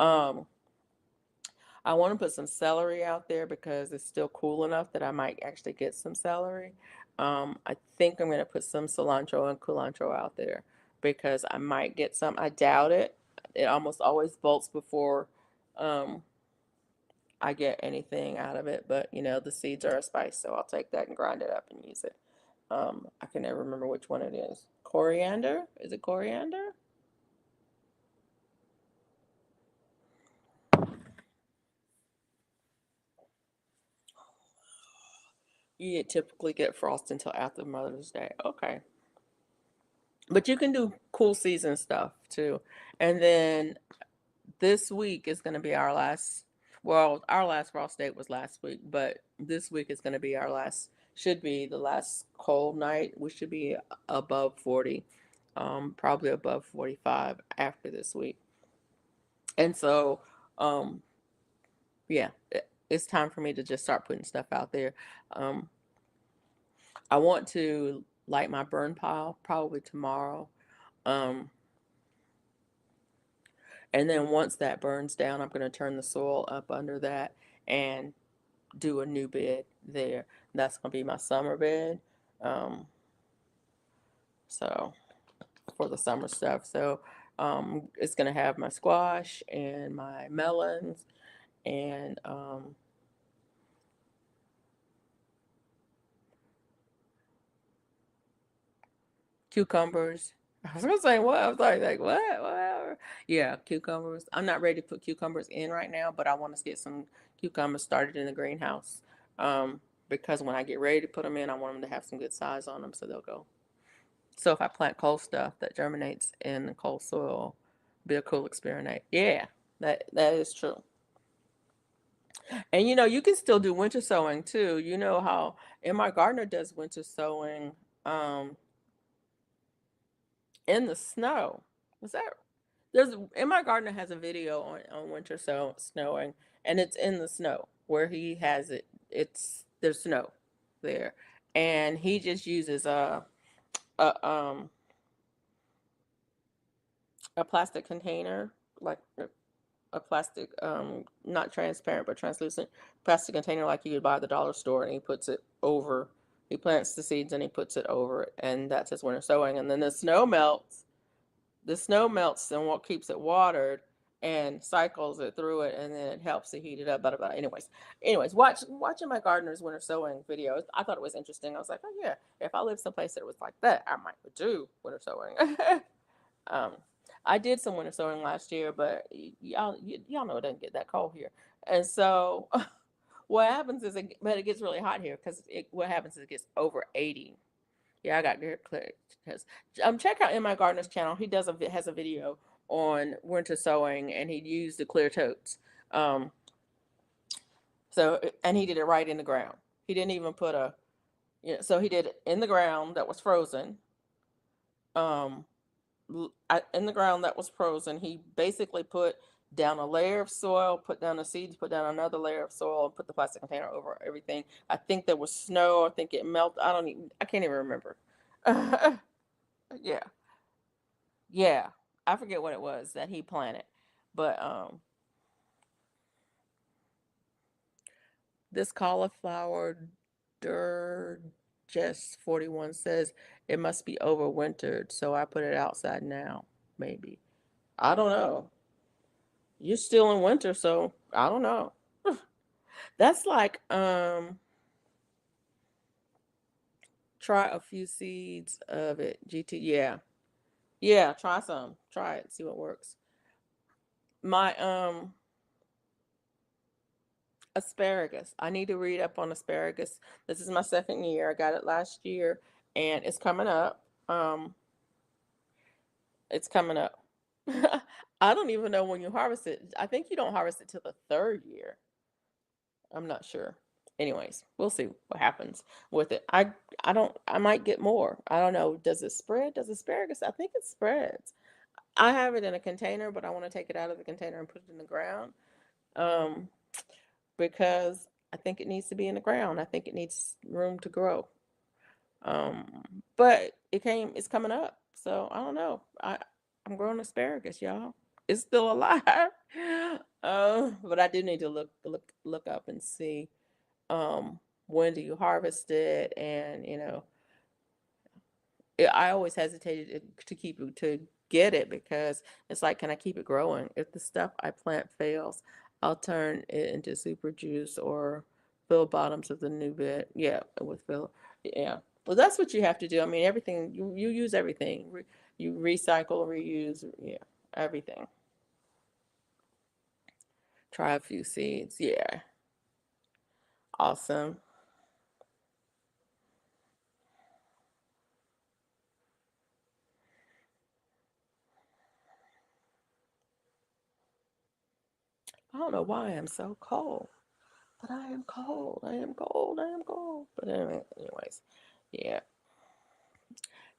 B: Um, I want to put some celery out there because it's still cool enough that I might actually get some celery. I think I'm going to put some cilantro and culantro out there because I might get some. I doubt it. It almost always bolts before um, I get anything out of it, but the seeds are a spice, so I'll take that and grind it up and use it. I can never remember which one it is. Coriander? Is it coriander? You typically get frost until after Mother's Day. Okay. But you can do cool season stuff too. And then this week is going to be our last, well, our last frost date was last week, but this week is going to be our last, should be the last cold night. We should be above 40, probably above 45 after this week. And so, um, yeah, it's time for me to just start putting stuff out there. Um, I want to light my burn pile probably tomorrow. Um, and then once that burns down, I'm going to turn the soil up under that and do a new bed there. That's going to be my summer bed. Um, so for the summer stuff. So it's going to have my squash and my melons and cucumbers. I was gonna say what? I was like what? Whatever. Yeah, cucumbers. I'm not ready to put cucumbers in right now, but I want to get some cucumbers started in the greenhouse. Because when I get ready to put them in, I want them to have some good size on them so they'll go. So if I plant cold stuff that germinates in the cold soil, be a cool experiment. Yeah, that is true. And you can still do winter sowing too. You know how my gardener does winter sowing um in the snow. Was that there's my gardener has a video on winter snowing, and it's in the snow where he has it. There's snow there, and he just uses a a plastic container, like a plastic, not transparent but translucent plastic container like you would buy at the dollar store, and he puts it over. He plants the seeds and he puts it over it, and that's his winter sowing. And then the snow melts. The snow melts and what keeps it watered and cycles it through it, and then it helps to heat it up. Blah, blah, blah. Anyways, watching my gardener's winter sowing video, I thought it was interesting. I was like, oh yeah, if I lived someplace that was like that, I might do winter sowing. um, I did some winter sowing last year, but y'all know it doesn't get that cold here, and so what happens is but it gets really hot here because what happens is it gets over 80. Yeah, I got good click because check out in my gardener's channel. He has a video on winter sowing, and he used the clear totes. Um, and he did it right in the ground. He didn't even put so he did it in the ground that was frozen. Um, in the ground that was frozen, he basically put down a layer of soil, put down the seeds, put down another layer of soil, and put the plastic container over everything. I think there was snow. I think it melted. I can't even remember. Yeah. Yeah. I forget what it was that he planted. But this cauliflower Durgest 41 says it must be overwintered, so I put it outside now. Maybe. I don't know. You're still in winter, so I don't know. That's like try a few seeds of it. GT, yeah. Yeah, try some. Try it, see what works. My asparagus. I need to read up on asparagus. This is my second year. I got it last year, and it's coming up. It's coming up. I don't even know when you harvest it. I think you don't harvest it till the third year. I'm not sure. Anyways, we'll see what happens with it. I might get more. I don't know. Does it spread? Does asparagus? I think it spreads. I have it in a container, but I want to take it out of the container and put it in the ground. Um, because I think it needs to be in the ground. I think it needs room to grow. But it's coming up. So I don't know. I'm growing asparagus, y'all. It's still alive. But I do need to look up and see when do you harvest it, and I always hesitated to get it because it's like, can I keep it growing? If the stuff I plant fails, I'll turn it into super juice or fill bottoms of the new bed. Yeah, with fill. Yeah. Well, that's what you have to do. I mean, everything you use everything. You recycle, reuse, yeah, everything. Try a few seeds. Yeah. Awesome. I don't know why I'm so cold, but I am cold. I am cold. I am cold. But anyway, anyways, yeah.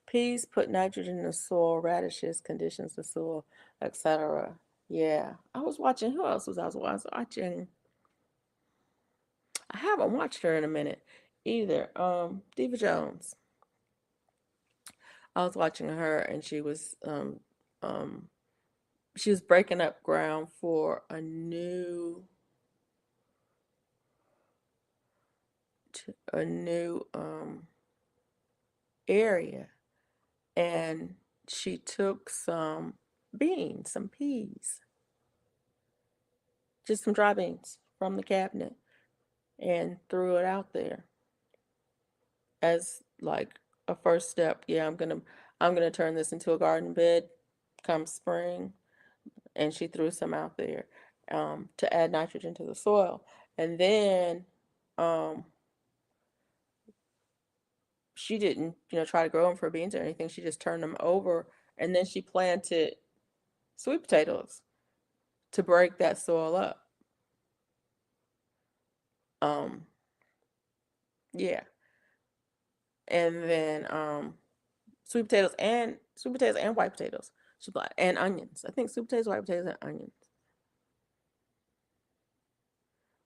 B: Peas put nitrogen in the soil, radishes conditions the soil, etc. Yeah. I was watching, who else was watching? I haven't watched her in a minute either. Diva Jones. I was watching her and um she was breaking up ground for a new area, and she took some beans, some peas, just some dry beans from the cabinet and threw it out there as like a first step. Yeah, I'm gonna turn this into a garden bed come spring. And she threw some out there to add nitrogen to the soil. And then um, she didn't, try to grow them for beans or anything. She just turned them over, and then she planted sweet potatoes to break that soil up. Um, yeah, and then sweet potatoes and white potatoes. And onions. I think sweet potatoes, white potatoes, and onions.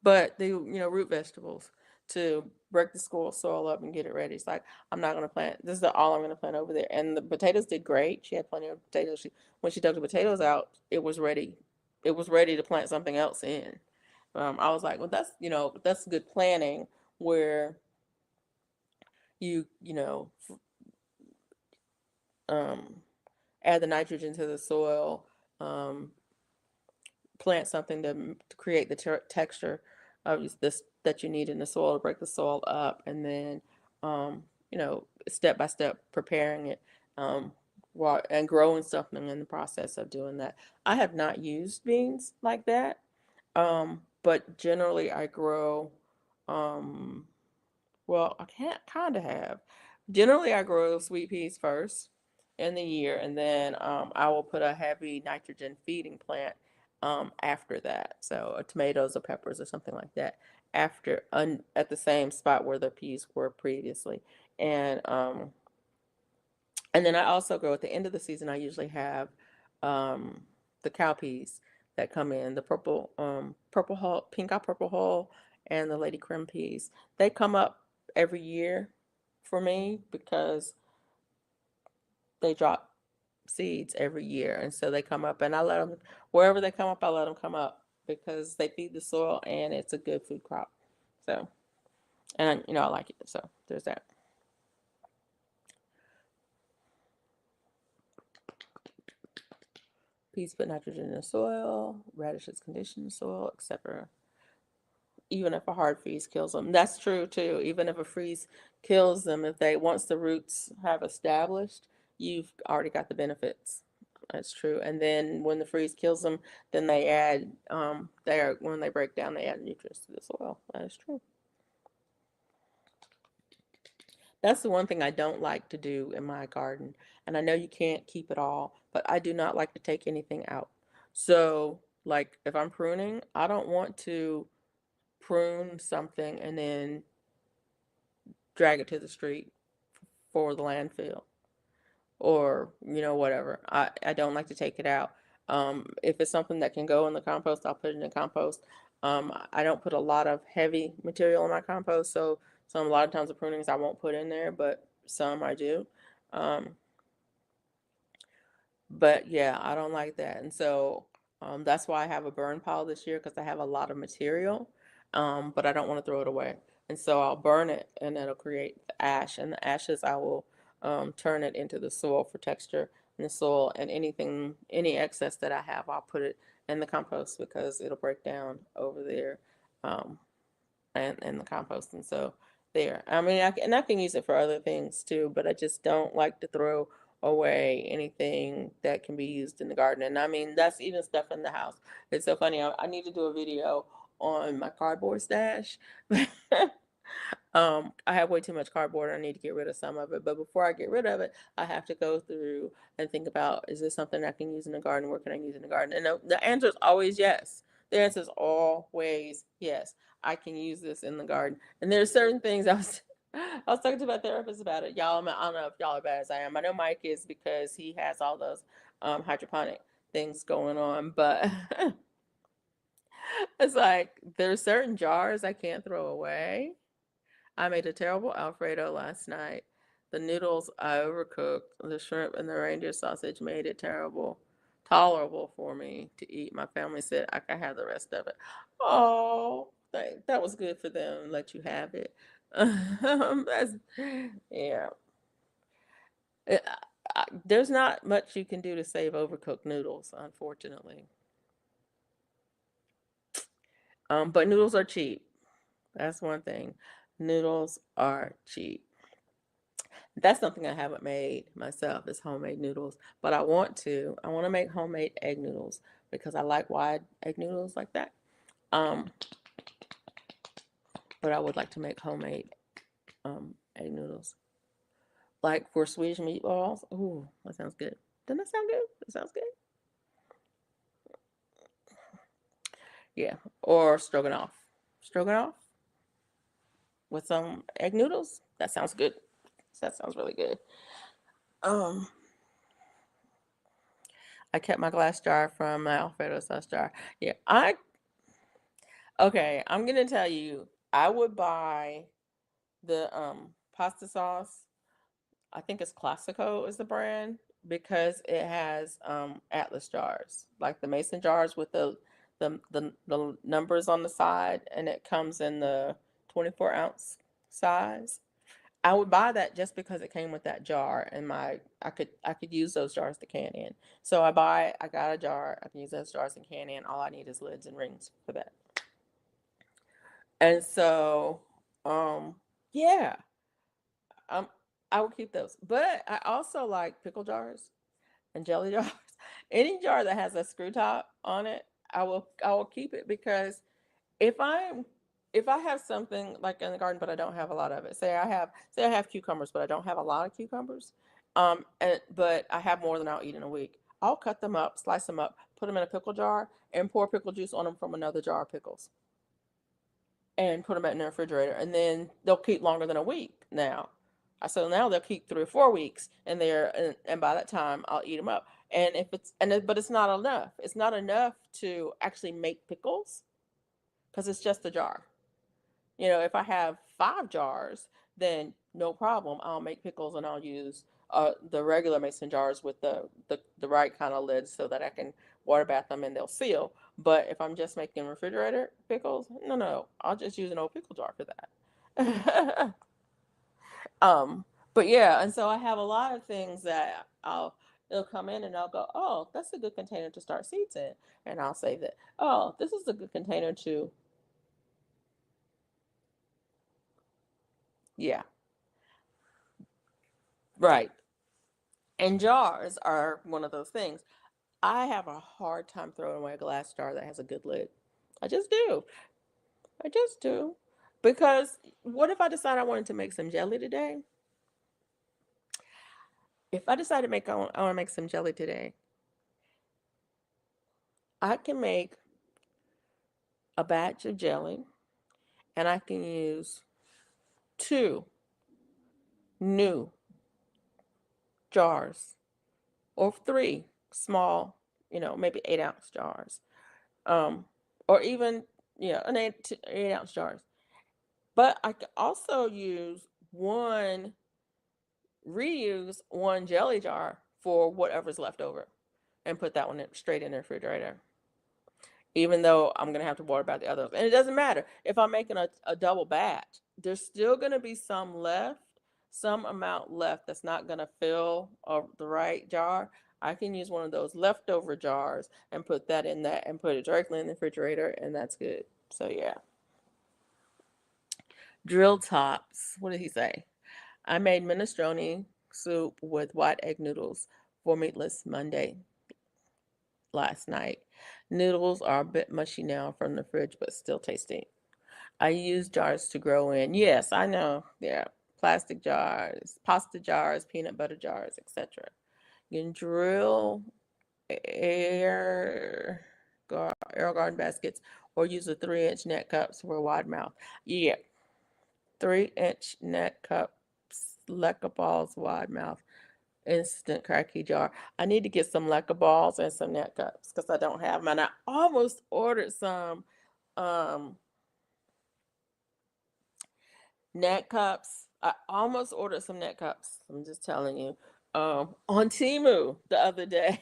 B: But the root vegetables to break the soil up and get it ready. It's like I'm not gonna plant. This is all I'm gonna plant over there. And the potatoes did great. She had plenty of potatoes. When she dug the potatoes out, it was ready. It was ready to plant something else in. I was like, well, that's good planning where you um, add the nitrogen to the soil, um, plant something to create the texture of this that you need in the soil to break the soil up, and then step by step preparing it, and growing something in the process of doing that. I have not used beans like that, but generally I grow. Um, well, I can't kind of have. Generally, I grow sweet peas first in the year, and then I will put a heavy nitrogen feeding plant after that. So, tomatoes or peppers or something like that at the same spot where the peas were previously, and um, and then I also grow at the end of the season. I usually have um, the cowpeas that come in, the purple hull, pink eye purple hull, and the lady crim peas. They come up every year for me because they drop seeds every year, and so they come up, and I let them wherever they come up. I let them come up because they feed the soil and it's a good food crop. So, and I like it. So there's that. Peas put nitrogen in the soil, radishes condition the soil, etc. Even if a hard freeze kills them. That's true too. Even if a freeze kills them, if they once the roots have established, you've already got the benefits. That's true. And then when the freeze kills them, then they add when they break down, they add nutrients to the soil. That is true. That's the one thing I don't like to do in my garden. And I know you can't keep it all, but I do not like to take anything out. So, like if I'm pruning, I don't want to prune something and then drag it to the street for the landfill or whatever. I don't like to take it out. If it's something that can go in the compost, I'll put it in the compost. I don't put a lot of heavy material in my compost, so a lot of times the prunings I won't put in there, but some I do. um, but yeah, I don't like that. And so that's why I have a burn pile this year, because I have a lot of material, but I don't want to throw it away. And so I'll burn it and it'll create the ash. And the ashes, I will turn it into the soil for texture in the soil. And any excess that I have, I'll put it and the compost because it'll break down over there, um, and the compost. And so there, I mean, I can use it for other things too, but I just don't like to throw away anything that can be used in the garden. And I mean, that's even stuff in the house. It's so funny. I need to do a video on my cardboard stash. I have way too much cardboard. I need to get rid of some of it. But before I get rid of it, I have to go through and think about, is this something I can use in the garden? Where can I use in the garden? And the answer is always yes. The answer is always yes. I can use this in the garden. And there's certain things I was talking to my therapist about it. Y'all, I don't know if y'all are bad as I am. I know Mike is because he has all those hydroponic things going on, but it's like there's certain jars I can't throw away. I made a terrible Alfredo last night. The noodles I overcooked. The shrimp and the reindeer sausage made it tolerable for me to eat. My family said I could have the rest of it. Oh, that was good for them. Let you have it. That's, yeah. Uh, there's not much you can do to save overcooked noodles, unfortunately. But noodles are cheap. That's one thing. Noodles are cheap. That's something I haven't made myself is homemade noodles, but I want to. I want to make homemade egg noodles because I like wide egg noodles like that. Um, but I would like to make homemade egg noodles. Like for Swedish meatballs. Ooh, that sounds good. Doesn't that sound good? That sounds good. Yeah. Or stroganoff. Stroganoff with some egg noodles. That sounds good. That sounds really good. Um, I kept my glass jar from my Alfredo sauce jar. Yeah, okay, I'm gonna tell you, I would buy the pasta sauce. I think it's Classico is the brand because it has Atlas jars, like the mason jars with the numbers on the side, and it comes in the 24-ounce size. I would buy that just because it came with that jar, and I could use those jars to can in. So I got a jar. I can use those jars and can in. All I need is lids and rings for that. And so, um, yeah, um, I will keep those. But I also like pickle jars and jelly jars. Any jar that has a screw top on it, I will keep it because if I'm if I have something like in the garden but I don't have a lot of it, say I have cucumbers but I don't have a lot of cucumbers, and but I have more than I'll eat in a week. I'll cut them up, slice them up, put them in a pickle jar, and pour pickle juice on them from another jar of pickles, and put them in the refrigerator, and then they'll keep longer than a week. So now they'll keep 3 or 4 weeks, and by that time I'll eat them up. And if it's and it, but it's not enough. It's not enough to actually make pickles because it's just a jar. If I have 5 jars, then no problem. I'll make pickles and I'll use the regular mason jars with the right kind of lids so that I can water bath them and they'll seal. But if I'm just making refrigerator pickles, no, I'll just use an old pickle jar for that. um, but yeah, and so I have a lot of things that it'll come in and I'll go, oh, that's a good container to start seeds in, and I'll say that, oh, this is a good container to, yeah, right. And jars are one of those things. I have a hard time throwing away a glass jar that has a good lid. I just do. I just do. Because what if I decide I wanted to make some jelly today? If I decide to I want to make some jelly today, I can make a batch of jelly and I can use 2 new jars or 3 small, maybe 8-ounce jars. Um, or even, an 8-ounce jars. But I can also reuse one jelly jar for whatever's left over and put that one straight in the refrigerator. Even though I'm going to have to water about the others. And it doesn't matter. If I'm making a double batch, there's still going to be some amount left that's not going to fill the right jar. I can use one of those leftover jars and put that in that and put it directly in the refrigerator, and that's good. So yeah. Drill tops. What did he say? I made minestrone soup with white egg noodles for Meatless Monday last night. Noodles are a bit mushy now from the fridge, but still tasty. I use jars to grow in. Yes, I know. Yeah, plastic jars, pasta jars, peanut butter jars, etc. You can drill air air garden baskets or use a 3-inch net cups for a wide mouth. Yeah, 3-inch net cups, leca balls, wide mouth, instant cracky jar. I need to get some leca balls and some net cups because I don't have them. And I almost ordered some um net cups. I almost ordered some net cups. I'm just telling you. On Temu the other day.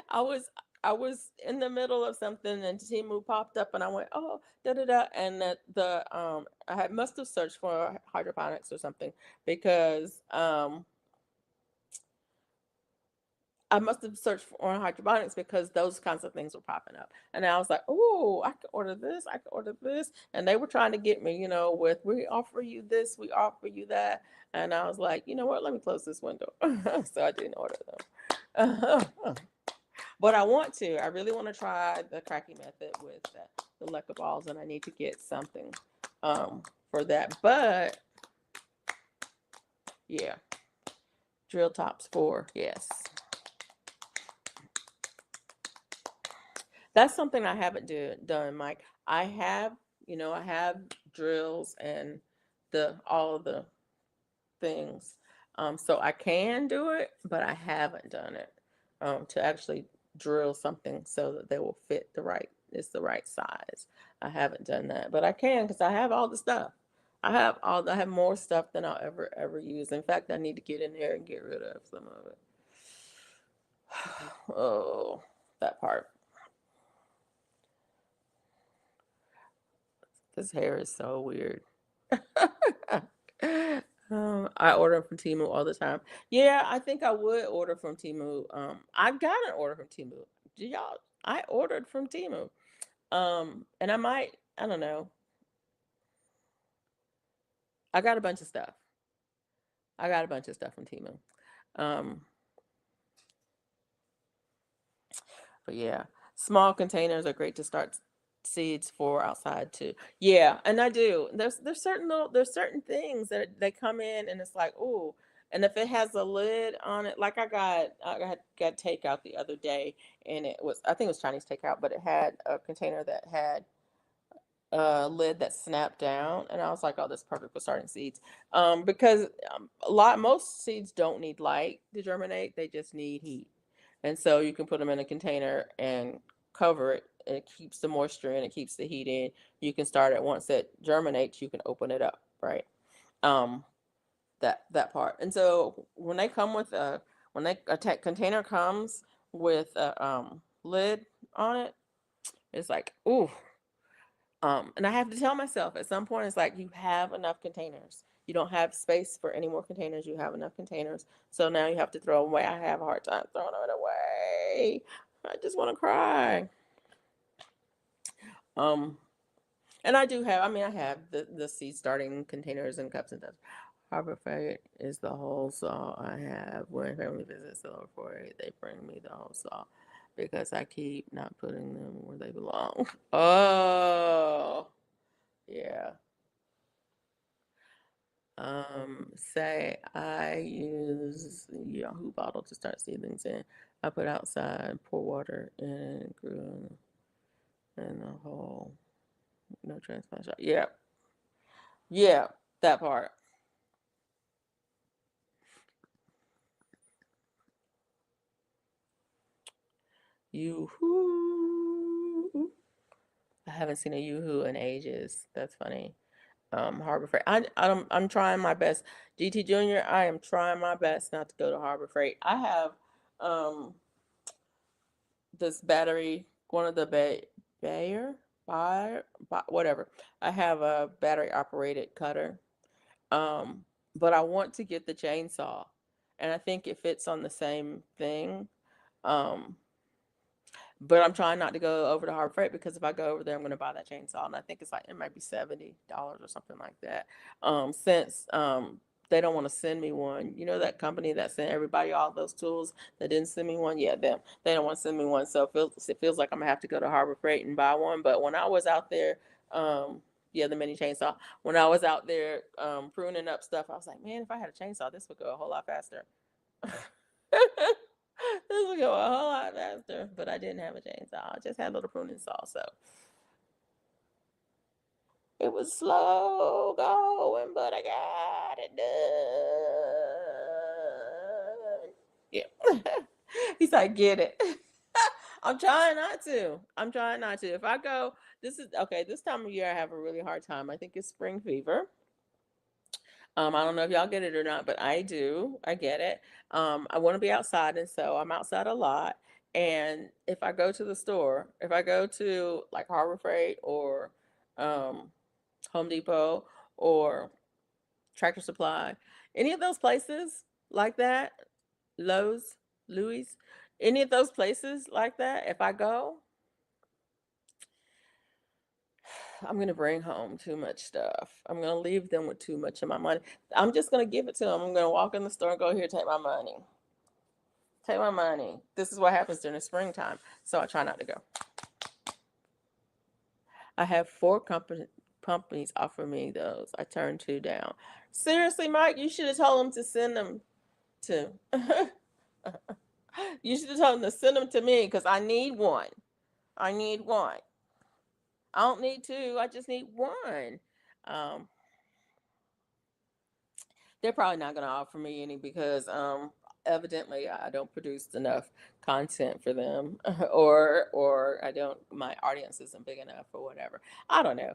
B: I was I was in the middle of something and Temu popped up and I went, oh, da da da, and the I had must have searched for hydroponics or something because I must have searched for on hydroponics because those kinds of things were popping up. And I was like, oh, I could order this, I could order this. And they were trying to get me, with we offer you this, we offer you that. And I was like, you know what, let me close this window. So I didn't order them. But I want to. I really want to try the cracky method with the leca balls, and I need to get something for that. But yeah, drill tops 4, yes. That's something I haven't done, Mike. I have drills and the all of the things. So I can do it, but I haven't done it. To actually drill something so that they will fit it's the right size. I haven't done that, but I can because I have all the stuff. I have more stuff than I'll ever use. In fact, I need to get in there and get rid of some of it. Oh, that part. This hair is so weird. I order from Temu all the time. Yeah, I think I would order from Temu. I got an order from Temu. Do y'all? I ordered from Temu. And I don't know. I got a bunch of stuff. I got a bunch of stuff from Temu. Um, but yeah, small containers are great to start seeds for outside too. Yeah, and I do. There's certain things that they come in and it's like, ooh, and if it has a lid on it, like I got takeout the other day and I think it was Chinese takeout, but it had a container that had a lid that snapped down and I was like, oh, this is perfect for starting seeds. Because most seeds don't need light to germinate, they just need heat. And so you can put them in a container and cover it, and it keeps the moisture in, it keeps the heat in. You can start it once it germinates, you can open it up, right? Um, that part. And so when they come with a tech container comes with a lid on it, it's like, ooh. And I have to tell myself at some point, it's like you have enough containers. You don't have space for any more containers. You have enough containers. So now you have to throw them away. I have a hard time throwing it away. I just want to cry. Um, and I have the seed starting containers and cups and stuff. Harbor Freight is the whole saw I have. When family visits the Harbor Freight, they bring me the whole saw because I keep not putting them where they belong. Oh, yeah. Say I use Yahoo bottle to start seedlings in. I put outside, pour water, and grew in the hole. No transplant shot. Yeah, yeah, that part. Yoo-hoo. I haven't seen a Yoo-hoo in ages. That's funny. Harbor Freight. I'm trying my best. GT Junior, I am trying my best not to go to Harbor Freight. I have um this battery, one of the Bayer, Bayer, whatever. I have a battery operated cutter. Um, but I want to get the chainsaw. and I think it fits on the same thing. Um, but I'm trying not to go over to Harbor Freight because if I go over there, I'm going to buy that chainsaw, and I think it's like it might be $70 or something like that. Since they don't want to send me one, you know that company that sent everybody all those tools that didn't send me one, yeah, them. They don't want to send me one, so it feels like I'm gonna have to go to Harbor Freight and buy one. But when I was out there, yeah, the mini chainsaw. When I was out there pruning up stuff, I was like, man, if I had a chainsaw, this would go a whole lot faster. This would go a whole lot faster, but I didn't have a chainsaw. I just had a little pruning saw, so it was slow going, but I got it done. Yeah. He's like, get it. I'm trying not to. I'm trying not to. If I go, this is okay. This time of year, I have a really hard time. I think it's spring fever. I don't know if y'all get it or not, but I do. I get it. I want to be outside, and so I'm outside a lot. And if I go to the store, if I go to like Harbor Freight or um, Home Depot or Tractor Supply, any of those places like that, Lowe's, Louis, any of those places like that, if I go, I'm gonna bring home too much stuff. I'm gonna leave them with too much of my money. I'm just gonna give it to them. I'm gonna walk in the store and go, here, take my money. Take my money. This is what happens during the springtime. So I try not to go. I have four companies offer me those. I turned two down. Seriously, Mike, you should have told them to send them to. You should have told them to send them to me because I need one. I need one. I don't need two. I just need one. Um, they're probably not going to offer me any because evidently I don't produce enough content for them or I don't my audience isn't big enough or whatever. I don't know.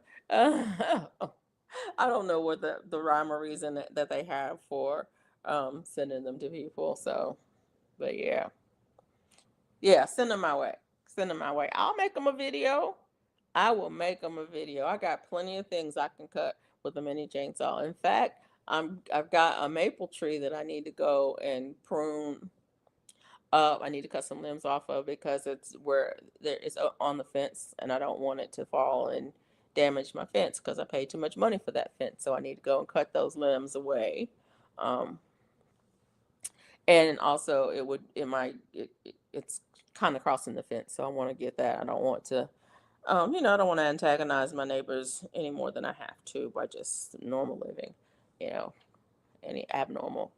B: I don't know what the rhyme or reason that they have for sending them to people. So, but yeah. Yeah, send them my way. Send them my way. I'll make them a video. I will make them a video. I got plenty of things I can cut with a mini chainsaw. In fact, I've got a maple tree that I need to go and prune up. I need to cut some limbs off of because it's on the fence, and I don't want it to fall and damage my fence because I paid too much money for that fence. So I need to go and cut those limbs away. Um, and also it's kind of crossing the fence, so I want to get that. I don't want to I don't want to antagonize my neighbors any more than I have to by just normal living, you know, any abnormal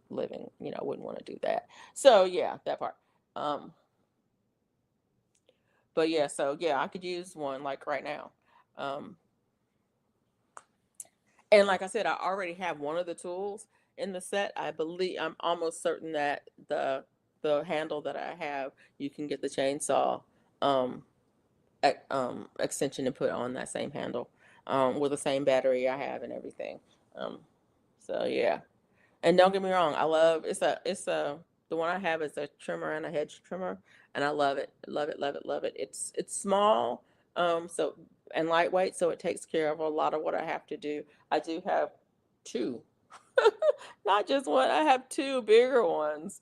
B: living, I wouldn't want to do that. So yeah, that part. Um, but yeah, so yeah, I could use one like right now. Um, and like I said, I already have one of the tools in the set. I'm almost certain that the handle that I have, you can get the chainsaw um, extension and put on that same handle with the same battery I have and everything. Um, so yeah, and don't get me wrong, I love it's a the one I have is a trimmer and a hedge trimmer, and I love it, love it, love it, love it. It's small, so and lightweight, so it takes care of a lot of what I have to do. I do have two, not just one. I have two bigger ones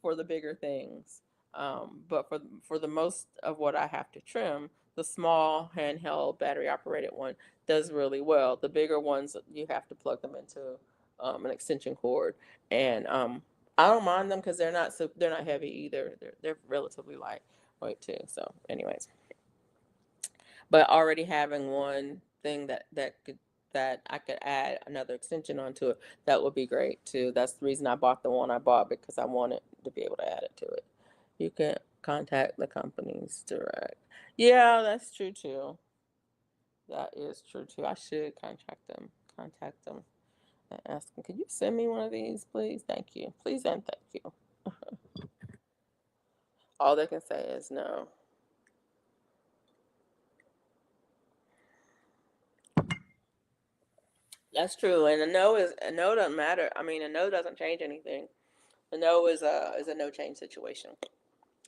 B: for the bigger things. But for the most of what I have to trim, the small handheld battery operated one does really well. The bigger ones you have to plug them into an extension cord, and I don't mind them because they're not heavy either. They're relatively lightweight too. So, anyways, but already having one thing that I could add another extension onto it, that would be great too. That's the reason I bought the one I bought because I wanted to be able to add it to it. You can contact the companies direct. Yeah, that's true too. That is true too. I should contact them and ask them, could you send me one of these, please? Thank you. Please and thank you. All they can say is no. That's true. And a no doesn't matter. I mean, a no doesn't change anything. A no is a no change situation.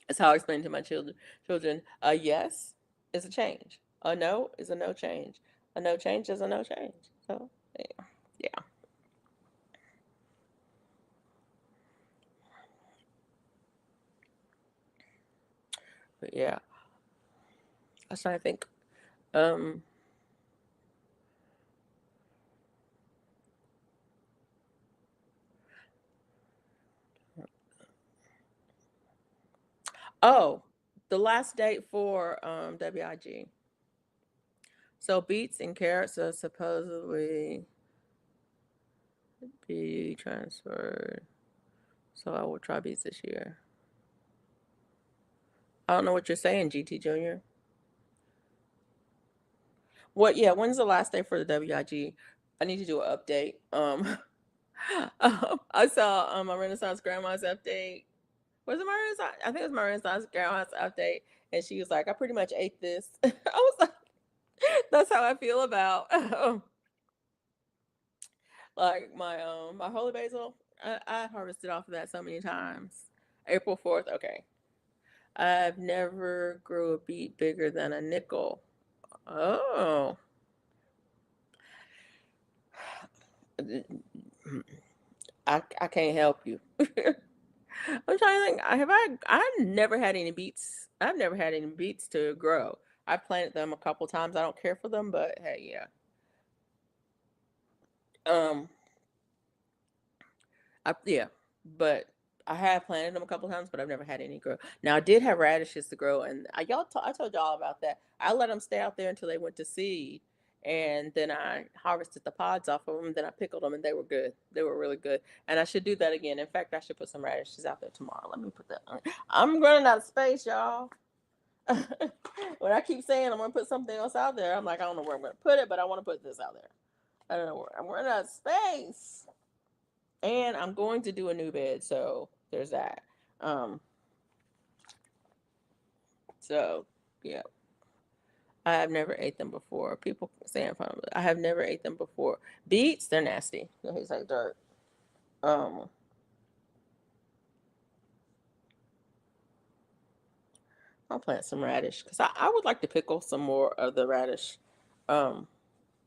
B: It's how I explain to my children. A yes is a change. A no is a no change. A no change is a no change. So yeah, yeah. But yeah, I was trying to think. Um, oh, the last date for WIG. So beets and carrots are supposedly be transferred. So I will try beets this year. I don't know what you're saying, GT Junior. What? Yeah, when's the last day for the WIG? I need to do an update. I saw my Renaissance Grandma's update. Was it my Renaissance? I think it was my Renaissance Grandma's update, and she was like, "I pretty much ate this." I was like, "That's how I feel about like my holy basil. I harvested off of that so many times. April 4th. Okay, I've never grew a beet bigger than a nickel. Oh, I can't help you. I'm trying to think. I've never had any beets. I've never had any beets to grow. I've planted them a couple times. I don't care for them, but hey, yeah. Um, yeah, but I have planted them a couple times, but I've never had any grow. Now I did have radishes to grow, and I told y'all about that. I let them stay out there until they went to seed, and then I harvested the pods off of them. Then I pickled them, and they were good. They were really good, and I should do that again. In fact, I should put some radishes out there tomorrow. Let me put that on. I'm running out of space, y'all. When I keep saying I'm gonna put something else out there, I'm like, I don't know where I'm gonna put it, but I want to put this out there. I don't know where. I'm running out of space. And I'm going to do a new bed, so there's that. Um, so yeah, I have never ate them before. People say in front of it. I have never ate them before. Beets, they're nasty. They taste like dirt. Um, I'll plant some radish because I would like to pickle some more of the radish um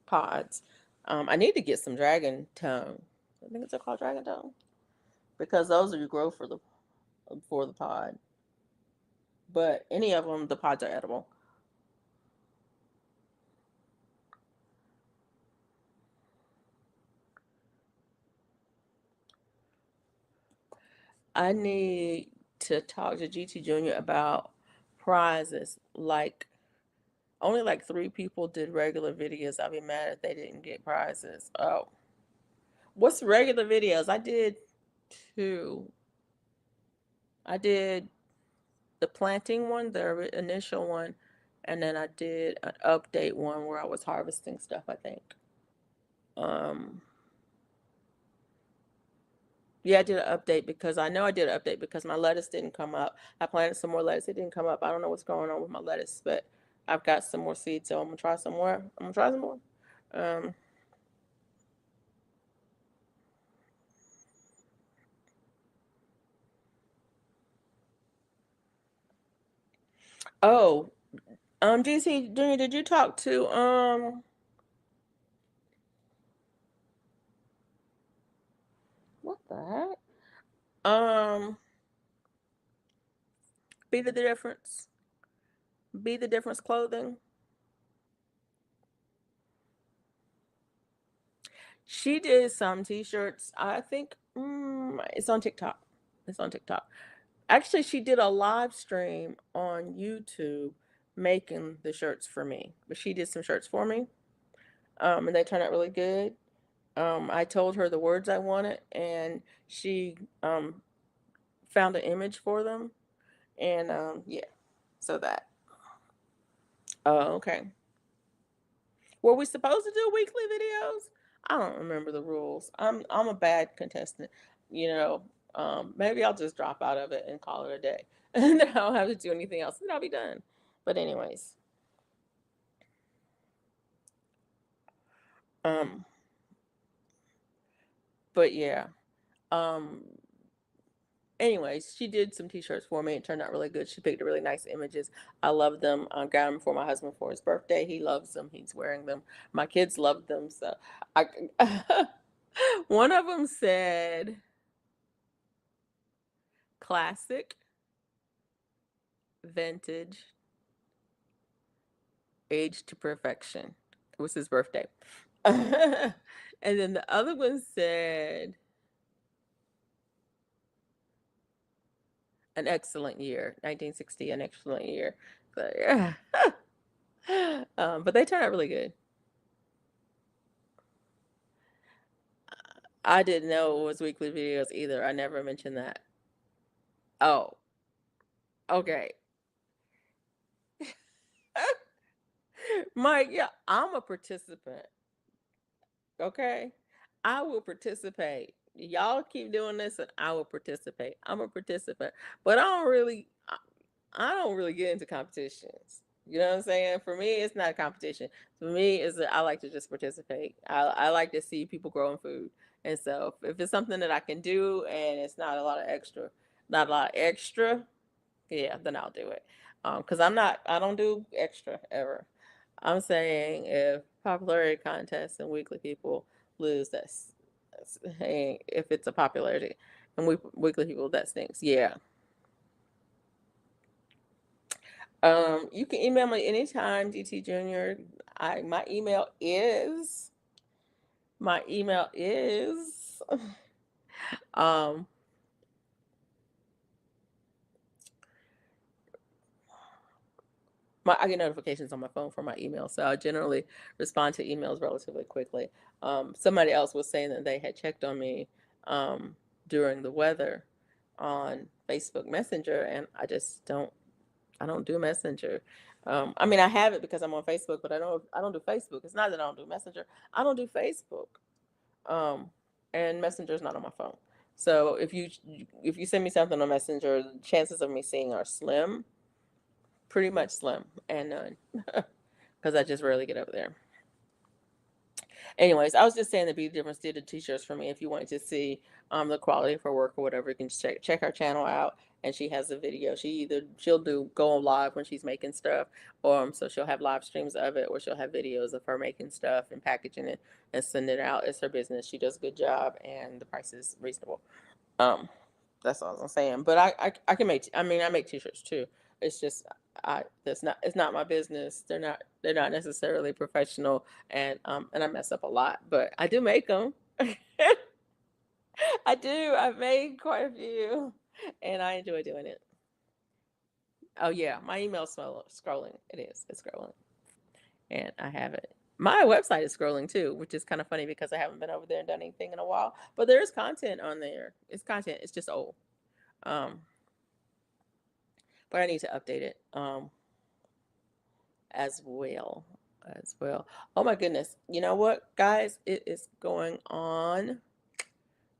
B: pods. I need to get some dragon tongue. I think it's called dragon tongue because those are you grow for the pod. But any of them, the pods are edible. I need to talk to GT Junior about prizes. Like only like 3 people did regular videos. I'd be mad if they didn't get prizes. Oh, what's regular videos? I did 2. I did the planting one, the initial one, and then I did an update one where I was harvesting stuff, I think. Um, yeah, I did an update because I know I did an update because my lettuce didn't come up. I planted some more lettuce. It didn't come up. I don't know what's going on with my lettuce, but I've got some more seeds, so I'm gonna try some more. I'm gonna try some more. Um, oh, GC Junior, did you talk to what the heck? Be the difference. Be the difference clothing. She did some t-shirts. I think it's on TikTok. It's on TikTok. Actually, she did a live stream on YouTube making the shirts for me. But she did some shirts for me. And they turned out really good. I told her the words I wanted and she found an image for them. And yeah. So that. Oh, okay. Were we supposed to do weekly videos? I don't remember the rules. I'm a bad contestant. You know, maybe I'll just drop out of it and call it a day. And then I don't have to do anything else. Then I'll be done. But anyways, um, but yeah. Um, anyways, she did some t-shirts for me. It turned out really good. She picked really nice images. I love them. I got them for my husband for his birthday. He loves them. He's wearing them. My kids love them. So I one of them said classic. Vintage, Age to Perfection. It was his birthday. And then the other one said, An Excellent Year, 1960, An Excellent Year. So, yeah. But they turned out really good. I didn't know it was weekly videos either. I never mentioned that. Oh, okay. Mike, yeah, I'm a participant. Okay. I will participate. Y'all keep doing this and I will participate. I'm a participant. But I don't really get into competitions. You know what I'm saying? For me, it's not a competition. For me, is that I like to just participate. I like to see people growing food. And so if it's something that I can do and it's not a lot of extra, yeah, then I'll do it. Because I don't do extra ever. I'm saying if popularity contests and weekly people lose, hey, if it's a popularity and weekly people, that stinks. Yeah. You can email me anytime, DT Junior. I my email is um I get notifications on my phone from my email, so I generally respond to emails relatively quickly. Somebody else was saying that they had checked on me during the weather on Facebook Messenger, and I don't do Messenger. I mean, I have it because I'm on Facebook, but I don't do Facebook. It's not that I don't do Messenger. I don't do Facebook, um, and Messenger is not on my phone. So if you send me something on Messenger, the chances of me seeing are slim, pretty much slim, and none, because I just rarely get over there. Anyways, I was just saying the Be Difference did the t-shirts for me. If you wanted to see the quality of her work or whatever, you can just check her channel out. And she has a video. She'll do go on live when she's making stuff, or so she'll have live streams of it, or she'll have videos of her making stuff and packaging it and sending it out. It's her business. She does a good job, and the price is reasonable. Um, that's all I'm saying. But I can make. I mean, I make t-shirts too. It's just it's not my business. They're not necessarily professional, and I mess up a lot, but I do make them. I do. I've made quite a few, and I enjoy doing it. Oh yeah, my email's scrolling. It is. It's scrolling, and I have it. My website is scrolling too, which is kind of funny because I haven't been over there and done anything in a while. But there's content on there. It's content. It's just old. Um, but I need to update it. As well. As well. Oh my goodness. You know what, guys? It is going on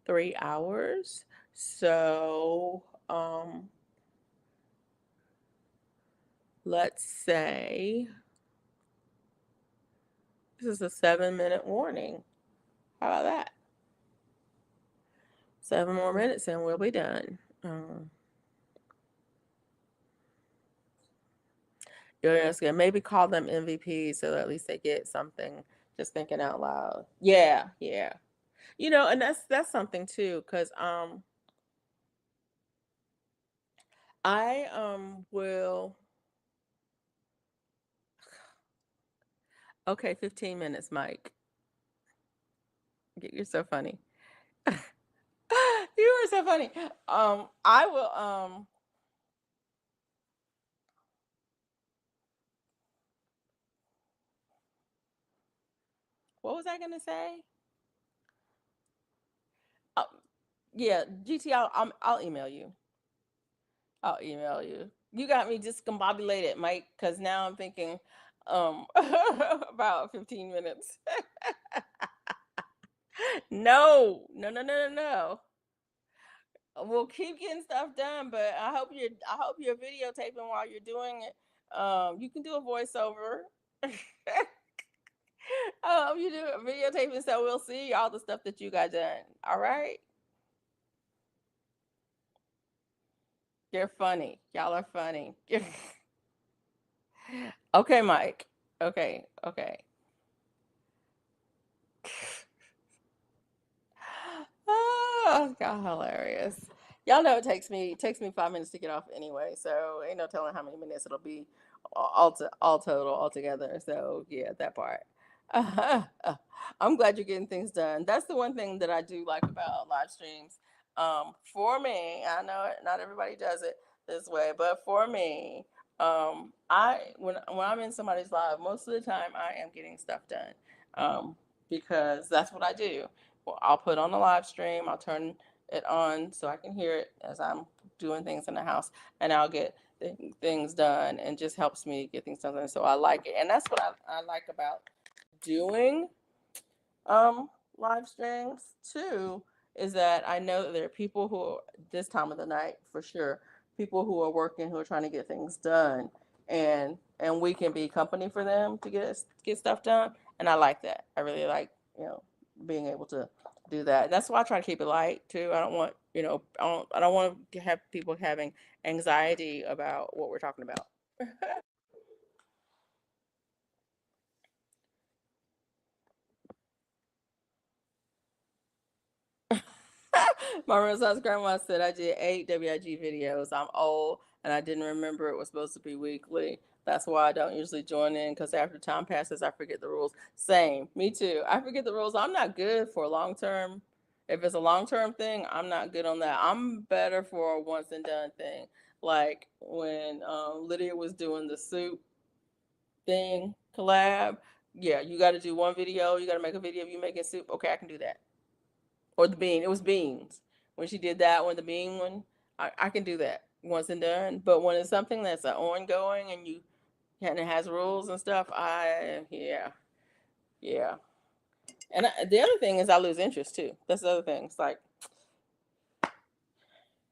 B: 3 hours. So, let's say this is a 7 minute warning. How about that? 7 more minutes and we'll be done. You're just gonna maybe call them MVP so at least they get something. Just thinking out loud. Yeah, yeah. And that's something too, because I will okay, 15 minutes, Mike. You're so funny. You are so funny. I will what was I gonna say? Uh, yeah, GT, I'll email you. I'll email you. You got me discombobulated, Mike, because now I'm thinking about 15 minutes. No, no, no, no, no, no. We'll keep getting stuff done, but I hope you're videotaping while you're doing it. You can do a voiceover. I hope you do a videotaping so we'll see all the stuff that you got done. All right? You're funny. Y'all are funny. Okay, Mike. Okay, okay. Oh, God, hilarious.
A: Y'all know it takes me 5 minutes to get off anyway, so ain't no telling how many minutes it'll be all total altogether. So yeah, that part. I'm glad you're getting things done. That's the one thing that I do like about live streams. For me, I know not everybody does it this way, but for me, I when I'm in somebody's live, most of the time I am getting stuff done, because that's what I do. Well, I'll put on the live stream. I'll turn it on so I can hear it as I'm doing things in the house, and I'll get things done, and just helps me get things done. So I like it, and that's what I like about doing um live streams too, is that I know that there are people who are, this time of the night for sure, people who are working, who are trying to get things done, and we can be company for them to get stuff done, and I like that. I really like, being able to do that. That's why I try to keep it light too. I don't want, I don't want to have people having anxiety about what we're talking about. My Renaissance grandma said I did 8 WIG videos. I'm old and I didn't remember it was supposed to be weekly. That's why I don't usually join in, because after time passes, I forget the rules. Same, me too. I forget the rules. I'm not good for long term. If it's a long term thing, I'm not good on that. I'm better for a once and done thing. Like when Lydia was doing the soup thing collab. Yeah, you got to do one video. You got to make a video of you making soup. Okay, I can do that. Or the bean. It was beans. When she did that one, the bean one, I can do that once and done. But when it's something that's an ongoing and it has rules and stuff, yeah. And the other thing is I lose interest too. That's the other thing. It's like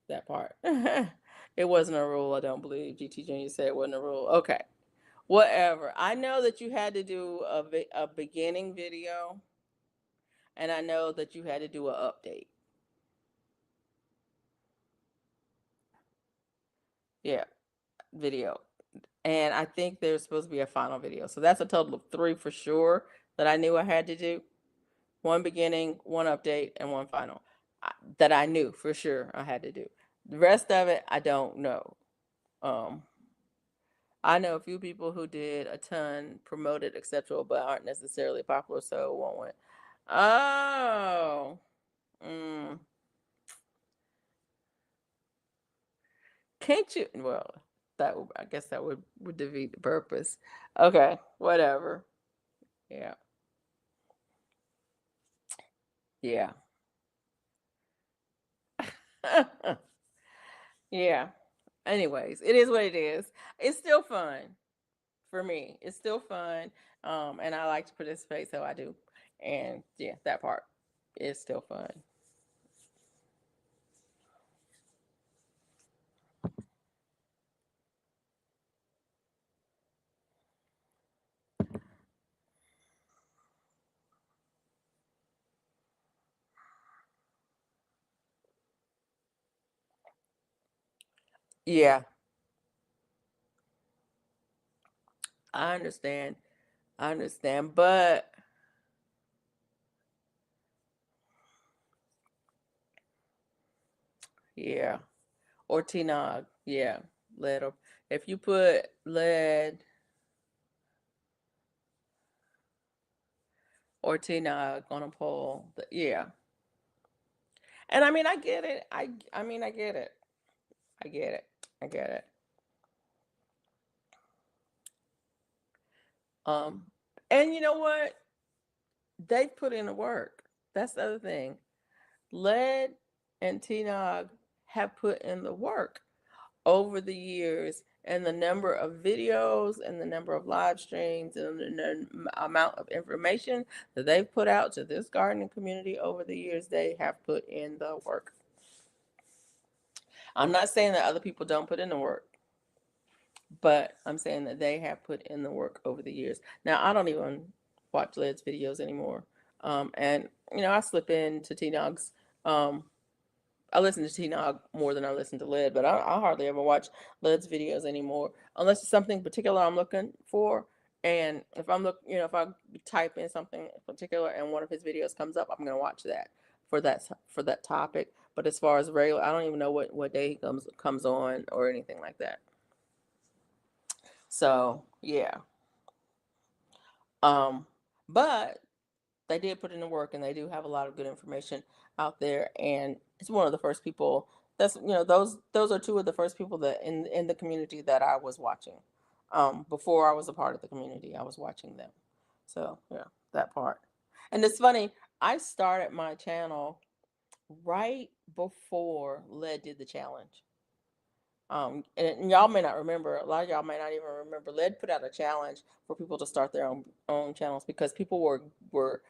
A: that part. It wasn't a rule, I don't believe. GT Junior said it wasn't a rule. Okay, whatever. I know that you had to do a beginning video, and I know that you had to do an update. Yeah, video. And I think there's supposed to be a final video. So that's a total of 3 for sure that I knew I had to do. One beginning, one update, and one final, that I knew for sure I had to do. The rest of it, I don't know. Um, I know a few people who did a ton, promoted, etc., but aren't necessarily popular, so won't win. Oh, mm, can't you? Well, I guess that would defeat the purpose. Okay, whatever. Yeah, yeah. Yeah. Anyways, it is what it is. It's still fun for me. It's still fun. And I like to participate, so I do. And yeah, that part is still fun. Yeah, I understand. I understand. But yeah. Or T-Nog. Yeah. Lead or if you put lead or T-Nog on a pole, yeah. And I mean I get it. I mean I get it. I get it. I get it. Um, and you know what? They've put in the work. That's the other thing. Led and Tnog have put in the work over the years, and the number of videos and the number of live streams and the amount of information that they've put out to this gardening community over the years, they have put in the work. I'm not saying that other people don't put in the work, but I'm saying that they have put in the work over the years. Now, I don't even watch Led's videos anymore. And, I slip into T-Nog's. Um, I listen to T-Nog more than I listen to Led, but I hardly ever watch Led's videos anymore unless it's something particular I'm looking for. And if I'm if I type in something particular and one of his videos comes up, I'm going to watch that
B: for that topic. But as far as regular, I don't even know what day he comes on or anything like that. So yeah. Um, but they did put in the work, and they do have a lot of good information out there. And it's one of the first people that's, those are two of the first people that in the community that I was watching. Before I was a part of the community, I was watching them. So yeah, that part. And it's funny, I started my channel right before Led did the challenge. And y'all may not remember, a lot of y'all may not even remember, Led put out a challenge for people to start their own channels because people were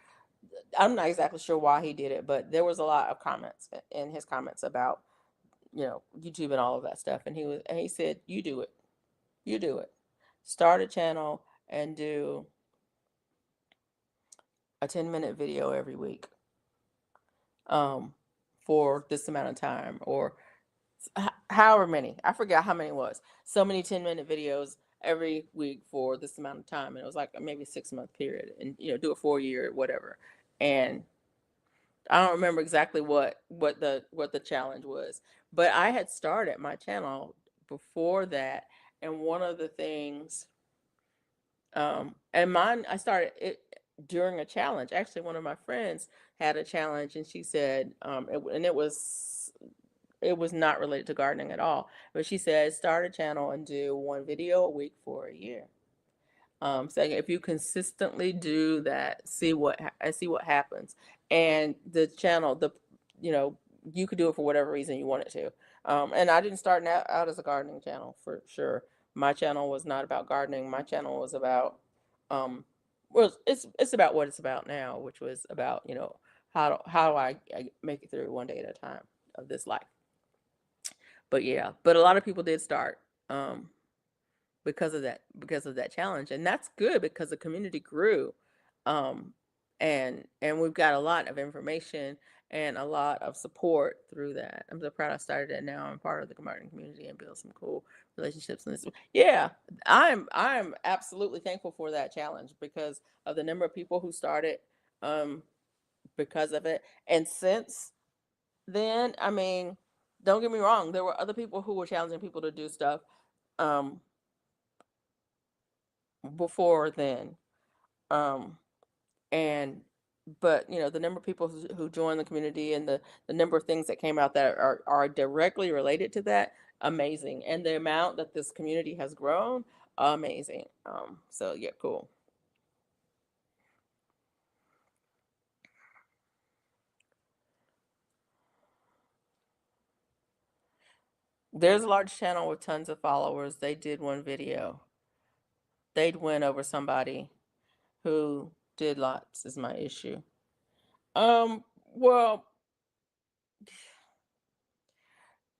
B: I'm not exactly sure why he did it, but there was a lot of comments in his comments about, YouTube and all of that stuff. And he said, you do it. You do it. Start a channel and do a 10-minute video every week. For this amount of time, or however many. I forgot how many it was. So many 10-minute videos every week for this amount of time. And it was like maybe a 6-month period, and do it for a year, whatever. And I don't remember exactly what the challenge was, but I had started my channel before that, and one of the things, and mine, I started it during a challenge. Actually, one of my friends had a challenge, and she said, and it was not related to gardening at all, but she said start a channel and do one video a week for a year. Saying if you consistently do that, see what happens. And the channel, you could do it for whatever reason you wanted to. And I didn't start out as a gardening channel for sure. My channel was not about gardening. My channel was about, well, it's about what it's about now, which was about, how do I make it through one day at a time of this life. But yeah, but a lot of people did start. Because of that challenge, and that's good because the community grew. um and we've got a lot of information and a lot of support through that. I'm so proud I started it. Now I'm part of the gardening community and build some cool relationships in this. Yeah, I'm absolutely thankful for that challenge because of the number of people who started um because of it. And since then, I mean, don't get me wrong, there were other people who were challenging people to do stuff um before then. um and but the number of people who joined the community, and the number of things that came out that are directly related to that, amazing. And the amount that this community has grown, amazing. So yeah, cool. There's a large channel with tons of followers. They did one video, they'd win over somebody who did lots, is my issue. Well,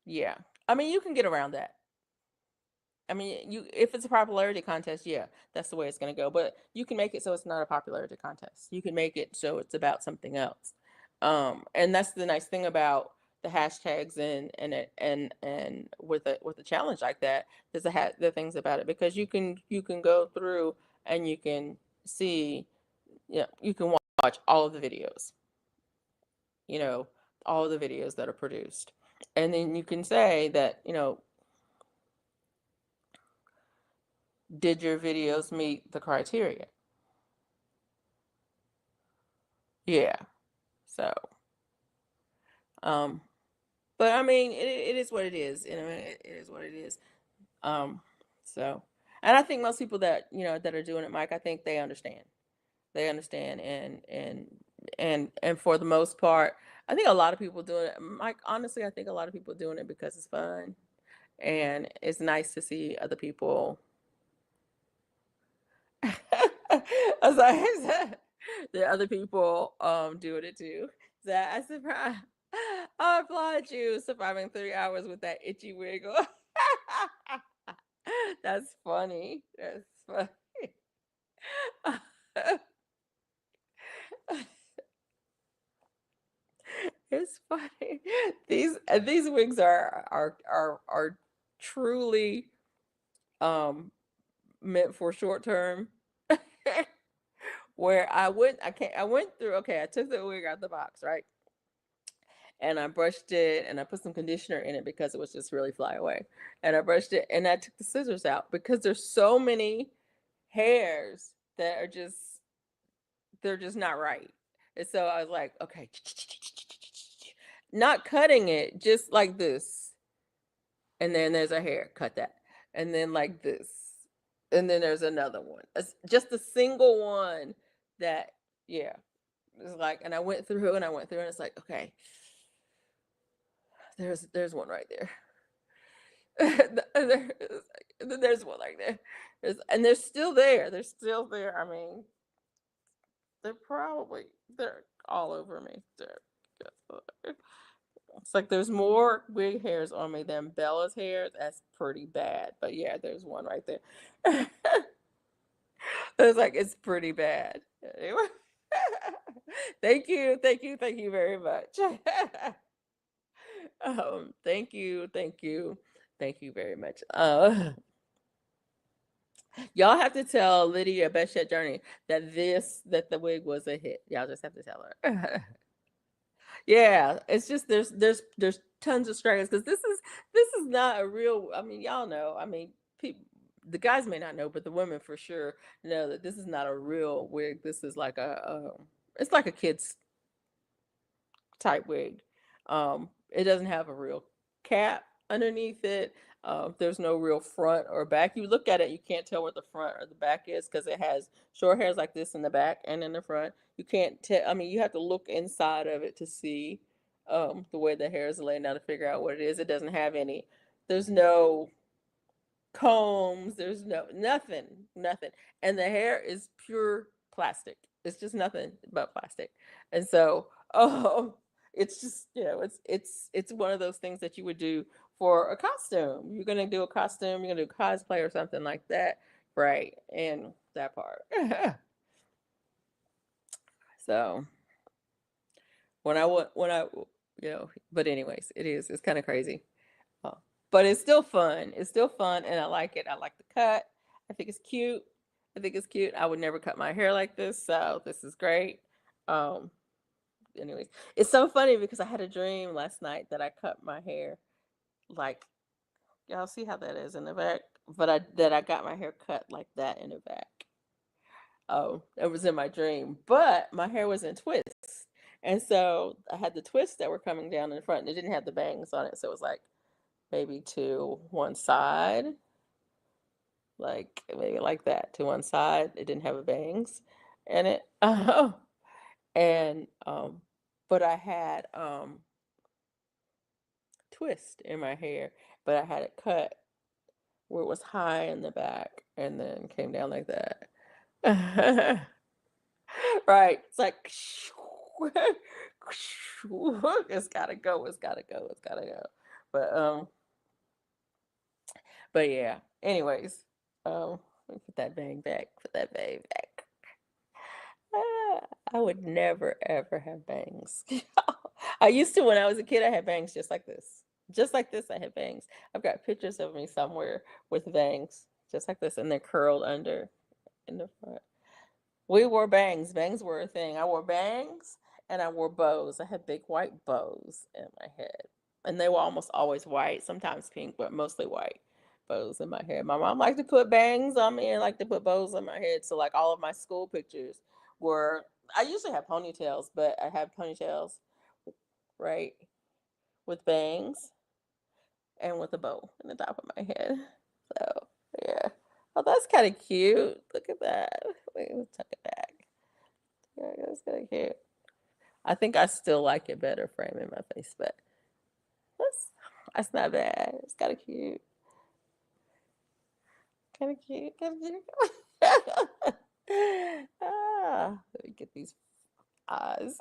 B: yeah, I mean, you can get around that. I mean, if it's a popularity contest, yeah, that's the way it's going to go. But you can make it so it's not a popularity contest. You can make it so it's about something else. And that's the nice thing about the hashtags, and with a challenge like that. There's the things about it, because you can go through and you can see, you can watch all of the videos, you know, all of the videos that are produced, and then you can say that, did your videos meet the criteria? Yeah. So, um, but I mean, it is what it is. It is what it is. Um, so, and I think most people that, that are doing it, Mike, I think they understand. They understand, and for the most part, I think a lot of people doing it, Mike, honestly, I think a lot of people doing it because it's fun, and it's nice to see other people. As I said, there are other people doing it too. So I surprise. I applaud you surviving 3 hours with that itchy wiggle. That's funny. That's funny. It's funny. These wigs are truly meant for short term. Where I went through, okay, I took the wig out the box, right? and I brushed it and I put some conditioner in it because it was just really fly away. And I brushed it and I took the scissors out because there's so many hairs that are just they're just not right. And so I was like, okay, not cutting it, just like this. And then there's a hair, cut that. And then like this. And then there's another one. It's just a single one that, yeah. It's like, and I went through and I went through and it's like, okay, there's one right there. There's one like there. And they're still there. They're still there. I mean, they're all over me. It's like there's more wig hairs on me than Bella's hair. That's pretty bad. But yeah, there's one right there. It's like it's pretty bad. Anyway. Thank you very much. Thank you very much. Y'all have to tell Lydia Best Yet Journey that the wig was a hit. Y'all just have to tell her. Yeah, it's just there's tons of stragglers because this is not a real. I mean, y'all know. I mean, people, the guys may not know, but the women for sure know that this is not a real wig. This is like it's like a kid's type wig. It doesn't have a real cap underneath it. There's no real front or back. You look at it, you can't tell what the front or the back is because it has short hairs like this in the back and in the front. You can't tell. I mean, you have to look inside of it to see the way the hair is laying down to figure out what it is. It doesn't have any. There's no combs. There's nothing. And the hair is pure plastic. It's just nothing but plastic. And so, it's just it's one of those things that you would do for a costume. You're gonna do a costume. You're gonna do cosplay or something like that, right? And that part. So when I but anyways, it's kind of crazy. Uh, but it's still fun. It's still fun, and I like it. I like the cut. I think it's cute. I think it's cute. I would never cut my hair like this, so this is great. Um, anyways, it's so funny because I had a dream last night that I cut my hair like y'all see how that is in the back, but I got my hair cut like that in the back. Oh, it was in my dream, but my hair was in twists, and so I had the twists that were coming down in the front, and it didn't have the bangs on it, so it was like maybe to one side, like maybe like that to one side. It didn't have a bangs in it. And but I had twist in my hair, but I had it cut where it was high in the back and then came down like that. Right. It's like it's gotta go, it's gotta go, it's gotta go. But but yeah. Anyways, let me put that bang back. Put that bang back. Ah, I would never ever have bangs. I used to when I was a kid. I had bangs just like this. Just like this, I had bangs. I've got pictures of me somewhere with bangs, just like this, and they're curled under in the front. We wore bangs. Bangs were a thing. I wore bangs and I wore bows. I had big white bows in my head. And they were almost always white, sometimes pink, but mostly white bows in my hair. My mom liked to put bangs on me and liked to put bows on my head. So like all of my school pictures were I usually have ponytails, but I have ponytails, right, with bangs and with a bow in the top of my head. So yeah. Oh, that's kind of cute. Look at that. Wait, let's tuck it back. Yeah, that's kind of cute. I think I still like it better framing my face, but that's that's not bad. It's kind of cute. Kind of cute. Kind of cute. Let me get these eyes.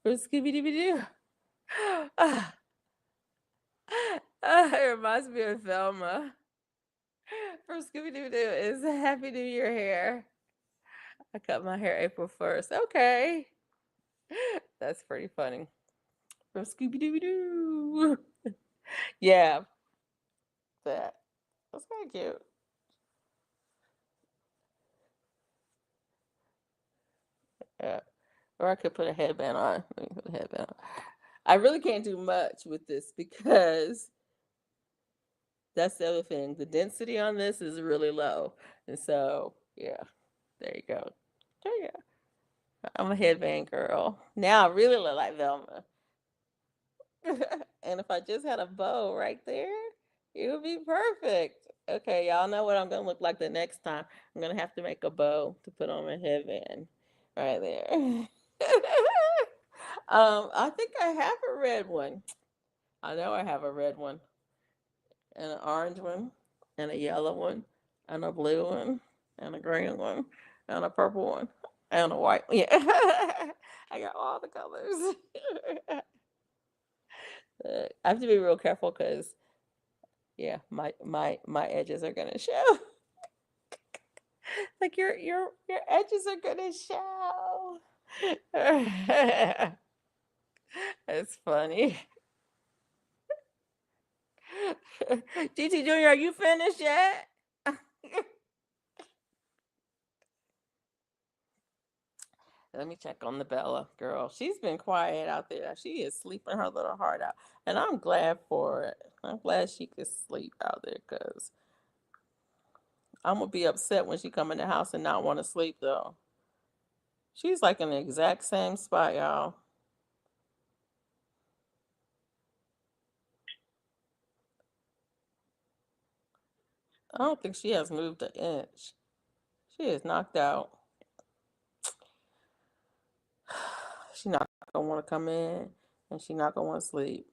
B: For Scooby Dooby Doo. Ah, it reminds me of Velma from Scooby Dooby Doo. Is Happy New Year hair. I cut my hair April 1st. Okay. That's pretty funny. From Scooby Dooby Doo. Yeah, that. That's kind of cute. Yeah. Or I could put a headband on. Let me put a headband on. I really can't do much with this because that's the other thing. The density on this is really low. And so, yeah, there you go. There you go. I'm a headband girl. Now I really look like Velma. And if I just had a bow right there, it would be perfect. Okay, y'all know what I'm gonna look like the next time. I'm gonna have to make a bow to put on my headband right there. I think I have a red one. I know I have a red one, and an orange one, and a yellow one, and a blue one, and a green one, and a purple one, and a white. Yeah, I got all the colors. I have to be real careful because yeah, my edges are gonna show. Like your edges are gonna show. It's funny. GT Junior, are you finished yet? Let me check on the Bella girl. She's been quiet out there. She is sleeping her little heart out, and I'm glad for it. I'm glad she could sleep out there because I'm gonna be upset when she come in the house and not want to sleep though. She's like in the exact same spot, y'all. I don't think she has moved an inch. She is knocked out. She not gonna want to come in, and she not gonna want to sleep.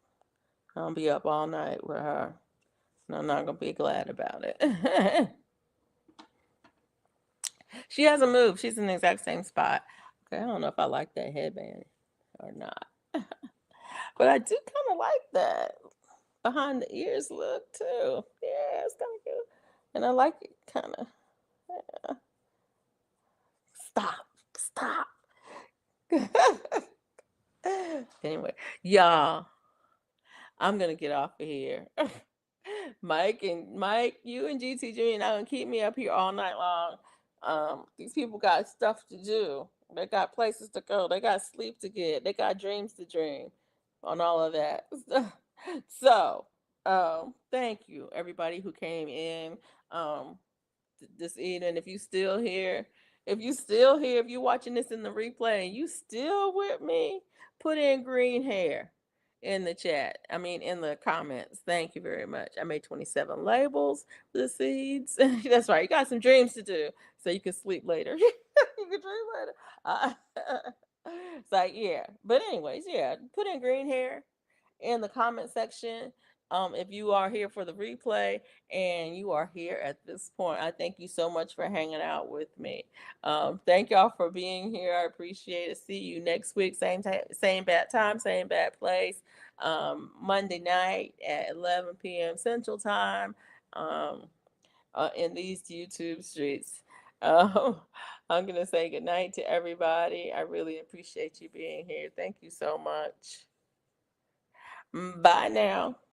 B: I'll be up all night with her, and I'm not gonna be glad about it. She hasn't moved. She's in the exact same spot. Okay, I don't know if I like that headband or not, but I do kind of like that behind the ears look too. Yeah, it's kind of cute, and I like it kind of. Yeah. Stop, stop. Anyway, y'all, I'm gonna get off of here. Mike, you and GT Junior not gonna keep me up here all night long. These people got stuff to do. They got places to go. They got sleep to get. They got dreams to dream, on all of that. So, thank you everybody who came in um this evening. If you still here, if you're watching this in the replay and you still with me, put in green hair in the chat. I mean, in the comments. Thank you very much. I made 27 labels for the seeds. That's right. You got some dreams to do so you can sleep later. You can dream later. It's like, yeah. But anyways, yeah, put in green hair in the comment section. If you are here for the replay and you are here at this point, I thank you so much for hanging out with me. Thank y'all for being here. I appreciate it. See you next week, same time, same bad time, same bad place. Monday night at 11 p.m. Central Time. Um, in these YouTube streets. Um, I'm gonna say good night to everybody. I really appreciate you being here. Thank you so much. Bye now.